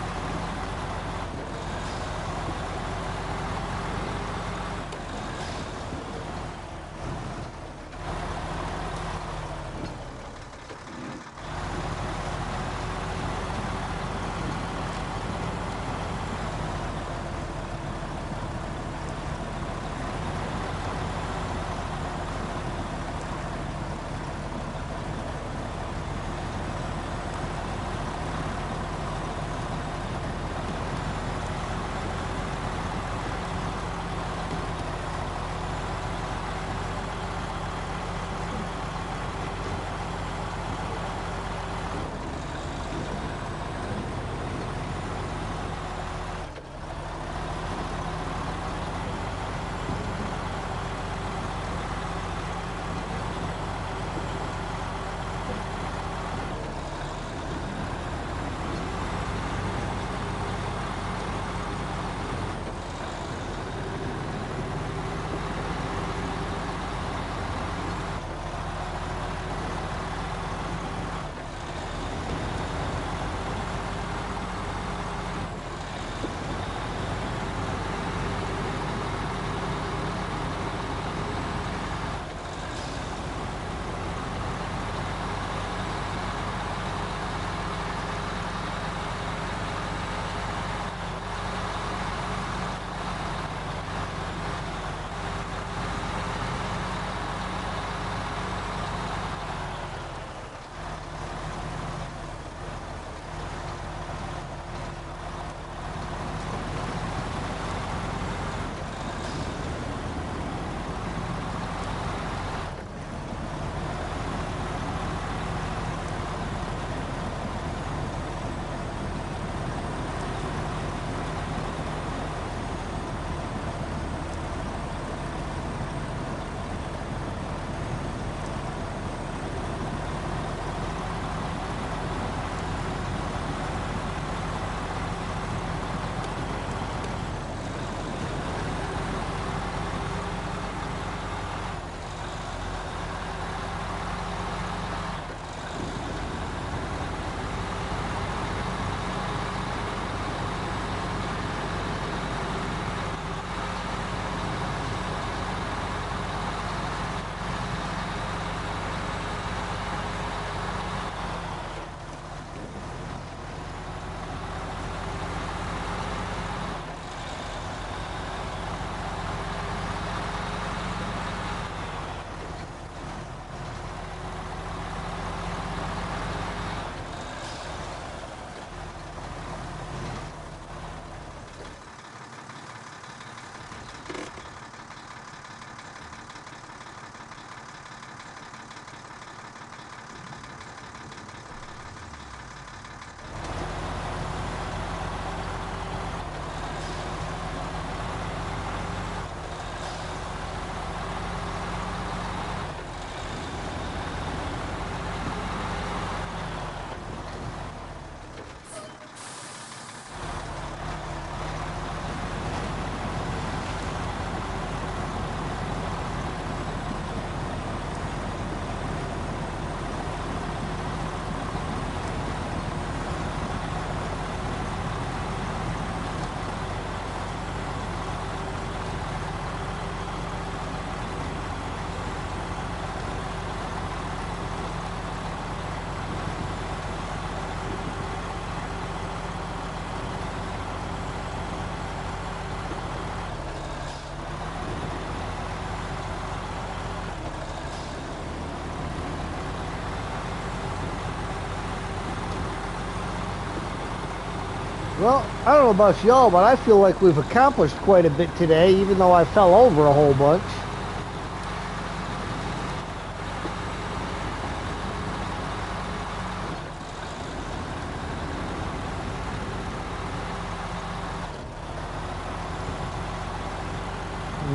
S1: Well, I don't know about y'all, but I feel like we've accomplished quite a bit today, even though I fell over a whole bunch.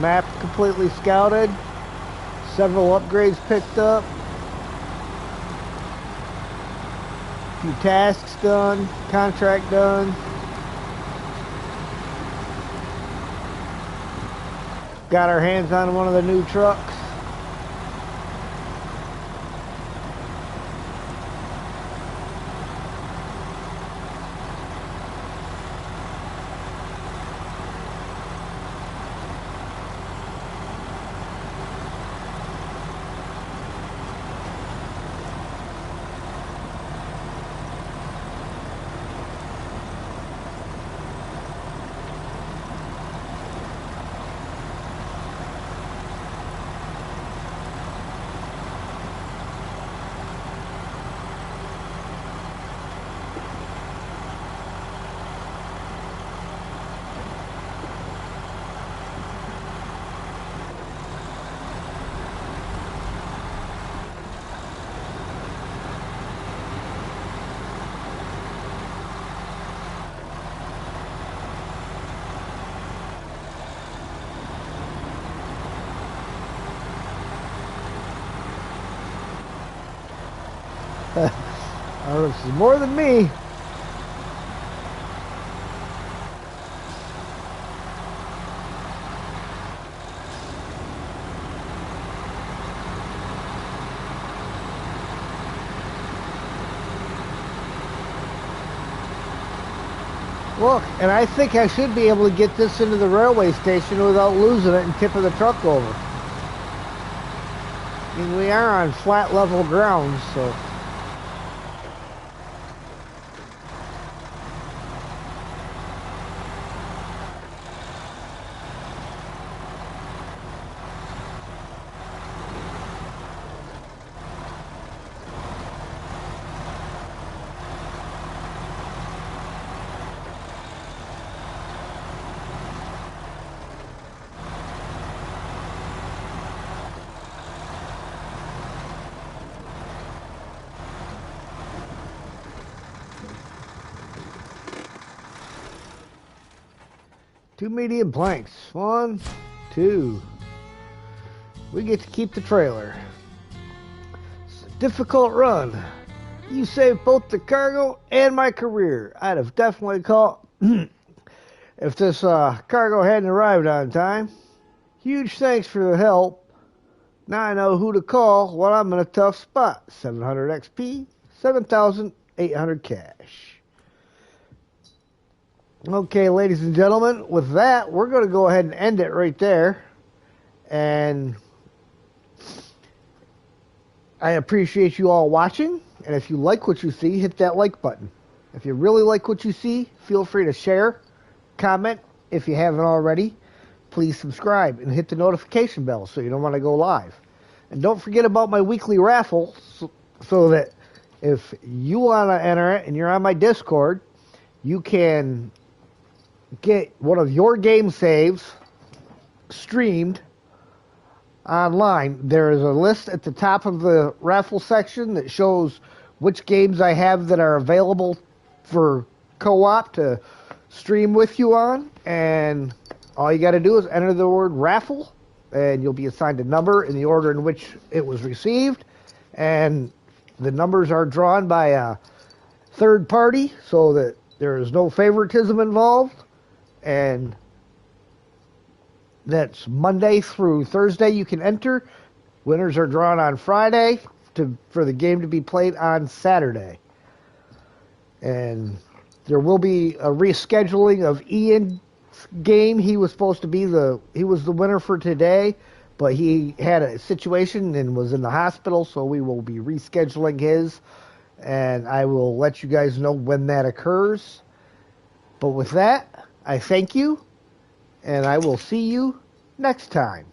S1: Map completely scouted. Several upgrades picked up. A few tasks done. Contract done. Got our hands on one of the new trucks. This is more than me. Look, and I think I should be able to get this into the railway station without losing it and tipping the truck over. I mean, we are on flat level ground, so... Two medium planks. 1, 2. We get to keep the trailer. It's a difficult run. You saved both the cargo and my career. I'd have definitely called if this cargo hadn't arrived on time. Huge thanks for the help. Now I know who to call when I'm in a tough spot. 700 XP, 7,800 cash. Okay, ladies and gentlemen, with that, we're going to go ahead and end it right there. And I appreciate you all watching. And if you like what you see, hit that like button. If you really like what you see, feel free to share, comment if you haven't already. Please subscribe and hit the notification bell so you don't want to go live. And don't forget about my weekly raffle so that if you want to enter it and you're on my Discord, you can get one of your game saves streamed online. There is a list at the top of the raffle section that shows which games I have that are available for co-op to stream with you on, and all you got to do is enter the word raffle and you'll be assigned a number in the order in which it was received, and the numbers are drawn by a third party so that there is no favoritism involved. And that's Monday through Thursday you can enter. Winners are drawn on Friday for the game to be played on Saturday. And there will be a rescheduling of Ian's game. He was supposed to be he was the winner for today, but he had a situation and was in the hospital, so we will be rescheduling his. And I will let you guys know when that occurs. But with that, I thank you, and I will see you next time.